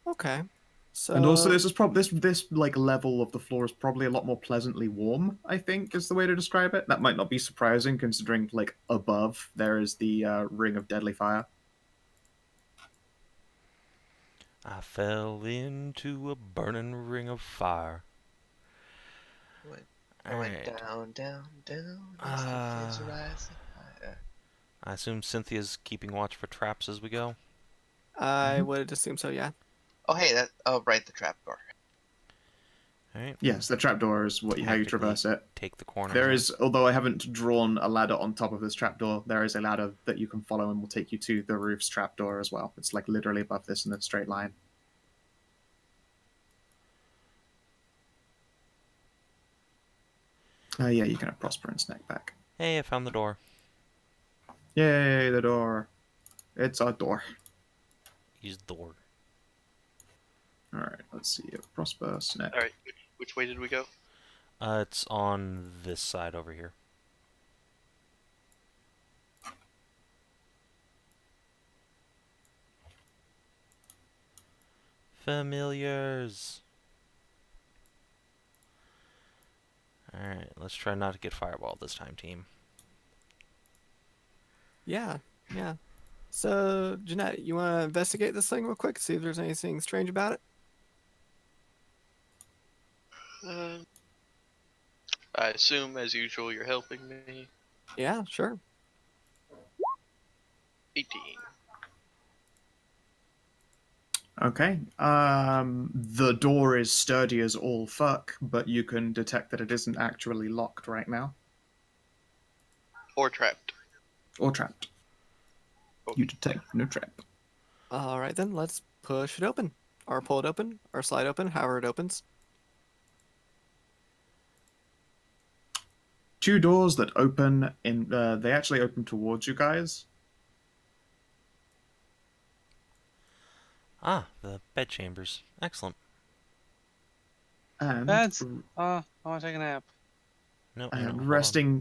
Okay. So And also, this is probably this like level of the floor is probably a lot more pleasantly warm. I think is the way to describe it. That might not be surprising considering like above there is the ring of deadly fire. I fell into a burning ring of fire. I went Alright. down, down, down. As the flames are rising higher. I assume Cynthia's keeping watch for traps as we go. I would assume so, yeah. Oh, hey, right, the trapdoor. Alright. Yes, the trapdoor is how you traverse it. Take the corner. There is, although I haven't drawn a ladder on top of this trapdoor, there is a ladder that you can follow and will take you to the roof's trapdoor as well. It's like literally above this in a straight line. Yeah, you can have Prosper and Snack back. Hey, I found the door. Yay, the door. It's a door. Use the door. Alright, let's see. Prosper, Snack. Alright, which way did we go? It's on this side over here. Familiars. Alright, let's try not to get fireballed this time, team. Yeah, yeah. So, Jeanette, you want to investigate this thing real quick, see if there's anything strange about it? I assume, as usual, you're helping me. Yeah, sure. 18. Okay. The door is sturdy as all fuck, but you can detect that it isn't actually locked right now. Or trapped. Or trapped. Oh, You detect no trap. All right, then, let's push it open. Or pull it open, or slide open, however it opens. Two doors that open in. They actually open towards you guys. Ah, the bed chambers. Excellent. And Beds. I want to take a nap. No, And hold on.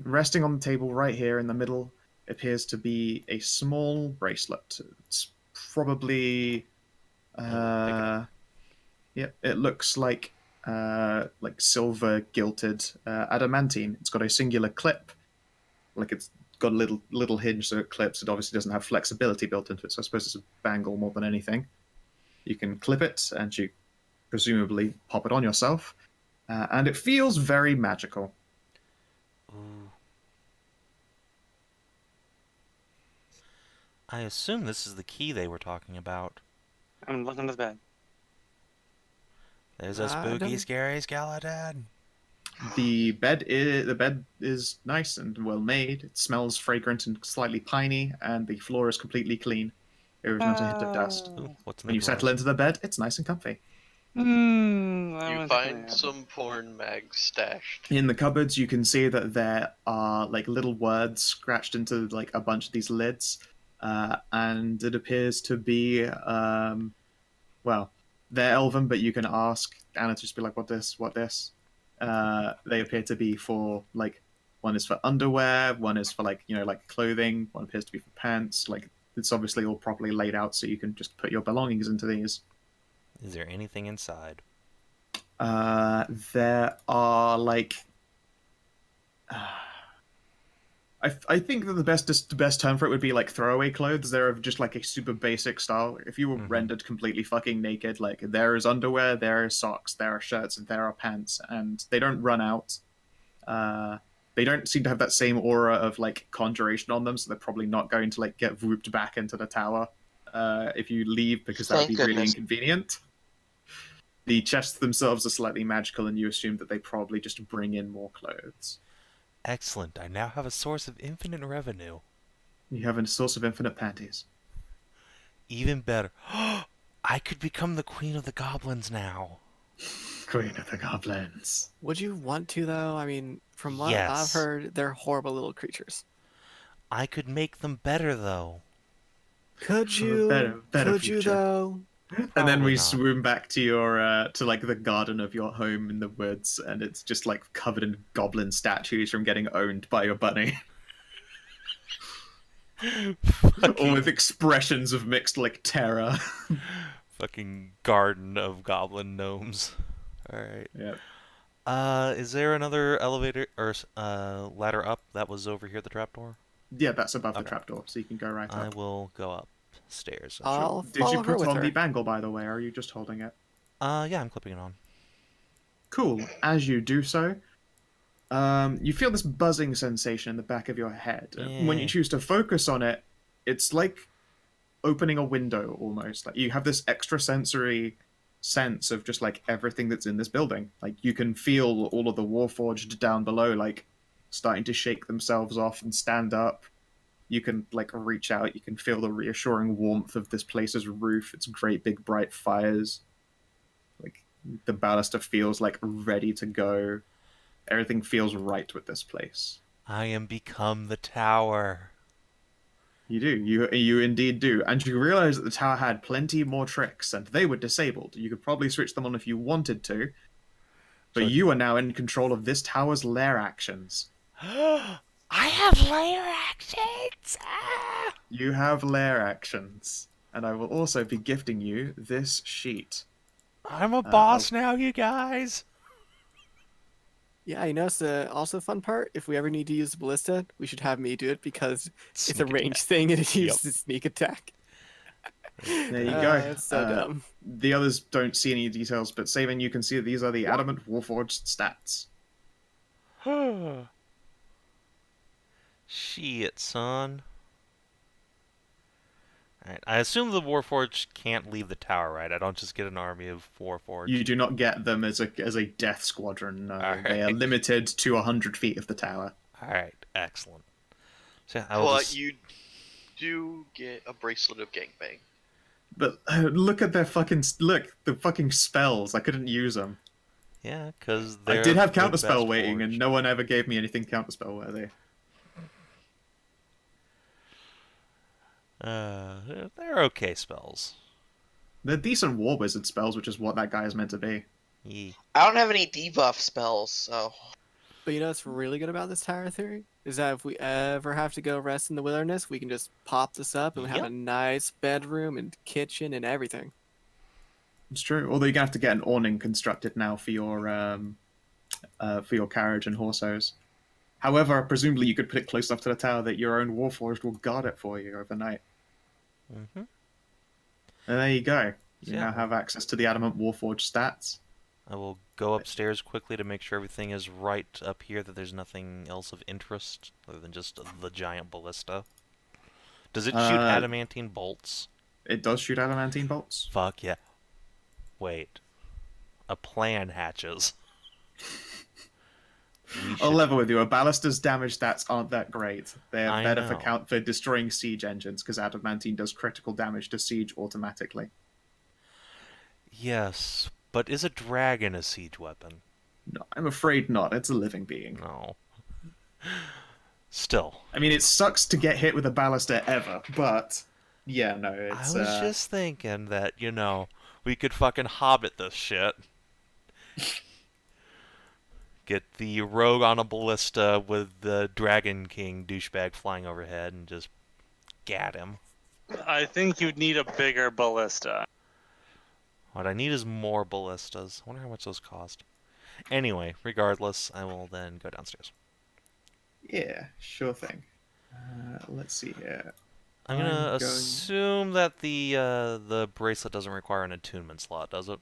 resting on the table right here in the middle appears to be a small bracelet. It's probably Oh, pick it up. yep, it looks like like silver gilded adamantine. It's got a singular clip, like it's got a little hinge so it clips. It obviously doesn't have flexibility built into it, so I suppose it's a bangle more than anything. You can clip it, and you presumably pop it on yourself, and it feels very magical. Ooh. I assume this is the key they were talking about. I'm looking at the bed. There's a I spooky, don't- scary skeleton. The bed is nice and well made. It smells fragrant and slightly piney, and the floor is completely clean. There is not a hint of dust. Ooh, what's in When the you settle drawers? into the bed, it's nice and comfy. You find some porn mags stashed. In the cupboards, you can see that there are like little words scratched into like a bunch of these lids, and it appears to be well, they're elven, but you can ask Anna to just be like, "What this? What this?" They appear to be for like one is for underwear, one is for like like clothing, one appears to be for pants. Like it's obviously all properly laid out, so you can just put your belongings into these. Is there anything inside? There are like I think that the best term for it would be like throwaway clothes. They're of just like a super basic style. If you were rendered completely fucking naked, like there is underwear, there are socks, there are shirts, and there are pants, and they don't run out. They don't seem to have that same aura of like conjuration on them, so they're probably not going to like get whooped back into the tower if you leave, because that would be Thank really goodness. inconvenient. The chests themselves are slightly magical, and you assume that they probably just bring in more clothes. Excellent. I now have a source of infinite revenue. You have a source of infinite panties. Even better. I could become the queen of the goblins now. Queen of the Goblins. Would you want to though? I mean, from what I've Yes. heard, they're horrible little creatures. I could make them better, though. Could For a you? better Could you future. though? And then we Probably not. swoon back to your to like the garden of your home in the woods, and it's just like covered in goblin statues from getting owned by your bunny, all with expressions of mixed like terror. Fucking garden of goblin gnomes. Alright. Yeah, Is there another elevator or ladder up that was over here at the trapdoor? yeah, that's above the Okay. trapdoor, so you can go right I up. will go upstairs. I'll Did you follow her put with on her. the bangle, by the way, or are you just holding it? Yeah, I'm clipping it on. Cool. As you do so, you feel this buzzing sensation in the back of your head. When you Yay. choose to focus on it, it's like opening a window almost. Like you have this extrasensory sense of just like everything that's in this building. Like you can feel all of the Warforged down below, like starting to shake themselves off and stand up. You can like reach out. You can feel the reassuring warmth of this place's roof. It's great big bright fires. Like the ballista feels like ready to go. Everything feels right with this place. I am become the tower. You do. You indeed do. And you realize that the tower had plenty more tricks, and they were disabled. You could probably switch them on if you wanted to, but So- you are now in control of this tower's lair actions. I have layer actions! Ah! You have lair actions, and I will also be gifting you this sheet. I'm a boss now, you guys! Yeah, you know, it's also a fun part. If we ever need to use the ballista, we should have me do it because it's a Sneak ranged attack. thing and it Yep. uses sneak attack. There you go. It's so dumb. The others don't see any details, but Savin, you can see that these are the Adamant Warforged stats. Shit, son. Alright, I assume the Warforged can't leave the tower, right? I don't just get an army of Warforged. You do not get them as a death squadron. No, they are Alright. limited to 100 feet of the tower. Alright, excellent. So I will But just... you do get a bracelet of gangbang. But look at their fucking the fucking spells. I couldn't use them. Yeah, because I did have counterspell waiting, and no one ever gave me anything counterspell worthy. They're okay spells. They're decent war wizard spells, which is what that guy is meant to be. Yee. I don't have any debuff spells, so But you know what's really good about this tower theory? Is that if we ever have to go rest in the wilderness, we can just pop this up and we have Yep. a nice bedroom and kitchen and everything. It's true. Although you're gonna have to get an awning constructed now for your carriage and horse hose. However, presumably you could put it close enough to the tower that your own Warforged will guard it for you overnight. Mm-hmm. And there you go. So You yeah, now have access to the Adament Warforged stats. I will go upstairs quickly to make sure everything is right up here, that there's nothing else of interest other than just the giant ballista. Does it shoot adamantine bolts? It does shoot adamantine bolts. Fuck yeah. Wait. A plan hatches. I'll level with you. A ballista's damage stats aren't that great. They're I better know. for destroying siege engines, because adamantine does critical damage to siege automatically. Yes, but is a dragon a siege weapon? No, I'm afraid not. It's a living being. No. Still. I mean, it sucks to get hit with a ballista ever, but yeah, no, it's. I was just thinking that, we could fucking hobbit this shit. Get the rogue on a ballista with the Dragon King douchebag flying overhead and just gat him. I think you'd need a bigger ballista. What I need is more ballistas. I wonder how much those cost. Anyway, regardless, I will then go downstairs. Yeah, sure thing. Let's see here. I'm gonna assume that the bracelet doesn't require an attunement slot, does it?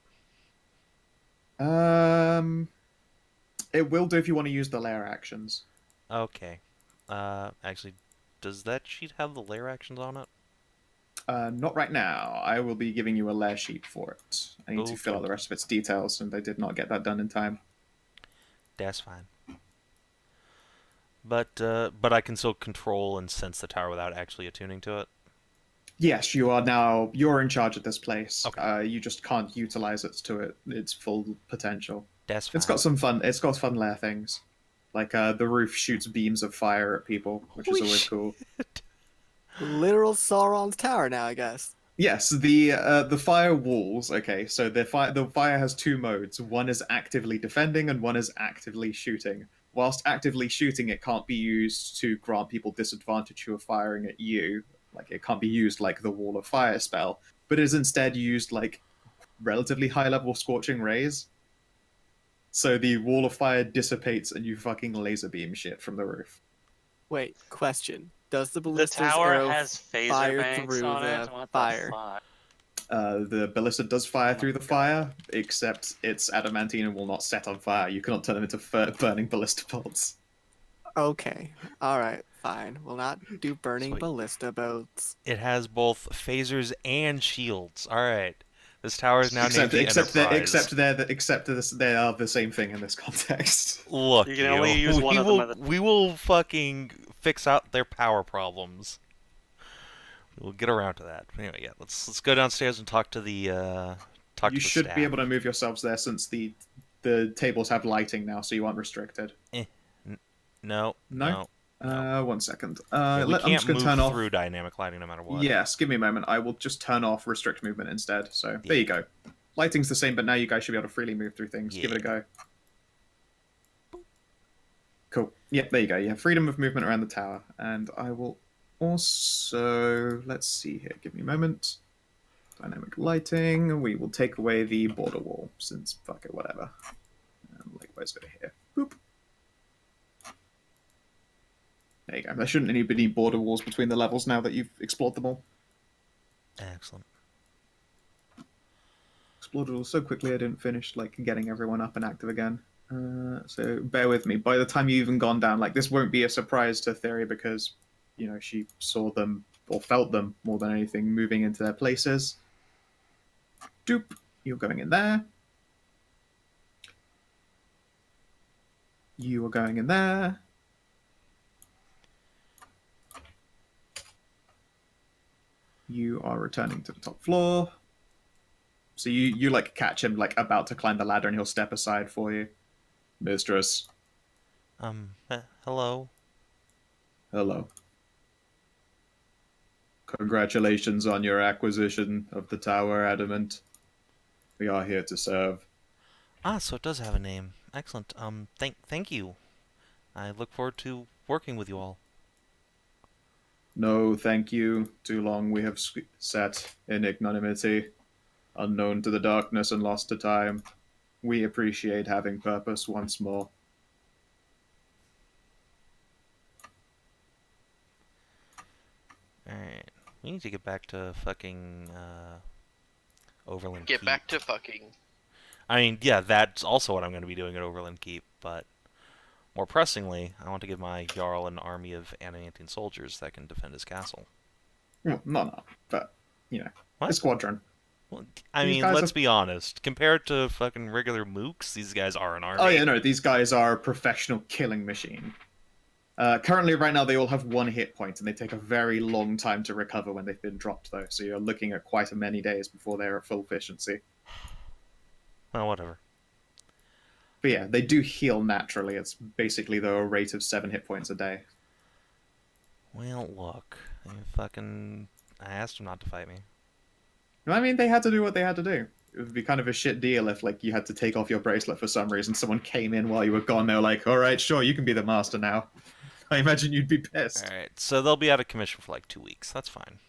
It will do if you want to use the lair actions. Okay. Actually, does that sheet have the lair actions on it? Not right now. I will be giving you a lair sheet for it. I need to fill out the rest of its details, and I did not get that done in time. That's fine. But I can still control and sense the tower without actually attuning to it? Yes, you're in charge of this place. Okay. You just can't utilize it to its full potential. That's fine. It's got fun lair things. Like the roof shoots beams of fire at people, which is always cool. Literal Sauron's tower now, I guess. Yes, the fire walls. Okay, so the fire has two modes. One is actively defending, and one is actively shooting. Whilst actively shooting, it can't be used to grant people disadvantage who are firing at you. Like, it can't be used like the Wall of Fire spell, but is instead used like relatively high level scorching rays. So the Wall of Fire dissipates, and you fucking laser beam shit from the roof. Wait, question. Does the The ballista's tower arrow has phaser fire banks through on the it. What fire? the fuck? The ballista does fire Oh through the my God. fire, except it's adamantine and will not set on fire. You cannot turn them into burning ballista bolts. Okay. Alright, fine. We'll not do burning Sweet. ballista boats. It has both phasers and shields. Alright. This tower is now named the Except Enterprise. they are the same thing in this context. Look, You can only use one of them at a- we will fucking fix out their power problems. We'll get around to that. Anyway, yeah, let's go downstairs and talk to the You should be able to move yourselves there since the tables have lighting now, so you aren't restricted. No. 1 second. Yeah, we I'm can't just going move to turn off. through dynamic lighting no matter what. Yes, give me a moment. I will just turn off restrict movement instead. So there you go. Lighting's the same, but now you guys should be able to freely move through things. Give it a go. Cool. Yeah, there you go. You have freedom of movement around the tower. And I will also... Let's see here. Give me a moment. Dynamic lighting. We will take away the border wall, since fuck it, whatever. Likewise over here. Boop. There you go. There shouldn't be any border walls between the levels now that you've explored them all. Excellent. Explored it all so quickly I didn't finish getting everyone up and active again. So bear with me. By the time you've even gone down, this won't be a surprise to Thyri because, she saw them or felt them more than anything moving into their places. Doop. You're going in there. You are going in there. You are returning to the top floor. So you catch him about to climb the ladder, and he'll step aside for you. Mistress. Hello. Hello. Congratulations on your acquisition of the tower, Adament. We are here to serve. Ah, so it does have a name. Excellent. Thank you. I look forward to working with you all. No, thank you. Too long we have sat in ignominy. unknown to the darkness and lost to time. We appreciate having purpose once more. Alright. We need to get back to fucking, Overland Get Keep. back to fucking. I mean, yeah, that's also what I'm going to be doing at Overland Keep, but more pressingly, I want to give my Jarl an army of adamantine soldiers that can defend his castle. Well, not, but, you know, What? a squadron. Well, I These mean, guys let's are- be honest. Compared to fucking regular mooks, these guys are an army. Oh, yeah, no, these guys are a professional killing machine. Currently, right now, they all have 1 hit point, and they take a very long time to recover when they've been dropped, though. So you're looking at quite a many days before they're at full efficiency. Well, whatever. But yeah, they do heal naturally. It's basically a rate of 7 hit points a day. Well, look. I asked him not to fight me. I mean, they had to do what they had to do. It would be kind of a shit deal if, like, you had to take off your bracelet for some reason. Someone came in while you were gone. They were like, "All right, sure, you can be the master now." I imagine you'd be pissed. Alright, so they'll be out of commission for like 2 weeks. That's fine.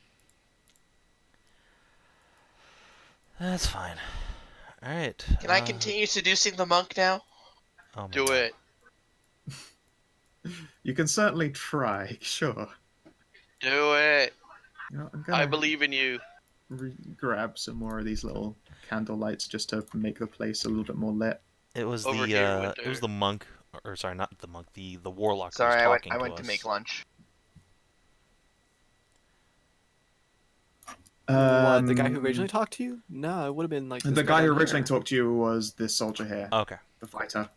That's fine. Alright. Can I continue seducing the monk now? Oh my Do God. it. You can certainly try, sure. Do it. You know, I'm I gonna believe in you. grab some more of these little candle lights just to make the place a little bit more lit. It was Over the here, it was Winter. the monk, or sorry, not the monk, the warlock who Sorry, was I talking went to to us. make lunch. What, the guy who originally talked to you? No, it would have been like this The guy who down originally here. talked to you was this soldier here, Okay. the fighter.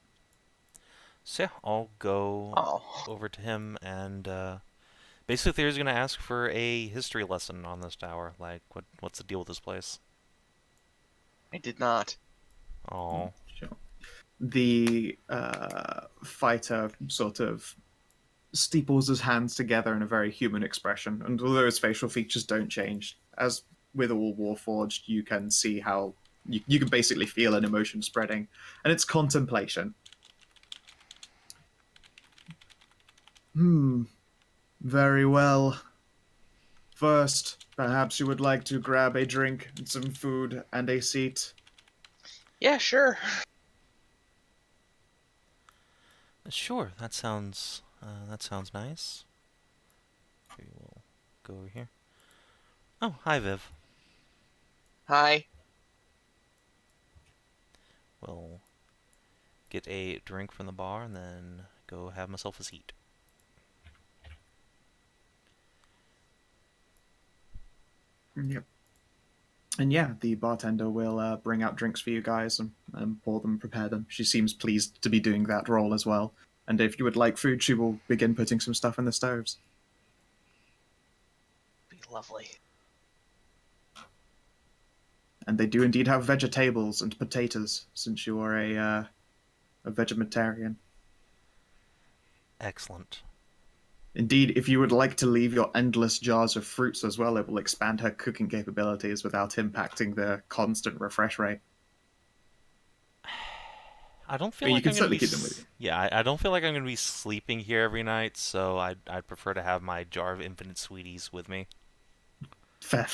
So yeah, I'll go Oh, over to him and basically Thyri's gonna ask for a history lesson on this tower. Like, what's the deal with this place? I did not. Oh. Sure. The fighter sort of steeples his hands together in a very human expression, and although his facial features don't change, as with all Warforged, you can see how you can basically feel an emotion spreading, and it's contemplation. Very well. First, perhaps you would like to grab a drink, and some food, and a seat. Yeah, sure. Sure, that sounds nice. We will go over here. Oh, hi Viv. Hi. We'll get a drink from the bar and then go have myself a seat. Yep. And yeah, the bartender will bring out drinks for you guys and pour them, prepare them. She seems pleased to be doing that role as well. And if you would like food, she will begin putting some stuff in the stoves. Be lovely. And they do indeed have vegetables and potatoes, since you are a vegetarian. Excellent. Indeed, if you would like to leave your endless jars of fruits as well, it will expand her cooking capabilities without impacting the constant refresh rate. I don't feel But you like can I'm gonna certainly be keep them with you. Yeah, I don't feel like I'm gonna be sleeping here every night, so I'd prefer to have my jar of infinite sweeties with me. Fair.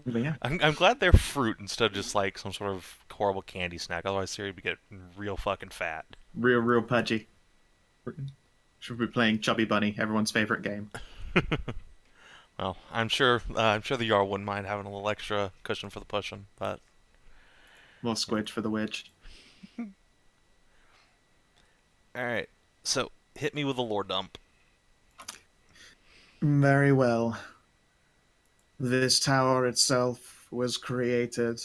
But yeah. I'm glad they're fruit instead of just like some sort of horrible candy snack. Otherwise, Siri would get real fucking fat. Real pudgy. Should be playing Chubby Bunny, everyone's favorite game. Well, I'm sure the Jarl wouldn't mind having a little extra cushion for the pushing, but More squidge for the witch. all right. So hit me with a lore dump. Very well. This tower itself was created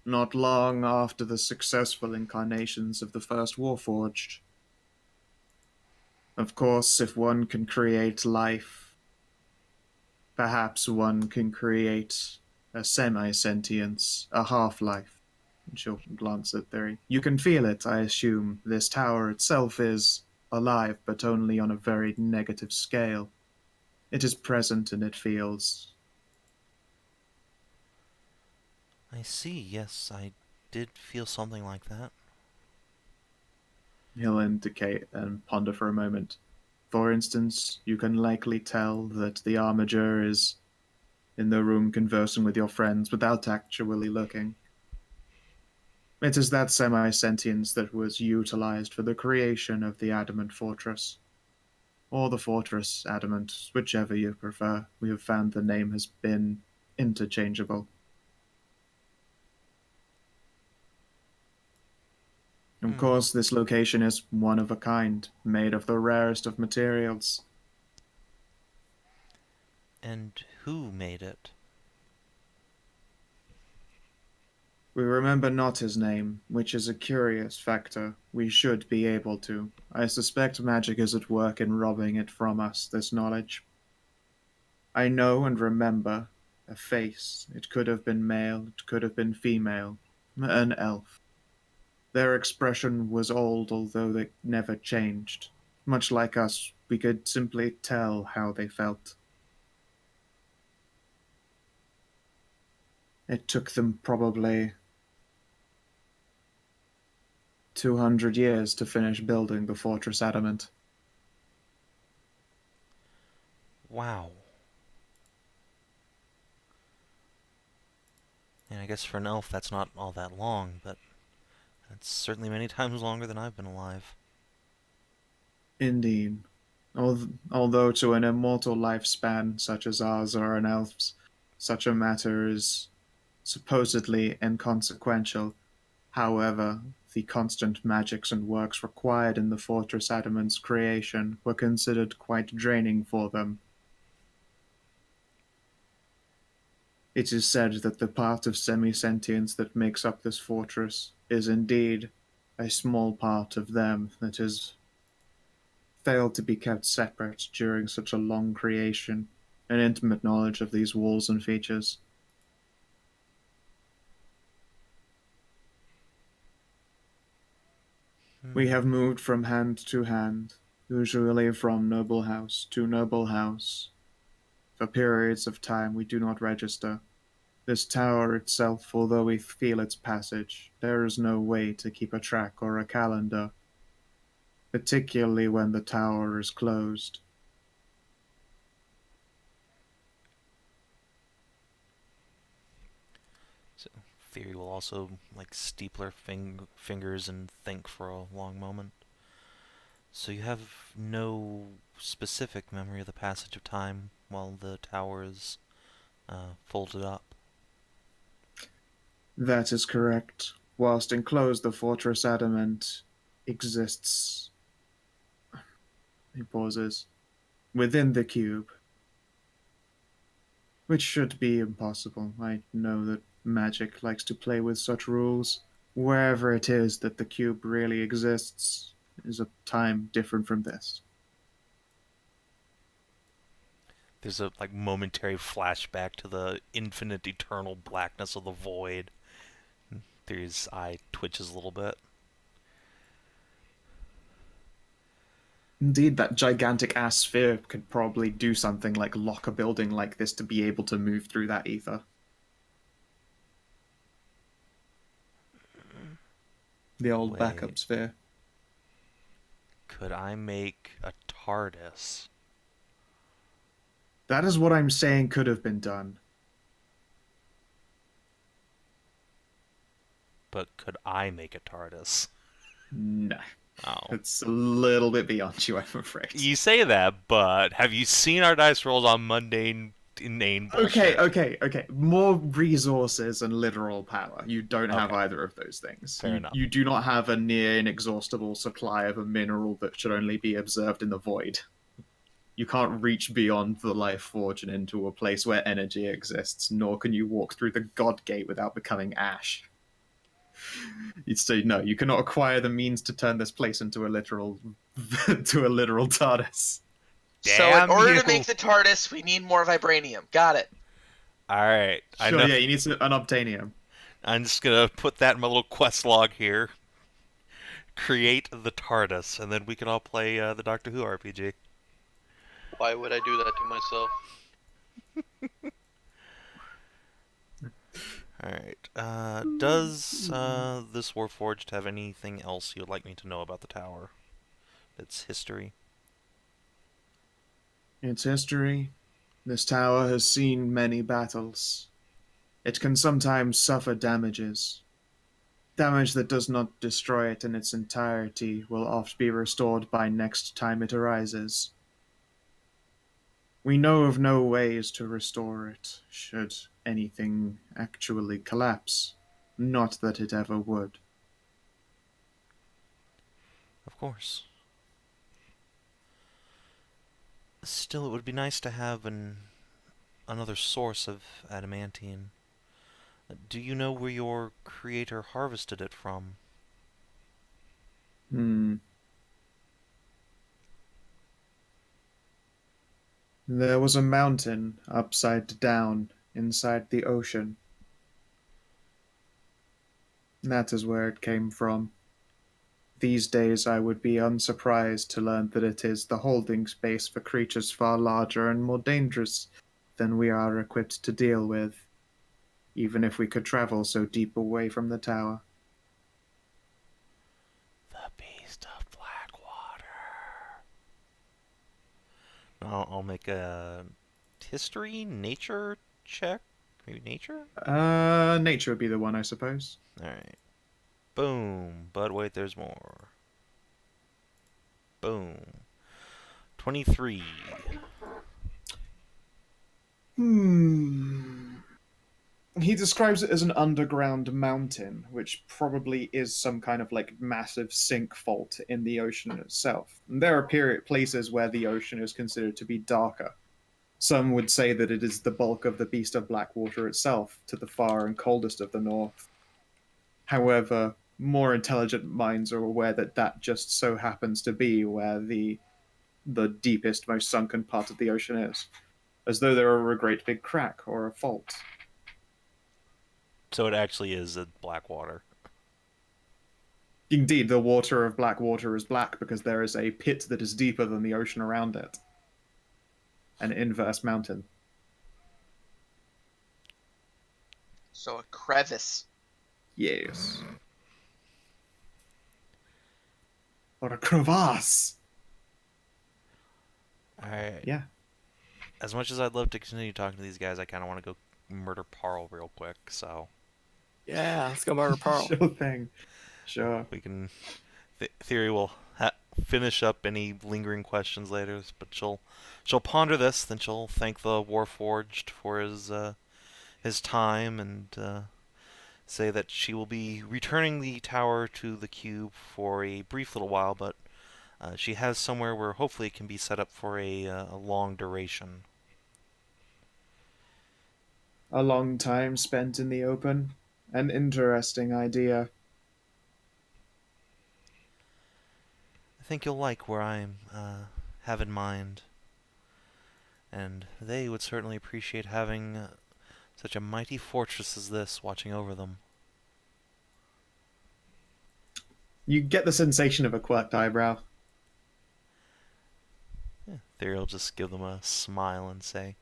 not long after the successful incarnations of the first Warforged. Of course, if one can create life, perhaps one can create a semi-sentience, a half-life. And she'll glance at Thyri. You can feel it, I assume. This tower itself is alive, but only on a very negative scale. It is present and it feels. I see. Yes, I did feel something like that. He'll indicate and ponder for a moment. For instance, you can likely tell that the armature is in the room conversing with your friends without actually looking. It is that semi-sentience that was utilized for the creation of the Adament Fortress. Or the Fortress Adament, whichever you prefer. We have found the name has been interchangeable. Of course, this location is one of a kind, made of the rarest of materials. And who made it? We remember not his name, which is a curious factor. We should be able to. I suspect magic is at work in robbing it from us, this knowledge. I know and remember a face. It could have been male, it could have been female. An elf. Their expression was old, although they never changed. Much like us, we could simply tell how they felt. It took them probably 200 years to finish building the Fortress Adament. Wow. And I guess for an elf that's not all that long, but that's certainly many times longer than I've been alive. Indeed. Although to an immortal lifespan such as ours or an elf's, such a matter is supposedly inconsequential. However, the constant magics and works required in the Fortress Adamant's creation were considered quite draining for them. It is said that the part of semi-sentience that makes up this fortress is indeed a small part of them that has failed to be kept separate during such a long creation, an intimate knowledge of these walls and features. We have moved from hand to hand, usually from noble house to noble house. For periods of time we do not register. This tower itself, although we feel its passage, there is no way to keep a track or a calendar, particularly when the tower is closed. So Thyri will also steep her fingers and think for a long moment. So you have no specific memory of the passage of time while the tower is folded up? That is correct. Whilst enclosed, the Fortress Adament exists. He pauses. Within the cube. Which should be impossible. I know that magic likes to play with such rules. Wherever it is that the cube really exists is a time different from this. There's a momentary flashback to the infinite eternal blackness of the void. His eye twitches a little bit. Indeed, that gigantic ass sphere could probably do something like lock a building like this to be able to move through that ether. The old backup sphere. Could I make a TARDIS? That is what I'm saying could have been done. But could I make a TARDIS? No. Oh. It's a little bit beyond you, I'm afraid. You say that, but have you seen our dice rolls on mundane, inane bullshit? Okay. More resources and literal power. You don't have either of those things. Fair enough. You do not have a near inexhaustible supply of a mineral that should only be observed in the void. You can't reach beyond the life forge and into a place where energy exists, nor can you walk through the God Gate without becoming ash. You'd say no, you cannot acquire the means to turn this place into a literal TARDIS. So in order to make the TARDIS, we need more vibranium. Got it. Alright. Sure, yeah, you need an obtainium. I'm just gonna put that in my little quest log here. Create the TARDIS, and then we can all play the Doctor Who RPG. Why would I do that to myself? Alright. Does this Warforged have anything else you'd like me to know about the tower? Its history? Its history? This tower has seen many battles. It can sometimes suffer damages. Damage that does not destroy it in its entirety will oft be restored by next time it arises. We know of no ways to restore it, should anything actually collapse. Not that it ever would. Of course. Still, it would be nice to have another source of adamantine. Do you know where your creator harvested it from? There was a mountain upside down inside the ocean. That is where it came from. These days I would be unsurprised to learn that it is the holding space for creatures far larger and more dangerous than we are equipped to deal with, even if we could travel so deep away from the tower. The Beast of Blackwater. I'll make a history, nature check. Maybe nature? Nature would be the one, I suppose. Alright. Boom. But wait, there's more. Boom. 23. He describes it as an underground mountain, which probably is some kind of like massive sink fault in the ocean itself. And there are places where the ocean is considered to be darker. Some would say that it is the bulk of the Beast of Blackwater itself, to the far and coldest of the north. However, more intelligent minds are aware that that just so happens to be where the deepest, most sunken part of the ocean is, as though there were a great big crack or a fault. So it actually is a Blackwater. Indeed, the water of Blackwater is black because there is a pit that is deeper than the ocean around it. An inverse mountain. So a crevice. Yes. Or a crevasse. Alright. Yeah. As much as I'd love to continue talking to these guys, I kind of want to go murder Paarl real quick, so... Yeah, let's go murder Paarl. Sure thing. Sure. We can... Thyri will finish up any lingering questions later, but she'll ponder this, then she'll thank the Warforged for his time, and say that she will be returning the tower to the cube for a brief little while, but she has somewhere where hopefully it can be set up for a long duration. A long time spent in the open. An interesting idea. I think you'll like where I have in mind, and they would certainly appreciate having such a mighty fortress as this watching over them. You get the sensation of a quirked eyebrow. Yeah, Thyri will just give them a smile and say,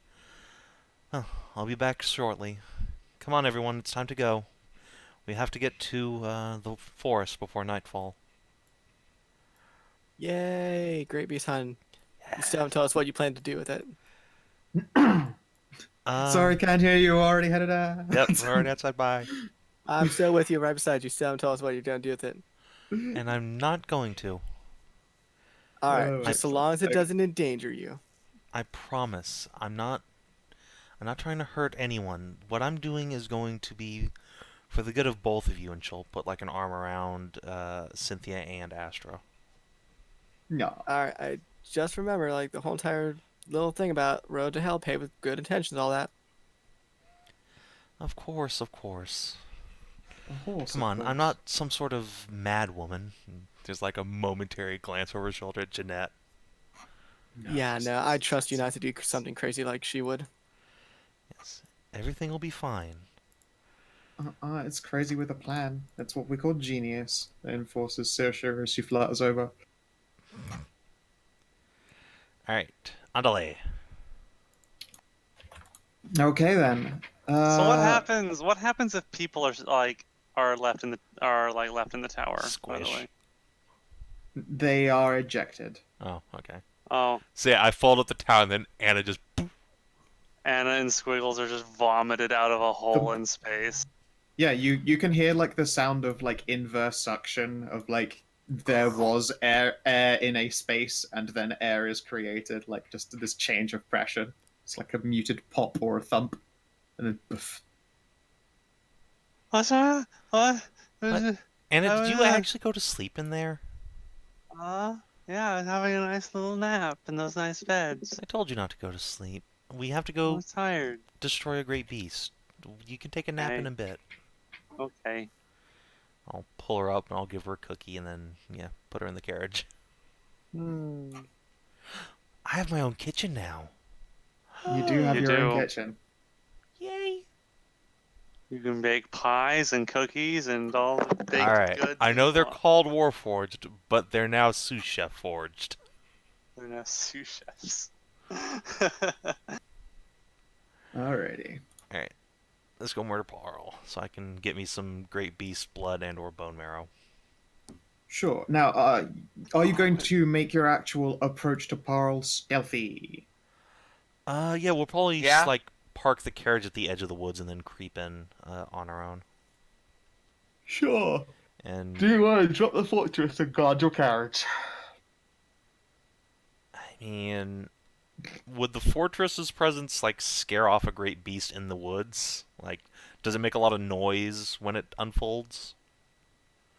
"Oh, I'll be back shortly. Come on, everyone, it's time to go. We have to get to the forest before nightfall." Yay! Great beast hunt. You still haven't told us what you plan to do with it. Sorry, can't hear you. Already headed out. Yep, we're already outside. Bye. I'm still with you, right beside you. Still haven't told us what you're going to do with it. And I'm not going to. All right, Oh, just so long as it doesn't endanger you. I promise. I'm not trying to hurt anyone. What I'm doing is going to be for the good of both of you, and she'll put like an arm around Cynthia and Astra. No. All right, I just remember like the whole entire little thing about Road to Hell paved with good intentions, all that. Of course, of course. Horse, Come on, I'm not some sort of mad woman. There's like a momentary glance over her shoulder at Jeanette. Yeah, no, I trust you not to do something crazy like she would. Yes, everything will be fine. It's crazy with a plan. That's what we call genius. Enforces Saoirse as she flutters over. Alright, andale. Okay then. So what happens? What happens if people are left in the tower? By the Squish. way. They are ejected. Oh, okay. Oh, So yeah, I followed up the tower and then Anna just... Anna and Squiggles are just vomited out of a hole in space. Yeah, you can hear like the sound of like inverse suction of like there was air in a space and then air is created, like just this change of pressure. It's like a muted pop or a thump, and then poof. What's that? What? Anna, did you actually go to sleep in there? Yeah, I was having a nice little nap in those nice beds. I told you not to go to sleep. We have to I go was tired. destroy a great beast. You can take a nap in a bit. Okay. I'll pull her up and I'll give her a cookie and then, yeah, put her in the carriage. Hmm. I have my own kitchen now. You do have You your own do. kitchen. Yay! You can bake pies and cookies and all the baked Alright, goods. I know you they're want. called Warforged, but they're now sous chef forged. They're now sous chefs. Alrighty. Alright, let's go murder Paarl so I can get me some great beast blood and or bone marrow. Sure. Now, are you going to make your actual approach to Paarl stealthy? Yeah, we'll probably Yeah? like park the carriage at the edge of the woods and then creep in on our own. Sure. And Do you want to drop the fortress and guard your carriage? I mean, would the fortress's presence like scare off a great beast in the woods? Like, does it make a lot of noise when it unfolds?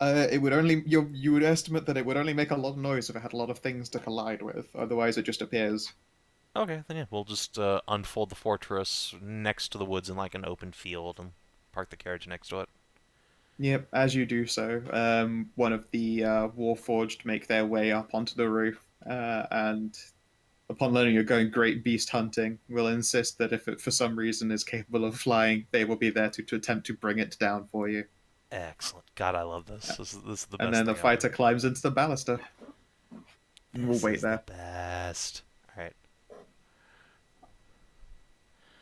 It would only you would estimate that it would only make a lot of noise if it had a lot of things to collide with. Otherwise, it just appears. Okay, then yeah, we'll just unfold the fortress next to the woods in like an open field and park the carriage next to it. Yep. As you do so, one of the Warforged make their way up onto the roof, and upon learning you're going great beast hunting, will insist that if it for some reason is capable of flying, they will be there to attempt to bring it down for you. Excellent. God, I love this. This is the best And then the thing fighter ever. climbs into the ballista. And we'll This wait is there. the best. All right.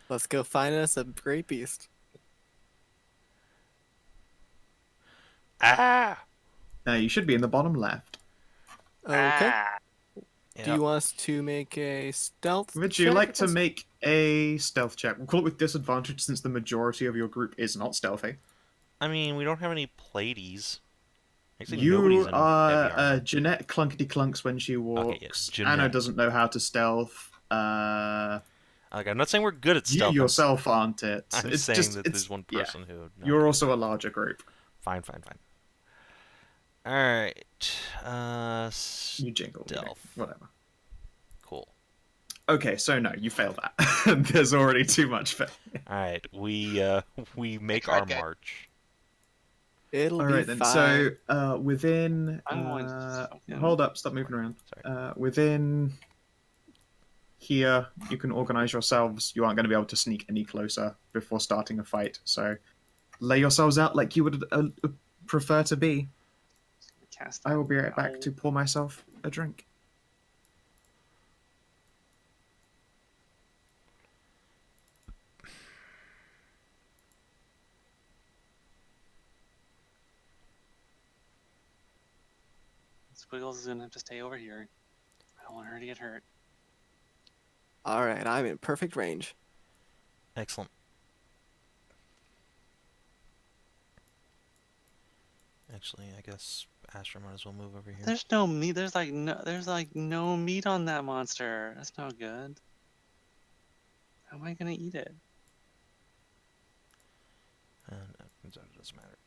Let's go find us a great beast. Ah! Now you should be in the bottom left. Okay. Ah. Do you want us to make a stealth Would you check? like to make a stealth check? We'll call it with disadvantage since the majority of your group is not stealthy. I mean, we don't have any plates. Actually, nobody's You in are heavy armor. Jeanette clunkety clunks when she Okay, yeah, walks. Jeanette. Anna doesn't know how to stealth. Like, I'm not saying we're good at You stealth. yourself aren't it? I'm It's saying just that it's there's one yeah. person who. No, You're okay. also a larger group. Fine. All right. You jingle. Okay, Stealth. whatever. Cool. Okay, so no, you failed that. There's already too much fail. All right, we make tried, our guys. march. It'll All be right then. fine. So within. I'm going to fucking- Hold up! Stop moving around. Sorry. Within here, you can organize yourselves. You aren't going to be able to sneak any closer before starting a fight. So lay yourselves out like you would prefer to be. Cast I will be right that back to pour myself a drink. Squiggles is gonna have to stay over here. I don't want her to get hurt. All right, I'm in perfect range. Excellent. Actually, I guess Astra might as well move over here. There's no meat. There's like no meat on that monster. That's no good. How am I gonna eat it? No, it doesn't matter.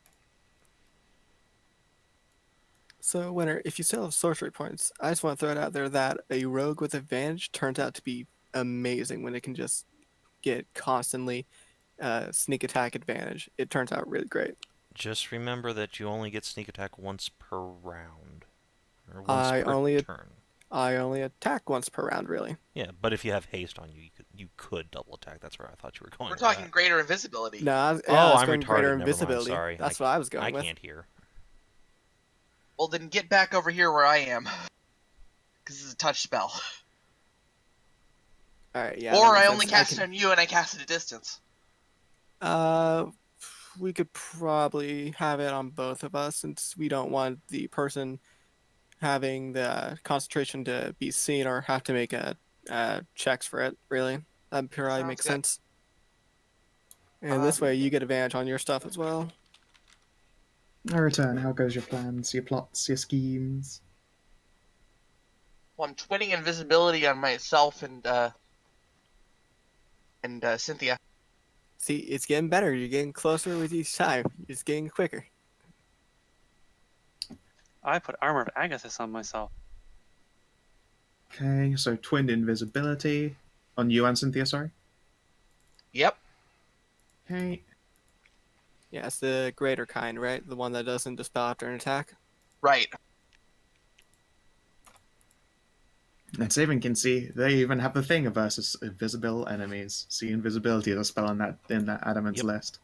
So, Winter, if you still have sorcery points, I just want to throw it out there that a rogue with advantage turns out to be amazing when it can just get constantly sneak attack advantage. It turns out really great. Just remember that you only get sneak attack once per round, or once I per only- turn. I only attack once per round, really. Yeah, but if you have haste on you, you could double attack. That's where I thought you were going. We're with talking that. greater invisibility. No, I was, Oh, I was I'm going retarded. greater Never mind. invisibility. Sorry, That's what I was going I with. can't hear. Well, then get back over here where I am. Because it's a touch spell. All right, yeah. Or that I makes only sense. cast it on you and I cast it at distance. We could probably have it on both of us since we don't want the person having the concentration to be seen or have to make checks for it, really. That probably Sounds makes good. sense. And this way, you get advantage on your stuff as well. I return. How goes your plans, your plots, your schemes? Well, I'm twinning invisibility on myself and Cynthia. See, it's getting better. You're getting closer with each time. You're just getting quicker. I put Armor of Agathis on myself. Okay, so twinned invisibility on you and Cynthia. Sorry. Yep. Okay. Yeah, it's the greater kind, right? The one that doesn't dispel after an attack. Right. And Savin can see they even have the thing versus invisible enemies. See invisibility as a spell in that Adamant's Yep. list.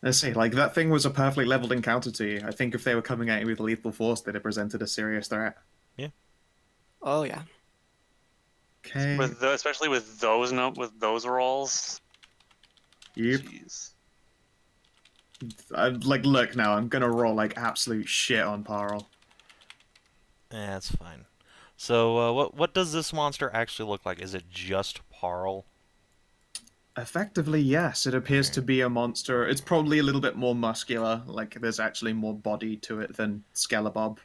Let's see, like that thing was a perfectly leveled encounter to you. I think if they were coming at you with lethal force, they'd have presented a serious threat. Oh yeah. Okay. Especially with those rolls. Yep. Jeez. Like, look now, I'm gonna roll like absolute shit on Paarl. That's fine. So, what does this monster actually look like? Is it just Paarl? Effectively, yes. It appears to be a monster. It's probably a little bit more muscular. Like, there's actually more body to it than Skelebob,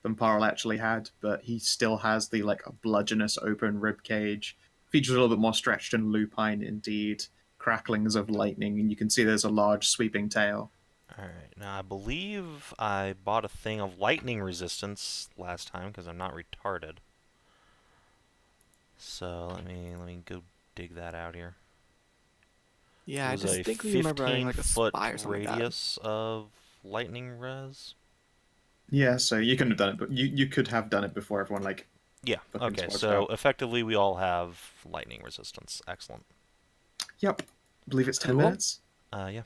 than Paarl actually had. But he still has the, like, bludgeonous open rib cage. Features a little bit more stretched and lupine, indeed. Cracklings of lightning, and you can see there's a large sweeping tail. Alright, now I believe I bought a thing of lightning resistance last time, because I'm not retarded. So, let me go dig that out here. Yeah, It I was a distinctly remember having like a 15-foot spy or something like that. radius of lightning res. Yeah, so you couldn't have done it, but you could have done it before everyone, like, Yeah, fucking okay, swapped so out. effectively we all have lightning resistance. Excellent. Yep. I believe it's 10 Cool. minutes. Yeah.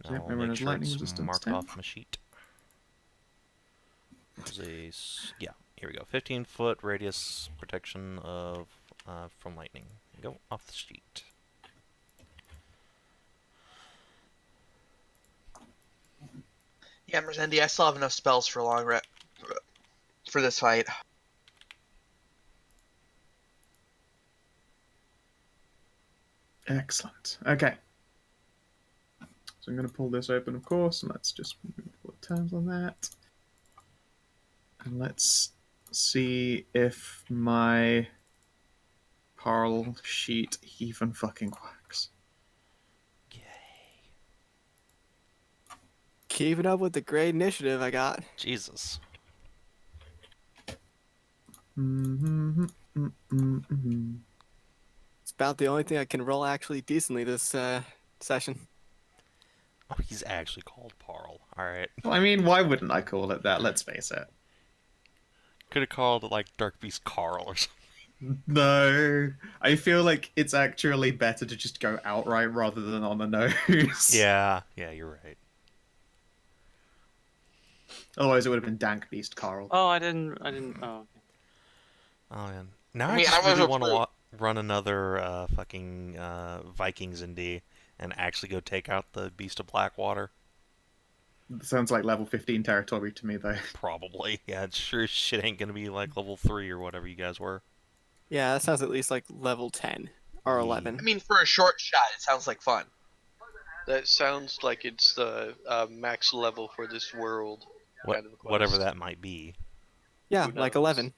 So, Now I'll everyone make has sure lightning it's resistance marked 10. off my sheet. Yeah, here we go. 15-foot radius protection of from lightning. Go off the sheet. Yeah, Merzendi, I still have enough spells for a long for this fight. Excellent. Okay. So I'm going to pull this open, of course, and let's just move the terms on that. And let's see if my Paarl sheet even fucking works. Yay. Keeping up with the great initiative I got. Jesus. It's about the only thing I can roll actually decently this session. Oh, he's actually called Paarl. Alright. Well, I mean, why wouldn't I call it that? Let's face it. Could have called it like Darkbeast Paarl or something. No, I feel like it's actually better to just go outright rather than on the nose. Yeah, you're right. Otherwise, it would have been Dankbeast Carl. Oh, I didn't. Oh, okay. Oh man. Now I I mean, just I was really want approved. to run another fucking Vikings in D and actually go take out the Beast of Blackwater. Sounds like level 15 territory to me, though. Probably. Yeah, it sure as shit ain't gonna be like level 3 or whatever you guys were. Yeah, that sounds at least like level 10 or Yeah. 11. I mean, for a short shot, it sounds like fun. That sounds like it's the max level for this world kind of a quest. Whatever that might be. Yeah, Who like knows? 11.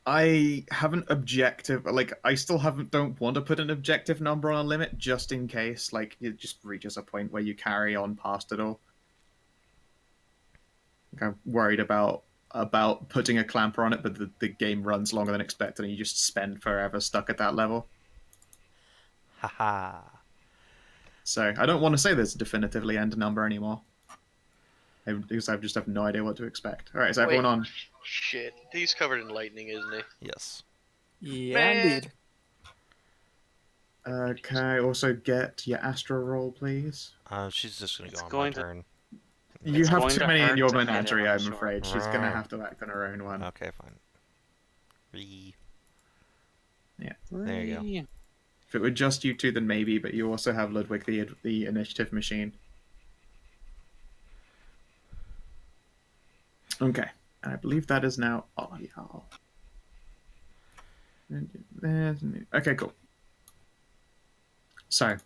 I haven't I still don't want to put an objective number on a limit just in case, like, it just reaches a point where you carry on past it all. Like, I'm worried about putting a clamper on it, but the game runs longer than expected and you just spend forever stuck at that level. Haha. So I don't want to say there's a definitively end number anymore. Because I just have no idea what to expect. Alright, is everyone Wait, on? Shit, he's covered in lightning, isn't he? Yes. Yeah, Man. indeed. Can I also get your Astro roll, please? She's just gonna It's go on going my to- turn. You It's have going too to many in hurt your to hit him, menagerie, I'm I'm sure. afraid. She's gonna have to act on her own one. Okay, fine. 3. Yeah. There you go. If it were just you two, then maybe, but you also have Ludwig, the initiative machine. Okay. I believe that is now all y'all. Okay, cool. So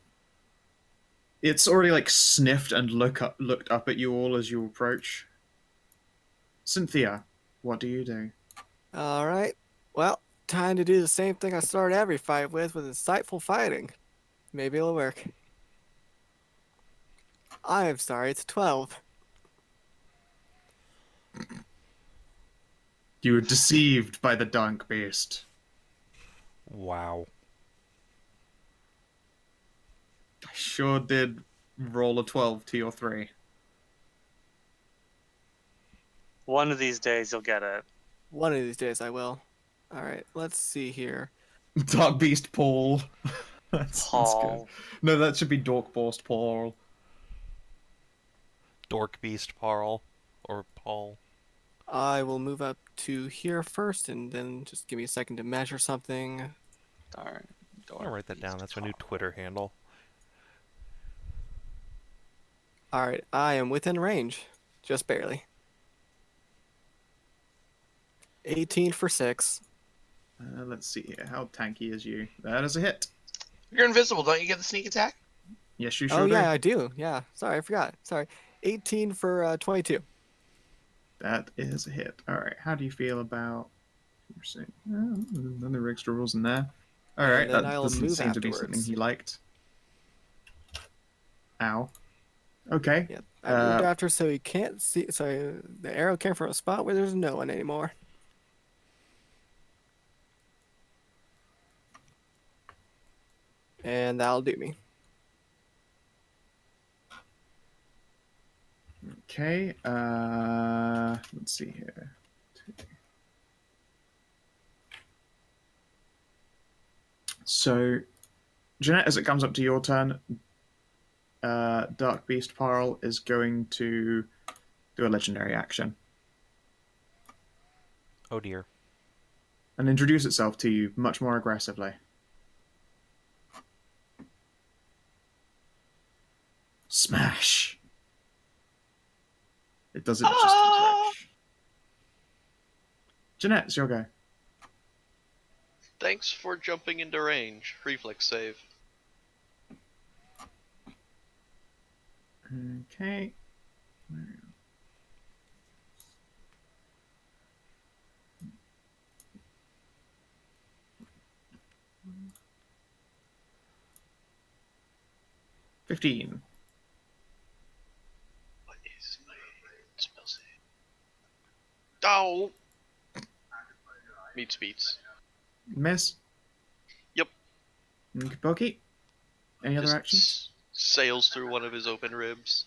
it's already like sniffed and looked up at you all as you approach. Cynthia, what do you do? All right. Well, time to do the same thing I start every fight with insightful fighting. Maybe it'll work. I'm sorry, it's 12. You were deceived by the Darkbeast. Wow. I sure did roll a 12 to your 3. One of these days you'll get it. One of these days I will. All right, let's see here. Darkbeast Paarl. That sounds good. Paul. No, that should be Darkbeast Paarl. Darkbeast Paarl. Or Paul. I will move up to here first, and then just give me a second to measure something. Darn. I'm gonna write that down. That's my new Twitter handle. All right, I am within range, just barely. 18 for 6. Let's see here. How tanky is you? That is a hit. You're invisible. Don't you get the sneak attack? Yes, you sure Oh yeah, do. I do. Yeah, sorry, I forgot. Sorry. 18 for 22. That is a hit. All right. How do you feel about? Another extra rules in there. All And right. then That I'll doesn't move seem to be something afterwards. he liked. Ow. Okay. Yeah, I moved after so he can't see. So the arrow came from a spot where there's no one anymore. And that'll do me. Okay. Let's see here. So, Jeanette, as it comes up to your turn, Darkbeast Paarl is going to do a legendary action Oh dear. and introduce itself to you much more aggressively. Smash! It does it just a touch. Jeanette, it's your go. Thanks for jumping into range. Reflex save. Okay. 15. What is my spell save? Oh! Meets beats. Miss? Yep. Okay, pokey. Any other Just actions? sails through one of his open ribs.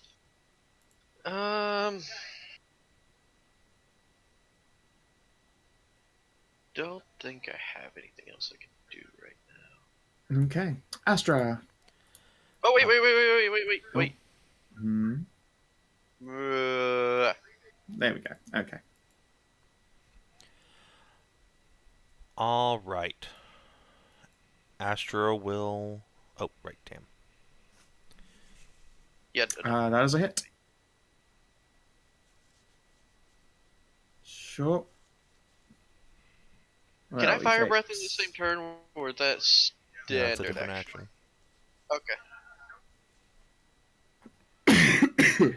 Don't think I have anything else I can do right now. Okay. Astra. Oh wait. Hmm. Uh, There we go. Okay. All right. Astra will. Oh, right, damn. yeah. That is a hit. Sure. Can I Well, fire he breath in the takes- same turn, or is that Yeah, it's a standard different action? action. Okay.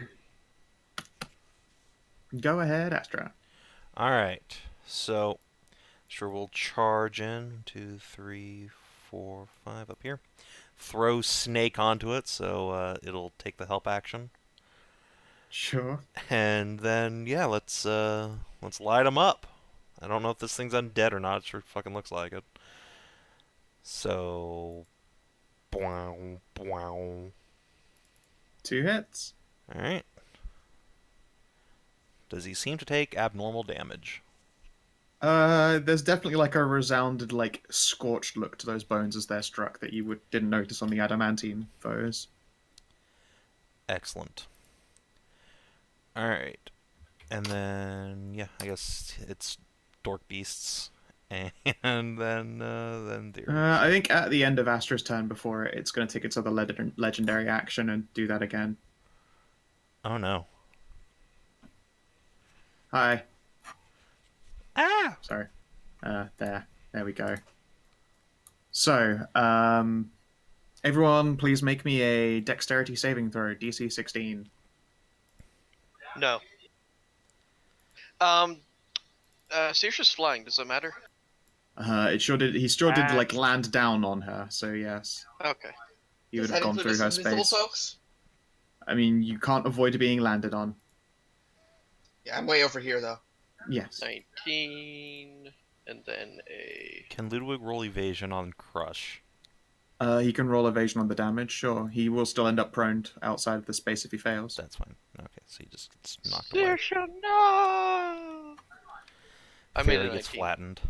Go ahead, Astra. All right. So, sure, we'll charge in 2, 3, 4, 5 up here. Throw snake onto it, so it'll take the help action. Sure. And then yeah, let's light them up. I don't know if this thing's undead or not. It sure fucking looks like it. So, bow, bow. 2 hits. All right. Does he seem to take abnormal damage? There's definitely like a resounded, like scorched look to those bones as they're struck that you didn't notice on the adamantine foes. Excellent. All right. And then yeah, I guess it's dork beasts, and then Thyri. I think at the end of Astra's turn before it's going to take its other legendary action and do that again. Oh no. Hi. Ah! Sorry. There we go. So, everyone, please make me a dexterity saving throw, DC 16. No. Saoirse's flying. Does that matter? It sure did. He sure did like Ah. land down on her. So yes, Okay. he Does would have that gone include through us her invisible space. folks? I mean, you can't avoid being landed on. Yeah, I'm way over here though. Yes. 19, and then a. Can Ludwig roll evasion on Crush? He can roll evasion on the damage. Sure, he will still end up prone outside of the space if he fails. That's fine. Okay, so he just gets knocked away. Saoirse, no! I made Thyri a gets 19. flattened.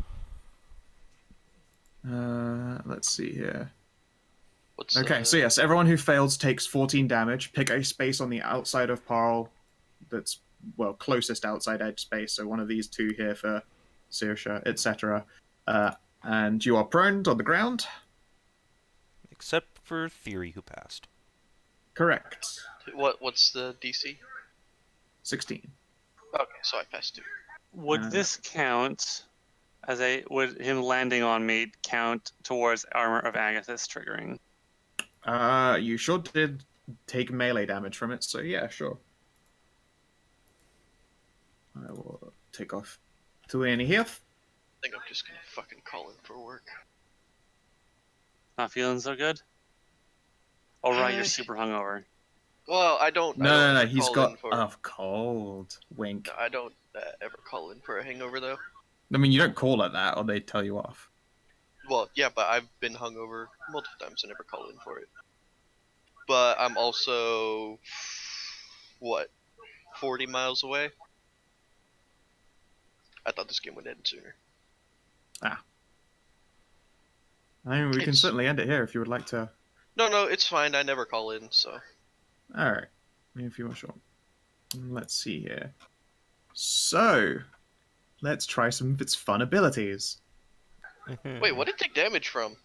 Let's see here. What's Okay, so yes, everyone who fails takes 14 damage. Pick a space on the outside of Paarl that's, well, closest outside edge space, so one of these two here for Saoirse, etc. And you are prone on the ground. Except for Thyri, who passed. Correct. What's the DC? 16. Okay, so I passed 2. Would this count as would him landing on me count towards Armor of Agathis triggering? You sure did take melee damage from it, so yeah, sure. I will take off to any health. I think I'm just gonna fucking call in for work. Not feeling so good? Oh right, you're Uh, super hungover. Well, I don't. I don't No, ever he's call got in for. a cold. Wink. I don't ever call in for a hangover though. I mean, you don't call it that, or they tell you off. Well, yeah, but I've been hungover multiple times and never call in for it. But I'm also what 40 miles away. I thought this game would end sooner. I mean, we can It's- certainly end it here if you would like to. No, it's fine. I never call in, so. Alright. If you want sure. Let's see here. So, let's try some of its fun abilities. Wait, what did it take damage from?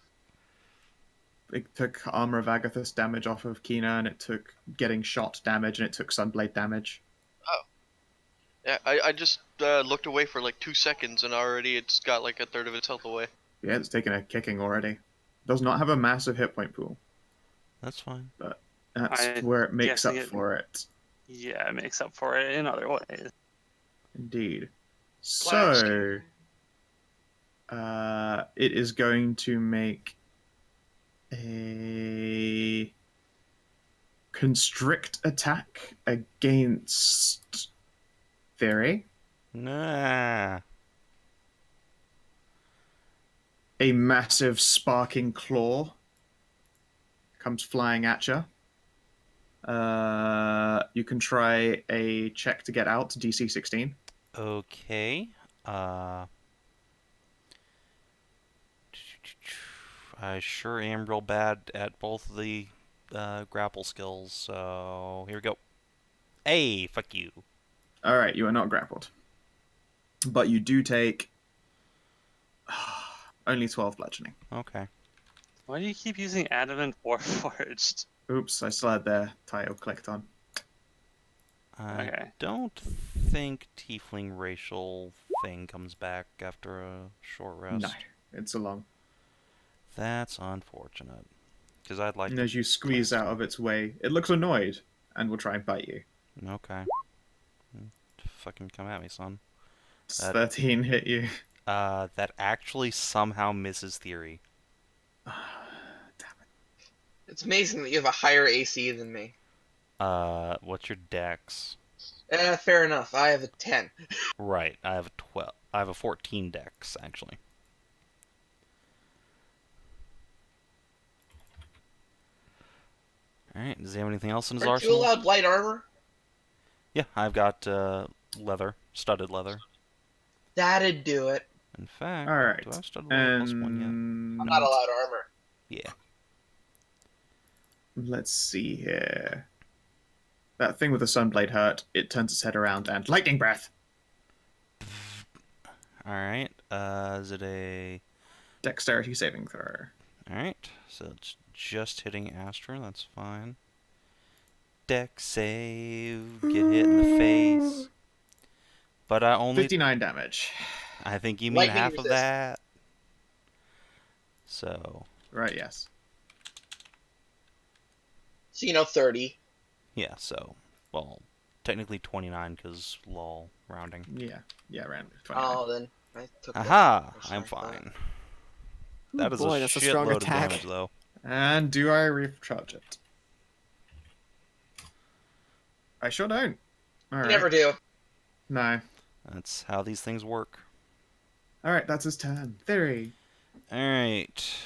It took Armor of Agathis damage off of Kina, and it took getting shot damage, and it took Sunblade damage. Yeah, I just looked away for like 2 seconds and already it's got like a third of its health away. Yeah, it's taken a kicking already. Does not have a massive hit point pool. That's fine. That's I'm where it makes up guessing for it. Yeah, it makes up for it in other ways. Indeed. Blast. So, it is going to make a constrict attack against Thyri. Nah. A massive sparking claw comes flying at you. You can try a check to get out, DC 16. Okay. I sure am real bad at both of the grapple skills, so here we go. Hey, fuck you. Alright, you are not grappled. But you do take only 12 bludgeoning. Okay. Why do you keep using Adament Warforged? Oops, I still had their title clicked on. I Okay. don't think Tiefling racial thing comes back after a short rest. No, it's a long. That's unfortunate. Because I'd like And to... as you squeeze out of its way, it looks annoyed and will try and bite you. Okay. Fucking come at me, son. Does That- 13 hit you? That actually somehow misses Thyri. Damn It's amazing that you have a higher AC than me. What's your dex? Fair enough. I have a 10. Right, I have a 12. I have a 14 dex, actually. Alright, does he have anything else in his Aren't you arsenal? allowed light armor? Yeah, I've got leather, studded leather. That'd do it. In fact, Alright. do I have studded leather plus 1 I'm not allowed armor. yet? Yeah. Let's see here. That thing with the sunblade hurt. It turns its head around and lightning breath. Alright, is it a... Dexterity saving throw. Alright, so it's just hitting Astra, that's fine. Dex save, get hit in the face. But I only... 59 damage. I think you mean Lightning half of resist. that. So... Right, yes. So 30. Yeah, so... Well, technically 29, because lol, rounding. Yeah, around 29. Oh, then I took that Aha! worse than I'm I thought. fine. Ooh, That is boy, a that's a strong shitload of attack. damage, though. And do I recharge it? I sure don't. You Alright. never do. No. That's how these things work. Alright, that's his turn. Thyri. Alright.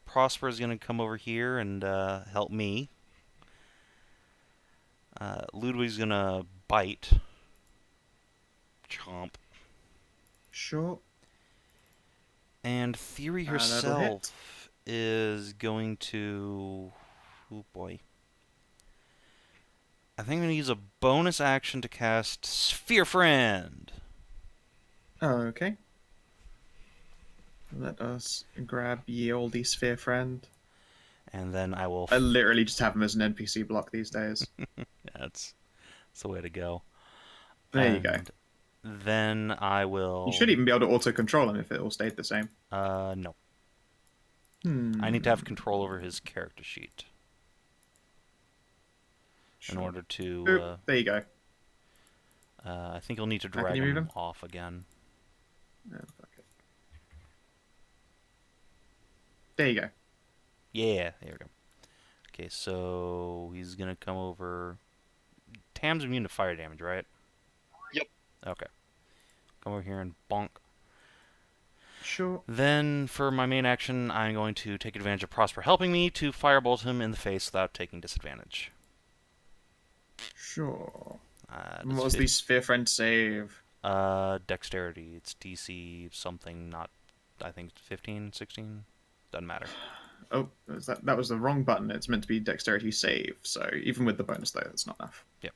Prosper's gonna come over here and help me. Ludwig's gonna bite. Chomp. Sure. And Thyri That'll herself is going to... Oh boy. I think I'm going to use a bonus action to cast Sphere Friend. Okay. Let us grab ye olde sphere friend. And then I will... I literally just have him as an NPC block these days. That's the way to go. There you go. And then I will... You should even be able to auto-control him if it all stayed the same. No. Hmm. I need to have control over his character sheet in order to... Oop, there you go. I think you'll need to Now, drag can you move him him? off again. Oh, fuck it. There you go. Yeah, there we go. Okay, so he's gonna come over. Tam's immune to fire damage, right? Yep. Okay. Come over here and bonk. Sure. Then, for my main action, I'm going to take advantage of Prosper helping me to firebolt him in the face without taking disadvantage. Sure. Does What was fif- the sphere friend save? Dexterity. It's DC something, not, I think, 15, 16? Doesn't matter. Oh, that was the wrong button. It's meant to be dexterity save. So even with the bonus though, that's not enough. Yep.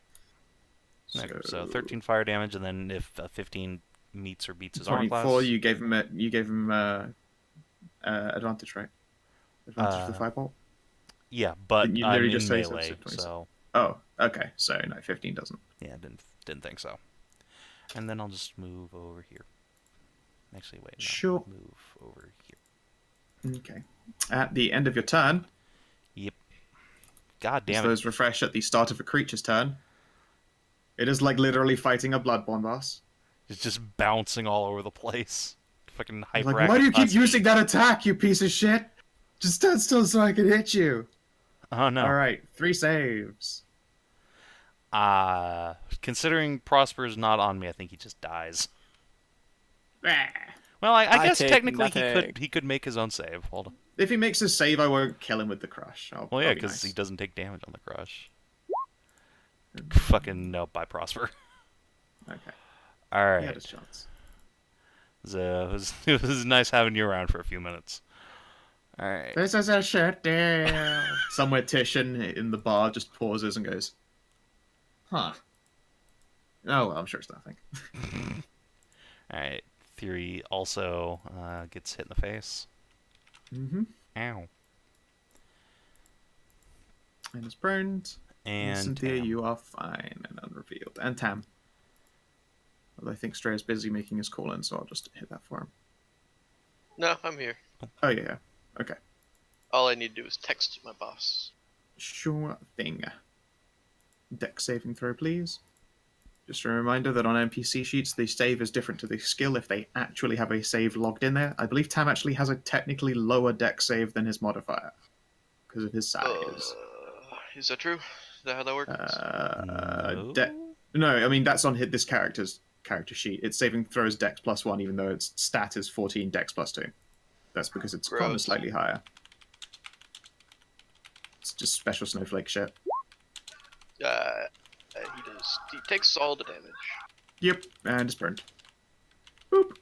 Okay, so 13 fire damage, and then if 15 meets or beats his armor 24. class... You gave him advantage, right? Advantage for the firebolt. Yeah, but Didn't you I'm literally in just say melee, 26? so... Oh, okay. So no, 15 doesn't. Yeah, didn't think so. And then I'll just move over here. Actually, wait, no. Sure. Move over here. Okay. At the end of your turn, Yep. God as damn it. those refresh at the start of a creature's turn, it is like literally fighting a Bloodborne boss. It's just bouncing all over the place. Fucking Like, hyperactive. why do you keep husky. using that attack, you piece of shit? Just stand still so I can hit you. Oh, no. Alright, 3 saves. Considering Prosper's not on me, I think he just dies. Ah. Well, I I guess take technically nothing. he could make his own save. Hold on. If he makes a save, I won't kill him with the crush. Well, yeah, I'll be because nice. he doesn't take damage on the crush. Fucking no, by Prosper. Okay, All right. he had his chance. It was nice having you around for a few minutes. All right. This is a shit deal. Somewhere Titian in the bar just pauses and goes, huh. Oh, well, I'm sure it's nothing. All right. Thyri also gets hit in the face. Mm-hmm. Ow. And is burned. And Cynthia, Tam. you are fine and unrevealed. And Tam. Although I think Stray is busy making his call in, so I'll just hit that for him. No, I'm here. Oh, yeah. Okay. All I need to do is text my boss. Sure thing. Dex saving throw, please. Just a reminder that on NPC sheets, the save is different to the skill if they actually have a save logged in there. I believe Tam actually has a technically lower dex save than his modifier because of his size. Is that true? Is that how that works? No. No, I mean, that's on this character's character sheet. It's saving throws dex +1, even though its stat is 14 dex +2. That's because its con is Gross. slightly higher. It's just special snowflake shit. He takes all the damage. Yep, and it's burned. Boop.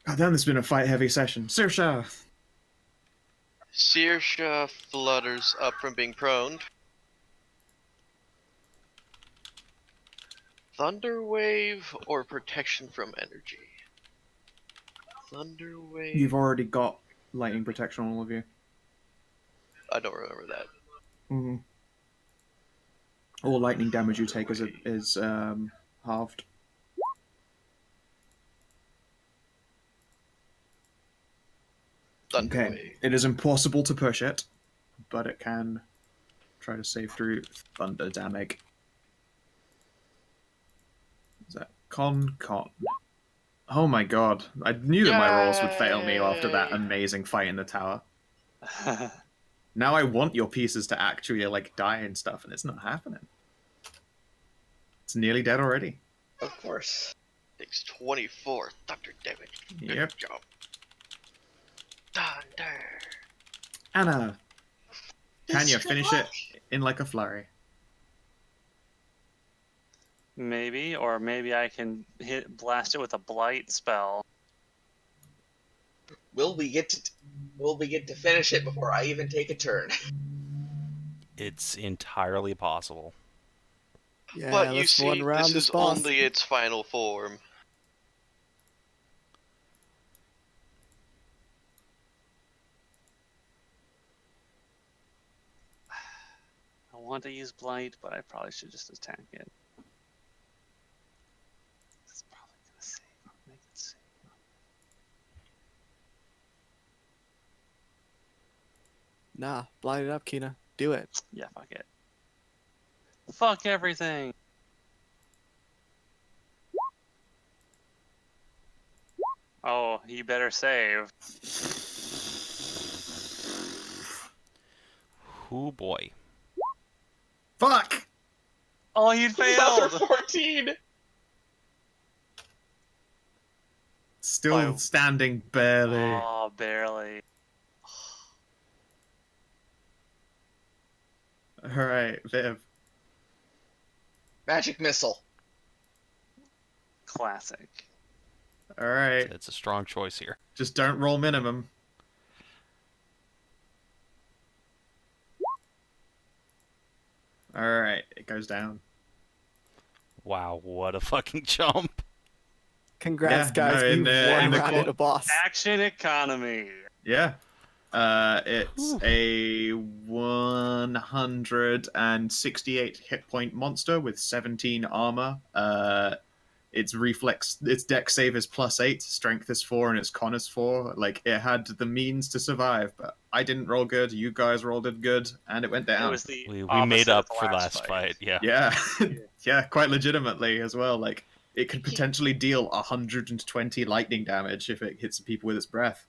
God damn, this has been a fight-heavy session. Saoirse! Saoirse flutters up from being prone. Thunder Wave or protection from energy? Thunder Wave. You've already got lightning protection on all of you. I don't remember that. Mm-hmm. All lightning damage you take is halved. Thunder Okay. Wave. It is impossible to push it, but it can try to save through thunder damage. Is that con? Oh my god. I knew that my rolls would fail me after that Yay! amazing fight in the tower. Now I want your pieces to actually like die and stuff, and it's not happening. It's nearly dead already. Of course. Takes 24 thunder damage. Good Yep. job. Thunder. Anna, can This you is finish luck. it in like a flurry? Maybe, or maybe I can blast it with a blight spell. Will we get to finish it before I even take a turn? It's entirely possible. Yeah, But you let's see, one round this this is boss. only its final form. I want to use blight, but I probably should just attack it. It's probably gonna save. I'll make it save. Nah, blind it up, Kina. Do it. Yeah, fuck it. Fuck everything. Oh, you better save. Oh boy. Fuck! Oh, he Another failed. 14. Still By- standing barely. Oh, barely. Alright, Viv. Magic missile. Classic. Alright. It's a strong choice here. Just don't roll minimum. Alright, it goes down. Wow, what a fucking jump. Congrats, Yeah, guys. no, We in the- one in the rounded co- a boss. Action economy. Yeah. It's a 168 hit point monster with 17 armor. Its dex save is +8, strength is 4, and its con is 4. Like, it had the means to survive, but I didn't roll good, you guys rolled it good, and it went down. It was the We opposite made of up the for last fight. Yeah. Yeah, yeah, quite legitimately as well. Like, it could potentially deal 120 lightning damage if it hits people with its breath.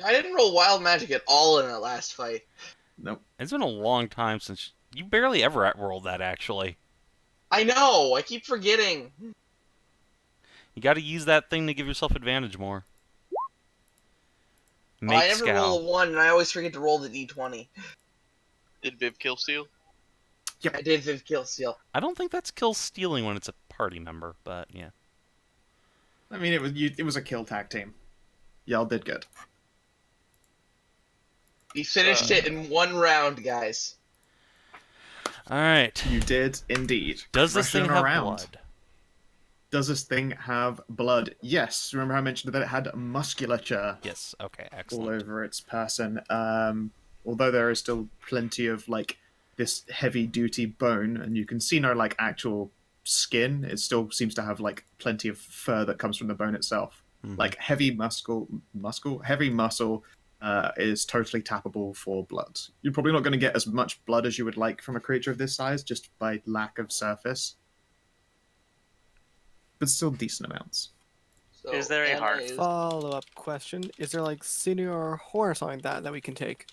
I didn't roll wild magic at all in that last fight. Nope. It's been a long time since you barely ever rolled that, actually. I know. I keep forgetting. You got to use that thing to give yourself advantage more. Well, I Make never roll a scowl. 1, and I always forget to roll the d20. Did Viv kill Steel? I did Viv kill seal. I don't think that's kill stealing when it's a party member, but yeah. I mean, it was a kill tag team. Y'all did good. We finished it in 1 round, guys. All right. You did indeed. Does this Rushing thing have around. blood? Does this thing have blood? Yes. Remember how I mentioned that it had musculature Yes. Okay. all Excellent. over its person. Although there is still plenty of like this heavy duty bone, and you can see no like actual skin. It still seems to have like plenty of fur that comes from the bone itself. Mhm. Like heavy heavy muscle is totally tappable for blood. You're probably not going to get as much blood as you would like from a creature of this size, just by lack of surface. But still decent amounts. So Is there a Anna heart? is- Follow-up question. Is there like sinew or horn or something like that we can take?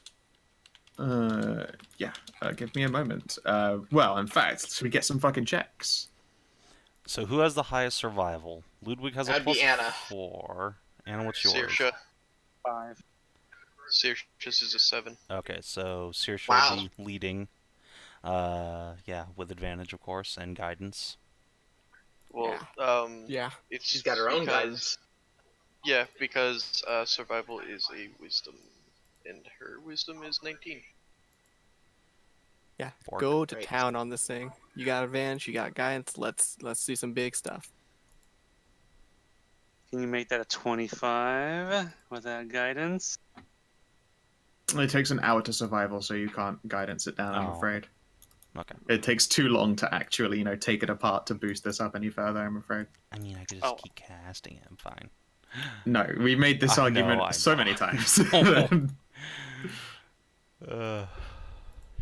Yeah. Give me a moment. Well, in fact, should we get some fucking checks? So who has the highest survival? Ludwig has a That'd be Anna. +4. Anna, what's yours? Saoirse. 5. Saoirse is a 7. Okay, so Saoirse Wow. will be leading. Yeah, with advantage, of course, and guidance. Well, Yeah. it's She's got her own because- guidance. Yeah, because survival is a wisdom, and her wisdom is 19. Yeah. Fork. Go to Great. town on this thing. You got advantage, you got guidance. Let's do some big stuff. Can you make that a 25 with that guidance? It takes an hour to survival, so you can't guidance it down, I'm Oh. afraid. Okay. It takes too long to actually, take it apart to boost this up any further, I'm afraid. I mean, I could just Oh. keep casting it. I'm fine. No, we made this I argument know, I so know. many times.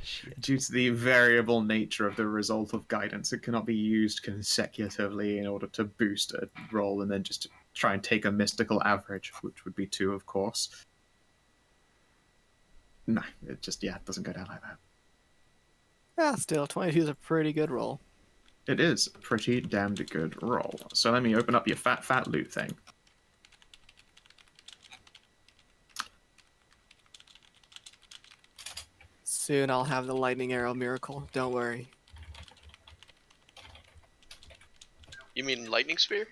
Shit. Due to the variable nature of the result of guidance, it cannot be used consecutively in order to boost a roll and then just to try and take a mystical average, which would be 2, of course. No, it just, it doesn't go down like that. Yeah, still, 22 is a pretty good roll. It is a pretty damned good roll. So let me open up your fat loot thing. Soon I'll have the lightning arrow miracle. Don't worry. You mean lightning spear?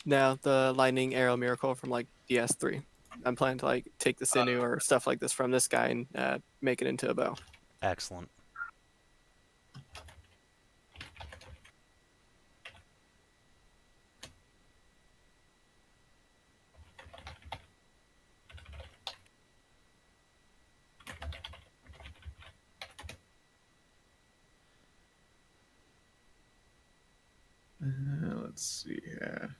No, the lightning arrow miracle from like DS3. I'm planning to like take the sinew or stuff like this from this guy and make it into a bow. Excellent. Let's see here.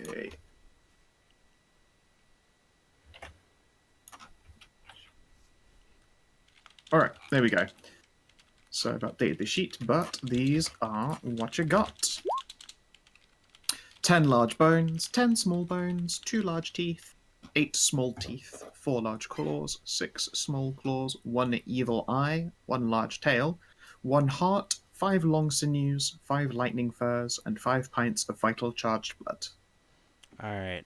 Okay. Alright, there we go. So I've updated the sheet, but these are what you got. 10 large bones, 10 small bones, 2 large teeth, 8 small teeth, 4 large claws, 6 small claws, 1 evil eye, 1 large tail, 1 heart, 5 long sinews, 5 lightning furs, and 5 pints of vital charged blood. Alright.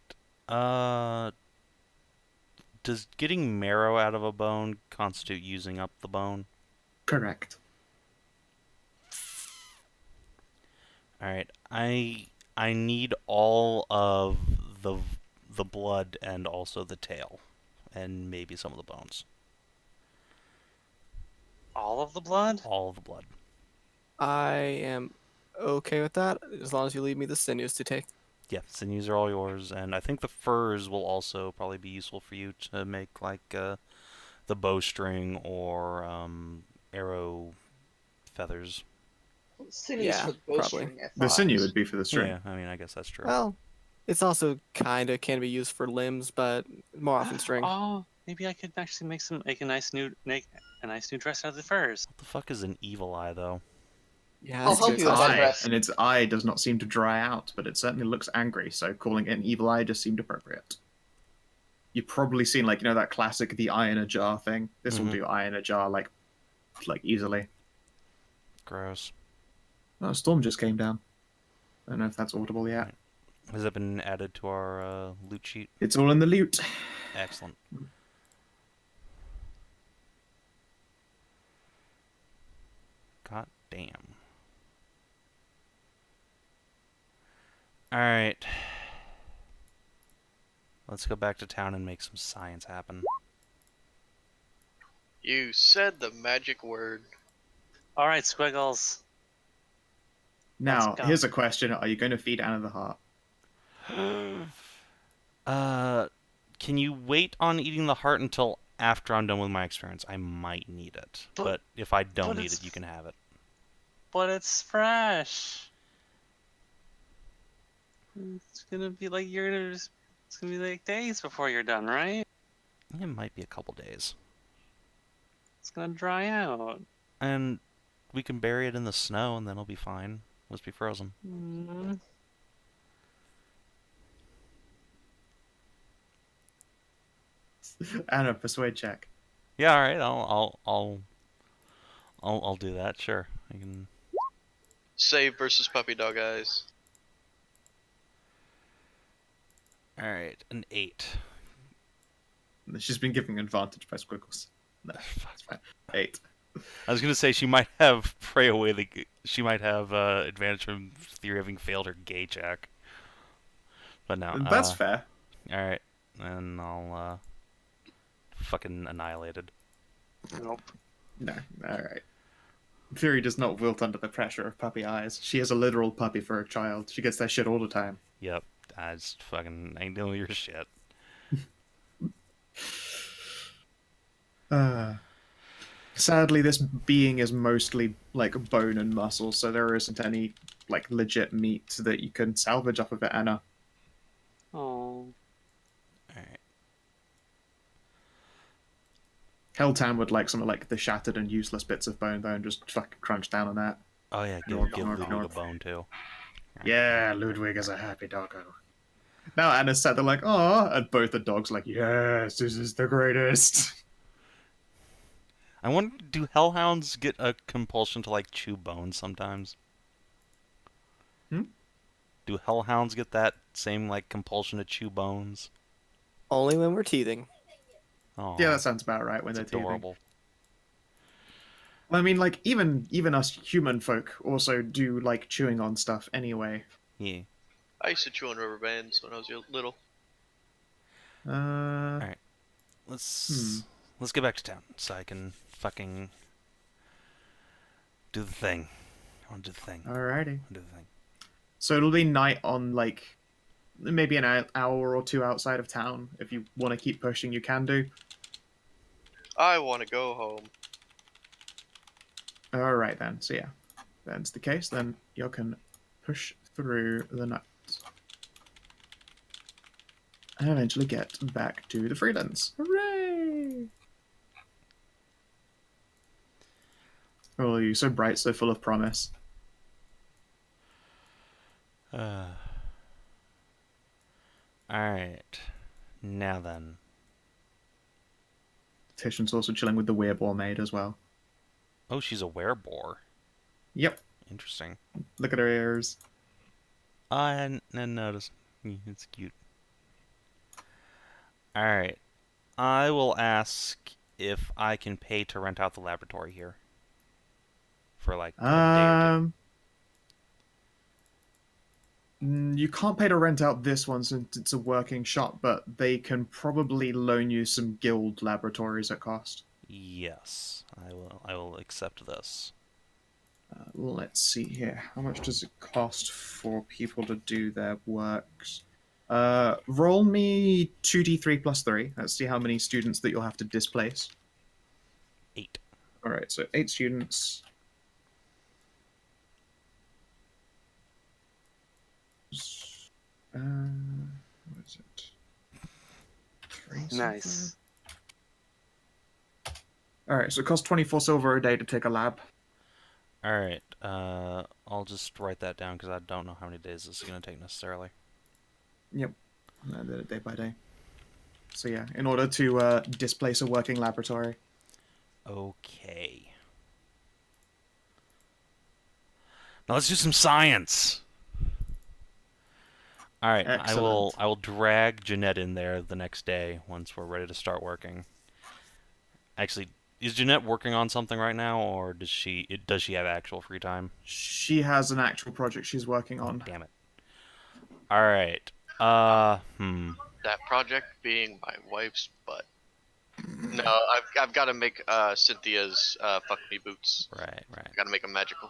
Does getting marrow out of a bone constitute using up the bone? Correct. Alright. I need all of the blood and also the tail. And maybe some of the bones. All of the blood? All of the blood. I am okay with that as long as you leave me the sinews to take. Yeah, sinews are all yours, and I think the furs will also probably be useful for you to make, like, the bowstring or arrow feathers. Sinews Yeah, for the probably. bowstring, I The thought. sinew would be for the string. Yeah, I mean, I guess that's true. Well, it's also kinda can be used for limbs, but more often string. Oh, maybe I could actually make a nice new dress out of the furs. What the fuck is an evil eye, though? Yeah, I'll that's a help good you with that question. dress. And its eye does not seem to dry out, but it certainly looks angry, so calling it an evil eye just seemed appropriate. You've probably seen, like, that classic the eye in a jar thing. This will do eye in a jar, like easily. Gross. Oh, a storm just came down. I don't know if that's audible yet. Right. Has it been added to our loot sheet? It's all in the loot. Excellent. God damn. Alright. Let's go back to town and make some science happen. You said the magic word. All right, Squiggles. Now, Let's go. here's a question. Are you going to feed Anna the Heart? Can you wait on eating the heart until after I'm done with my experience? I might need it, but if I don't need it, you can have it. But it's fresh. It's gonna be like it's gonna be like days before you're done, right? It might be a couple days. It's gonna dry out. And we can bury it in the snow and then it'll be fine. Let's be frozen. Mm. Anna, persuade check. Yeah, all right. I'll do that. Sure. I can. Save versus puppy dog eyes. All right, an 8. She's been giving advantage by squiggles. No, that's fine. 8. I was gonna say she might have pray away the. She might have advantage from Thyri having failed her gay check. But no. That's fair. All right, and I'll fucking annihilated. Nope. No, alright. Fury does not wilt under the pressure of puppy eyes. She is a literal puppy for a child. She gets that shit all the time. Yep. I just fucking ain't doing your shit. Sadly, this being is mostly like bone and muscle, so there isn't any like legit meat that you can salvage off of it, Anna. Oh. Alright. Helltown would like some of like the shattered and useless bits of bone though, and just fucking crunch down on that. Oh yeah, North, give north, Ludwig north. a bone too. Yeah, Ludwig is a happy doggo. Now Anna's sat there like, oh, and both the dogs like, yes, this is the greatest. I wonder, do hellhounds get a compulsion to like chew bones sometimes? Hmm? Do hellhounds get that same like compulsion to chew bones? Only when we're teething. Oh, Yeah, that sounds about right when they're that's teething. adorable. Well, I mean, like even us human folk also do like chewing on stuff anyway. Yeah. I used to chew on rubber bands when I was little. Uh, Let's get back to town so I can fucking do the thing. I want to do the thing. alrighty. Do the thing. So it'll be night on like maybe an hour or two outside of town. If you want to keep pushing, you can do. I want to go home. Alright then. So yeah, that's the case. Then you can push through the night and eventually get back to the Freelands. Hooray! Oh, you're so bright, so full of promise. Alright. Now then. Titian's also chilling with the Weirboar maid as well. Oh, she's a wereboar. Yep. Interesting. Look at her ears. I hadn't noticed. It's cute. Alright. I will ask if I can pay to rent out the laboratory here. For like a day or two. You can't pay to rent out this one since it's a working shop, but they can probably loan you some guild laboratories at cost. Yes. I will accept this. Let's see here. How much does it cost for people to do their works? Roll me 2d3 plus 3. Let's see how many students that you'll have to displace. 8. Alright, so 8 students. What is it? 3 Nice. silver? Alright, so it costs 24 silver a day to take a lab. Alright. I'll just write that down because I don't know how many days this is going to take necessarily. Yep. I did it day by day. So yeah, in order to displace a working laboratory. Okay. Now let's do some science. All right, Excellent. I will drag Jeanette in there the next day once we're ready to start working. Actually, is Jeanette working on something right now, or does she have actual free time? She has an actual project she's working on. Damn it. All right. That project being my wife's butt. No, I've got to make Cynthia's fuck me boots. Right. Got to make them magical.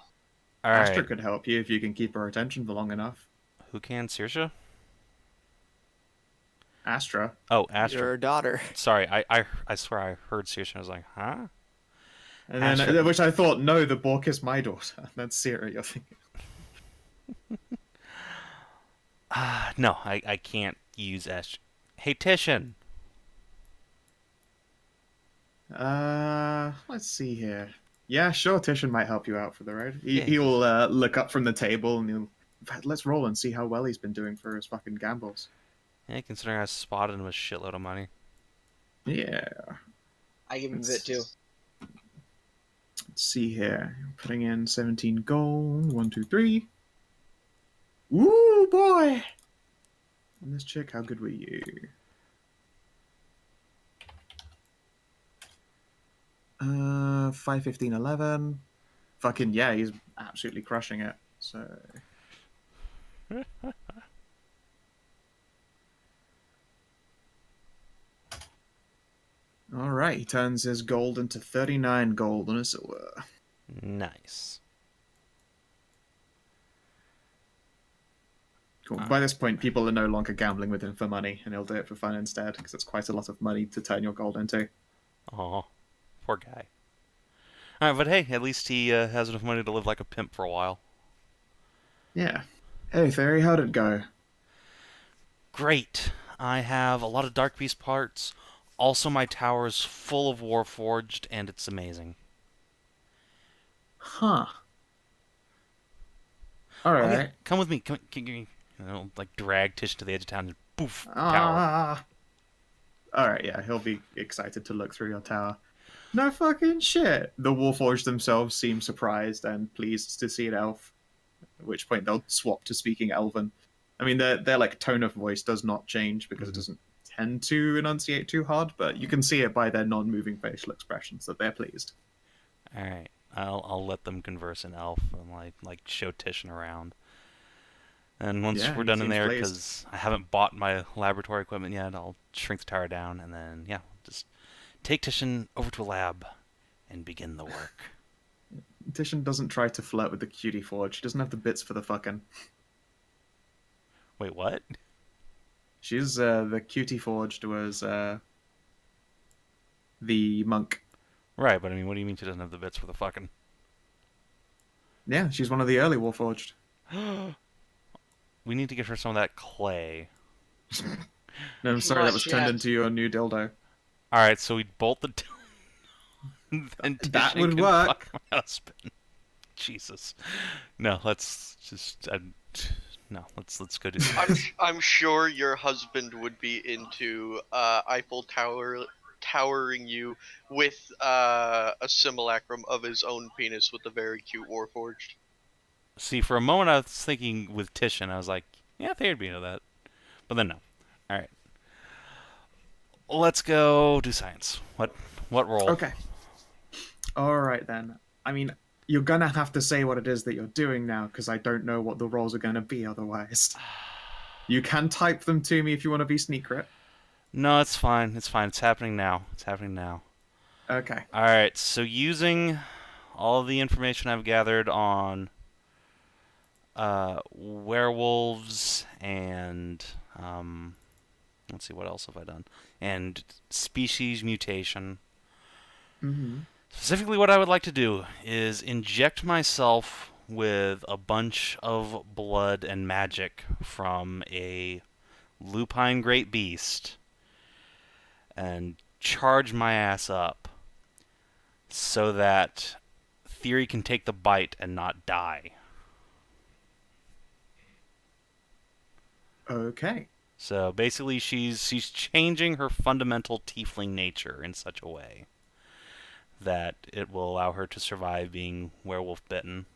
All Astra right. could help you if you can keep her attention for long enough. Who can? Saoirse? Astra. Oh, Astra. Your daughter. Sorry, I swear I heard Siri. I was like, huh? And then, Astra. which I thought, no, the book is my daughter. That's Siri, you're thinking. No, I can't use Astra. Hey, Titian. Let's see here. Yeah, sure, Titian might help you out for the road. Yeah. He'll look up from the table and he'll... In fact, let's roll and see how well he's been doing for his fucking gambles. Yeah, considering I spotted him a shitload of money. Yeah. I give him a bit too. Let's see here. Putting in 17 gold. 1, 2, 3. Ooh, boy! And this chick, how good were you? 5, 15, 11. Fucking yeah, he's absolutely crushing it. So... Alright, he turns his gold into 39 gold and a silver. Nice. Cool. By this point, people are no longer gambling with him for money, and he'll do it for fun instead, because it's quite a lot of money to turn your gold into. Aw, poor guy. Alright, but hey, at least he has enough money to live like a pimp for a while. Yeah. Hey, Thyri, how'd it go? Great. I have a lot of Darkbeast parts. Also, my tower is full of Warforged, and it's amazing. Huh. Oh, Alright. yeah, come with me. Come, like drag Tish to the edge of town and poof, tower. Ah. Alright, yeah, he'll be excited to look through your tower. No fucking shit. The Warforged themselves seem surprised and pleased to see an elf. At which point they'll swap to speaking Elven. I mean, their like tone of voice does not change because it doesn't tend to enunciate too hard, but you can see it by their non-moving facial expressions that they're pleased. All right, I'll let them converse in elf and like show Titian around. And once Yeah, we're he done in seems there, pleased. because I haven't bought my laboratory equipment yet, I'll shrink the tower down and then yeah, just take Titian over to a lab and begin the work. Titian doesn't try to flirt with the cutie forge. She doesn't have the bits for the fucking. Wait, what? She's the cutie forged was the monk. Right, but I mean, what do you mean she doesn't have the bits for the fucking? Yeah, she's one of the early warforged. We need to get her some of that clay. No, I'm sorry, that was Not turned yet. into your new dildo. All right, so we bolt the. Then That Titian would can work. fuck my husband. Jesus. No, let's just. No, let's go do that. I'm sure your husband would be into Eiffel towering you with a simulacrum of his own penis with a very cute warforged. See, for a moment I was thinking with Titian, I was like, yeah, they'd be into that. But then no. All right. Let's go do science. What roll? Okay. Alright then. I mean, you're gonna have to say what it is that you're doing now, because I don't know what the rolls are gonna be otherwise. You can type them to me if you want to be secret. No, it's fine. It's fine. It's happening now. It's happening now. Okay. All right. So using all of the information I've gathered on werewolves and let's see, what else have I done? And species mutation. Mm-hmm. Specifically, what I would like to do is inject myself with a bunch of blood and magic from a lupine great beast and charge my ass up so that Thyri can take the bite and not die. Okay. So basically, she's changing her fundamental tiefling nature in such a way that it will allow her to survive being werewolf bitten.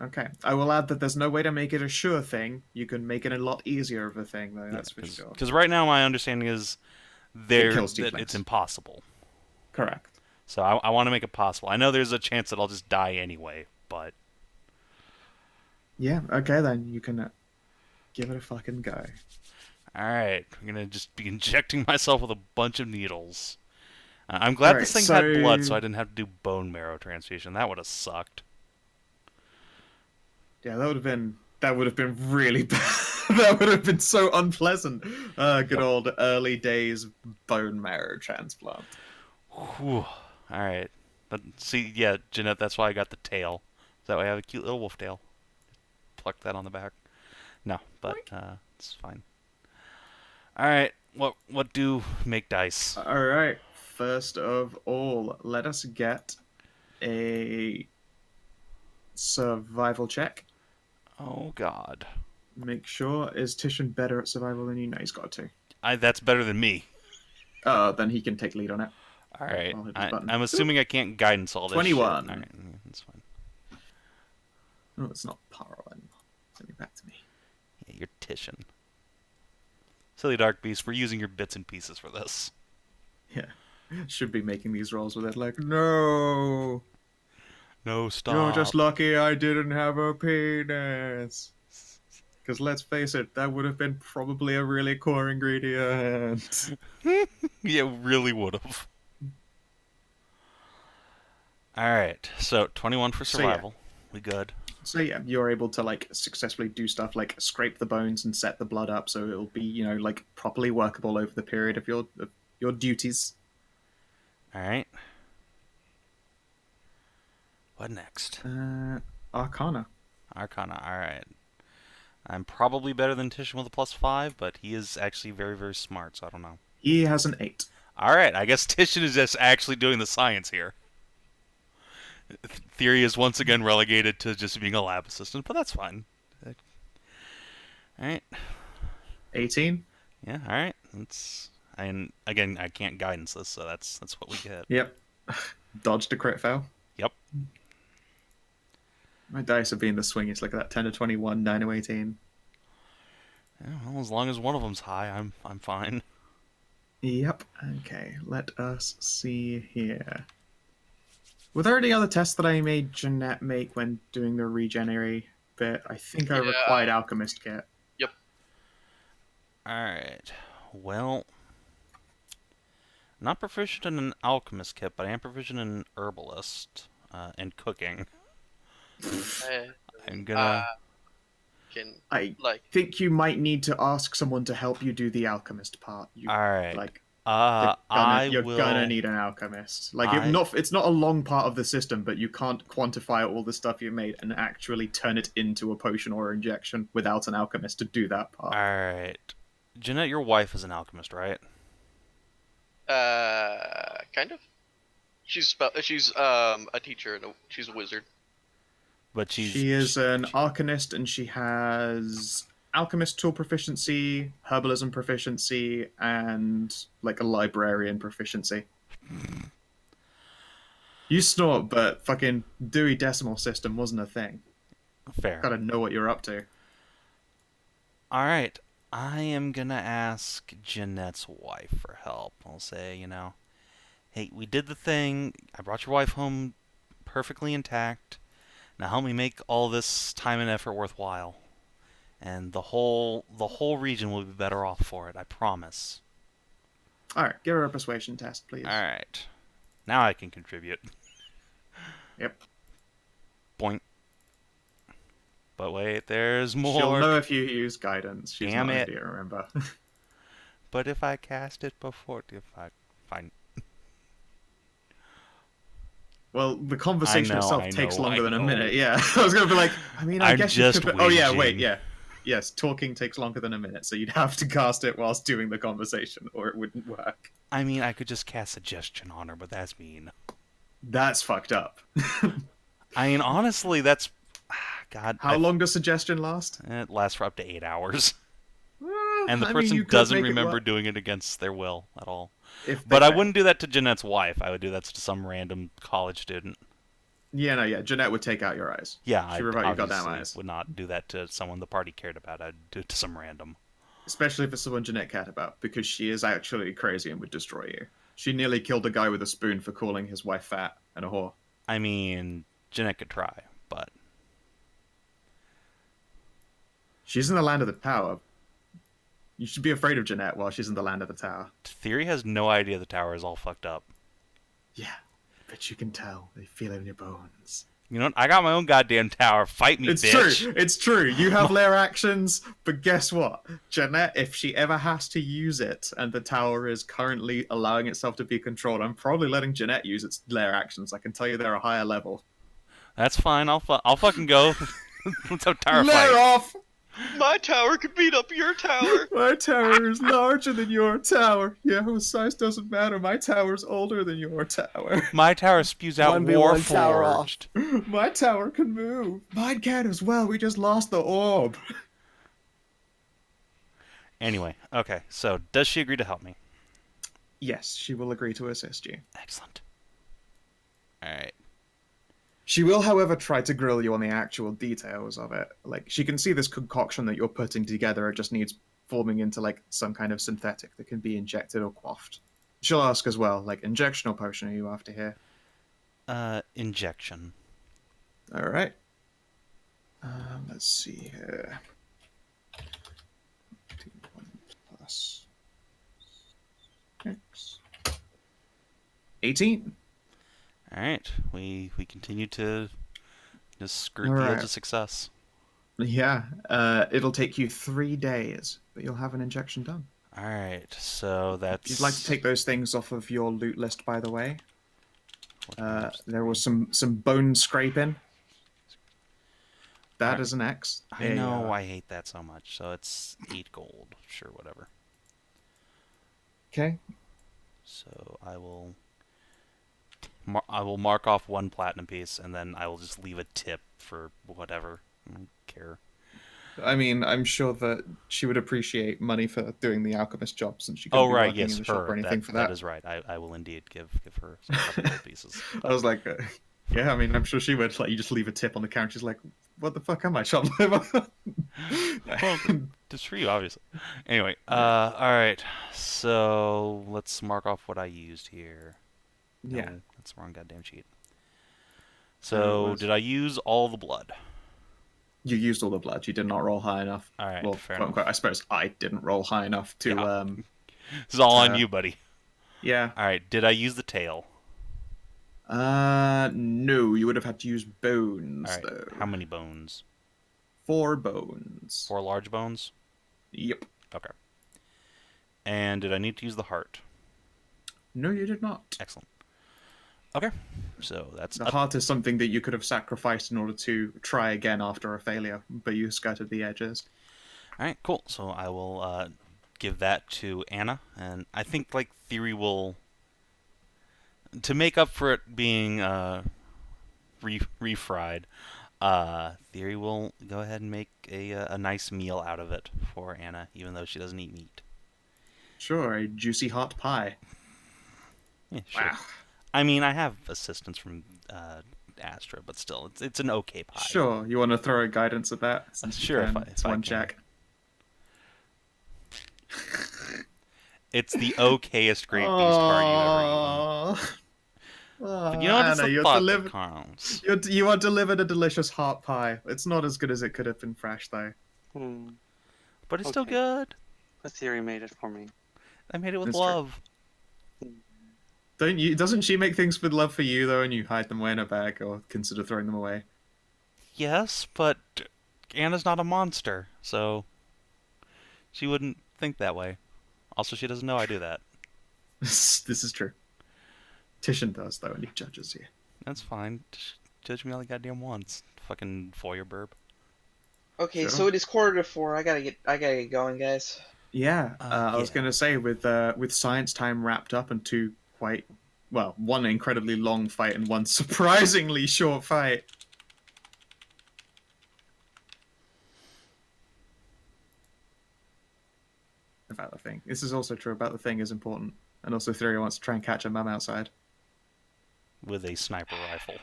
Okay. I will add that there's no way to make it a sure thing. You can make it a lot easier of a thing, though, that's for sure. Because right now, my understanding is kills that tieflings. it's impossible. Correct. So I want to make it possible. I know there's a chance that I'll just die anyway, but Yeah, okay then. You can give it a fucking go. alright. I'm going to just be injecting myself with a bunch of needles. I'm glad this thing had blood, so I didn't have to do bone marrow transfusion. That would have sucked. Yeah, that would have been That would have been really bad. That would have been so unpleasant. Good Yep. old early days bone marrow transplant. Whew. All right. But see, yeah, Jeanette, that's why I got the tail. That way I have a cute little wolf tail. Pluck that on the back. No, but it's fine. All right. What do make dice? All right. First of all, let us get a survival check. Oh God. Make sure, is Titian better at survival than you? No, he's got to. That's better than me. Then he can take lead on it. All right. I'll hit this button. I'm assuming I can't guidance all this 21. shit. All right, that's fine. Oh, it's not Paarl anymore. Send me back to me. Yeah, you're Titian. Silly Darkbeast, we're using your bits and pieces for this. Yeah. Should be making these rolls with it like, no! No, stop. You're just lucky I didn't have a penis. Because let's face it, that would have been probably a really core ingredient. Yeah, really would have. Alright, so 21 for So, yeah. survival. We good. So yeah, you're able to like successfully do stuff like scrape the bones and set the blood up so it'll be, you know, like properly workable over the period of your duties. Alright. What next? Arcana. Arcana, alright. I'm probably better than Titian with a +5, but he is actually very, very smart, so I don't know. He has an 8. Alright, I guess Titian is just actually doing the science here. Thyri is once again relegated to just being a lab assistant, but that's fine. Alright. 18. Yeah, alright. And again, I can't guidance this, so that's what we get. Yep. Dodged a crit fail. Yep. My dice are being the swingiest. Look at that. 10 to 21, 9 to 18. Yeah, well, as long as one of them's high, I'm fine. Yep. Okay, let us see here. Were there any other tests that I made Jeanette make when doing the regenerate bit? I think I required Alchemist Kit. Yep. Alright. Well, not proficient in an alchemist kit, but I am proficient in an herbalist and cooking. I'm gonna. I think you might need to ask someone to help you do the alchemist part. Alright. Like, you're gonna need an alchemist. Like, it's not a long part of the system, but you can't quantify all the stuff you made and actually turn it into a potion or injection without an alchemist to do that part. Alright. Jeanette, your wife is an alchemist, right? Kind of. She's a teacher and she's a wizard. But she is an arcanist, and she has alchemist tool proficiency, herbalism proficiency, and like a librarian proficiency. You snort, but fucking Dewey Decimal System wasn't a thing. Fair. Gotta know what you're up to. Alright. I am gonna ask Jeanette's wife for help. I'll say, hey, we did the thing. I brought your wife home perfectly intact. Now help me make all this time and effort worthwhile. And the whole region will be better off for it, I promise. Alright, give her a persuasion test, please. Alright. Now I can contribute. Yep. Boink. But wait, there's more. She'll know if you use guidance. She's Damn not it. an idiot, remember. But if I cast it before... Fine. Well, the conversation itself takes longer than a know. minute. Yeah, I was gonna be like, I guess you just could. Oh yeah, wait, whinging. yeah, yes. Talking takes longer than a minute, so you'd have to cast it whilst doing the conversation, or it wouldn't work. I mean, I could just cast Suggestion on her, but that's mean. That's fucked up. I mean, honestly, that's... God. How long does suggestion last? It lasts for up to 8 hours. Well, And the I mean, person you could doesn't make it remember work doing it against their will at all. if But they I can. wouldn't do that to Jeanette's wife. I would do that to some random college student. Yeah, Jeanette would take out your eyes. Yeah, She'd I rip out your goddamn obviously eyes. would not do that to someone the party cared about. I'd do it to some random. Especially if it's someone Jeanette cared about, because she is actually crazy and would destroy you. She nearly killed a guy with a spoon for calling his wife fat and a whore. I mean, Jeanette could try, but... She's in the land of the tower. You should be afraid of Jeanette while she's in the land of the tower. Thyri has no idea the tower is all fucked up. Yeah, but you can tell. They feel it in your bones. You know what? I got my own goddamn tower. Fight me, It's bitch. true. It's true. You have lair actions, but guess what? Jeanette, if she ever has to use it, and the tower is currently allowing itself to be controlled, I'm probably letting Jeanette use its lair actions. I can tell you they're a higher level. That's fine. I'll fucking go. Let's have a tower Lair fight. off! My tower could beat up your tower. My tower is larger than your tower. Yeah, well, size doesn't matter. My tower's older than your tower. My tower spews out 1v1 tower off. Warforged. My tower can move. Mine can as well. We just lost the orb. Anyway, okay. So, does she agree to help me? Yes, she will agree to assist you. Excellent. All right. She will, however, try to grill you on the actual details of it. Like, she can see this concoction that you're putting together. It just needs forming into, like, some kind of synthetic that can be injected or quaffed. She'll ask as well, like, injection or potion are you after here? Injection. All right. Let's see here. 1 plus 6. 18. All right. We continue to just skirt All the right. edge of success. Yeah. It'll take you 3 days, but you'll have an injection done. All right. So that's. If you'd like to take those things off of your loot list, by the way. There was some bone scraping. That is an X. I There you know. are. I hate that so much. So it's 8 gold. Sure, whatever. Okay. So I will. I will mark off 1 platinum piece, and then I will just leave a tip for whatever. I don't care. I mean, I'm sure that she would appreciate money for doing the alchemist job, since she Oh couldn't be right, working yes, in the shop her. or anything for that. That is right. I will indeed give her some couple gold pieces. I was like, yeah, I mean, I'm sure she would. Like, you just leave a tip on the counter. She's like, what the fuck am I, shop liver? Well, just for you, obviously. Anyway, all right. So let's mark off what I used here. Yeah. No, that's the wrong goddamn sheet. So did I use all the blood? You used all the blood. You did not roll high enough. All right, Well, fair quote unquote, I suppose I didn't roll high enough to. Yeah. This is all on you, buddy. Yeah. All right. Did I use the tail? No. You would have had to use bones, All right. though. How many bones? 4 bones. 4 large bones? Yep. Okay. And did I need to use the heart? No, you did not. Excellent. Okay. So that's The heart is something that you could have sacrificed in order to try again after a failure, but you skirted the edges. All right, cool. So I will give that to Anna, and I think like Thyri will, to make up for it being refried. Thyri will go ahead and make a nice meal out of it for Anna, even though she doesn't eat meat. Sure, a juicy hot pie. Yeah, sure. Wow. I mean, I have assistance from Astra, but still, it's an okay pie. Sure, you want to throw a guidance at that? Since you Sure, can. if It's I one can. check. It's the okayest great beast part you've ever eaten. But you know what? It's Anna, the you're thought delivered. that counts. You are delivered a delicious hot pie. It's not as good as it could have been fresh, though. But it's still Okay. good. The theory made it for me. I made it with That's true. love. Don't you? Doesn't she make things with love for you though, and you hide them away in a bag or consider throwing them away? Yes, but Anna's not a monster, so she wouldn't think that way. Also, she doesn't know I do that. This is true. Tishan does though, and he judges you. That's fine. Judge me all the goddamn once. Fucking foyer burp. Okay, Sure. so it is 3:45. I gotta get going, guys. Yeah, I was yeah. gonna say with science time wrapped up and one incredibly long fight and one surprisingly short fight. About the thing. This is also true. About the thing is important, and also Thyri wants to try and catch her mum outside. With a sniper rifle.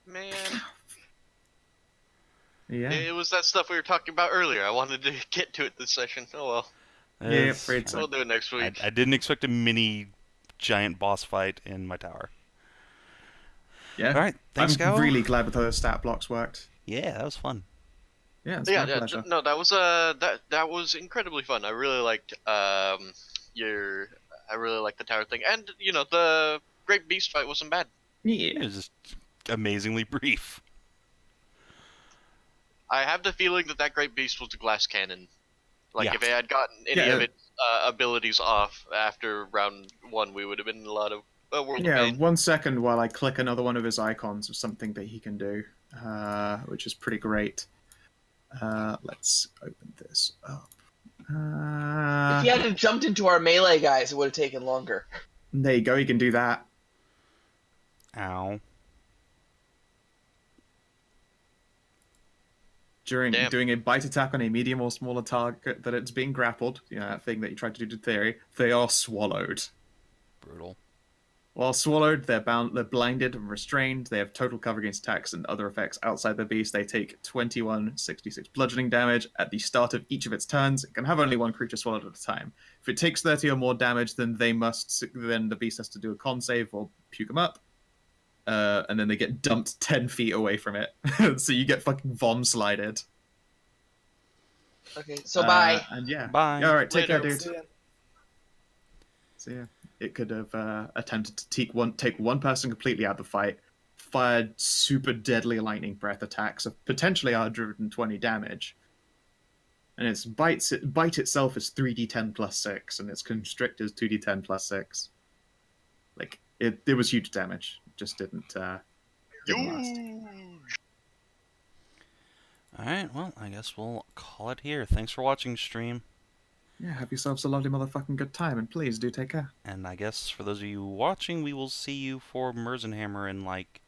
Man, Yeah. it was that stuff we were talking about earlier. I wanted to get to it this session. Oh well. Yeah, It's- afraid so. We'll do it next week. I didn't expect a mini giant boss fight in my tower. Yeah. All right, thanks, I'm Gal. really glad that those stat blocks worked. Yeah, that was fun. Yeah, it's Yeah, my yeah. pleasure. No, that was that was incredibly fun. I really liked I really liked the tower thing, and you know the great beast fight wasn't bad. It Yeah. was just amazingly brief. I have the feeling that great beast was a glass cannon. Like, Yeah. if it had gotten any Yeah. of its abilities off after round 1, we would have been in a lot of world of Yeah, pain. 1 second while I click another one of his icons of something that he can do, which is pretty great. Let's open this up. If he hadn't jumped into our melee guys, it would have taken longer. There you go, he can do that. Ow. During Damn. doing a bite attack on a medium or smaller target that it's being grappled, that thing that you tried to do to Thyri, they are swallowed. Brutal. While swallowed, they're blinded and restrained. They have total cover against attacks and other effects outside the beast. They take 2166 bludgeoning damage at the start of each of its turns. It can have only one creature swallowed at a time. If it takes 30 or more damage, then the beast has to do a con save or puke them up. And then they get dumped 10 feet away from it. So you get fucking vom slided. Okay, so bye. And yeah. Bye. Yeah, all right, take care, Later. dude. So yeah, it could have attempted to take one person completely out of the fight, fired super deadly lightning breath attacks of potentially 120 damage, and its bite itself is 3d10 plus 6, and its constrict is 2d10 plus 6. Like it was huge damage. It just didn't last. Huge. Alright, well, I guess we'll call it here. Thanks for watching, stream. Yeah, have yourselves a lovely motherfucking good time, and please do take care. And I guess for those of you watching, we will see you for Merzenhammer in like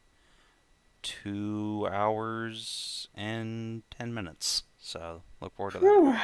2 hours and 10 minutes. So look forward to that. Whew.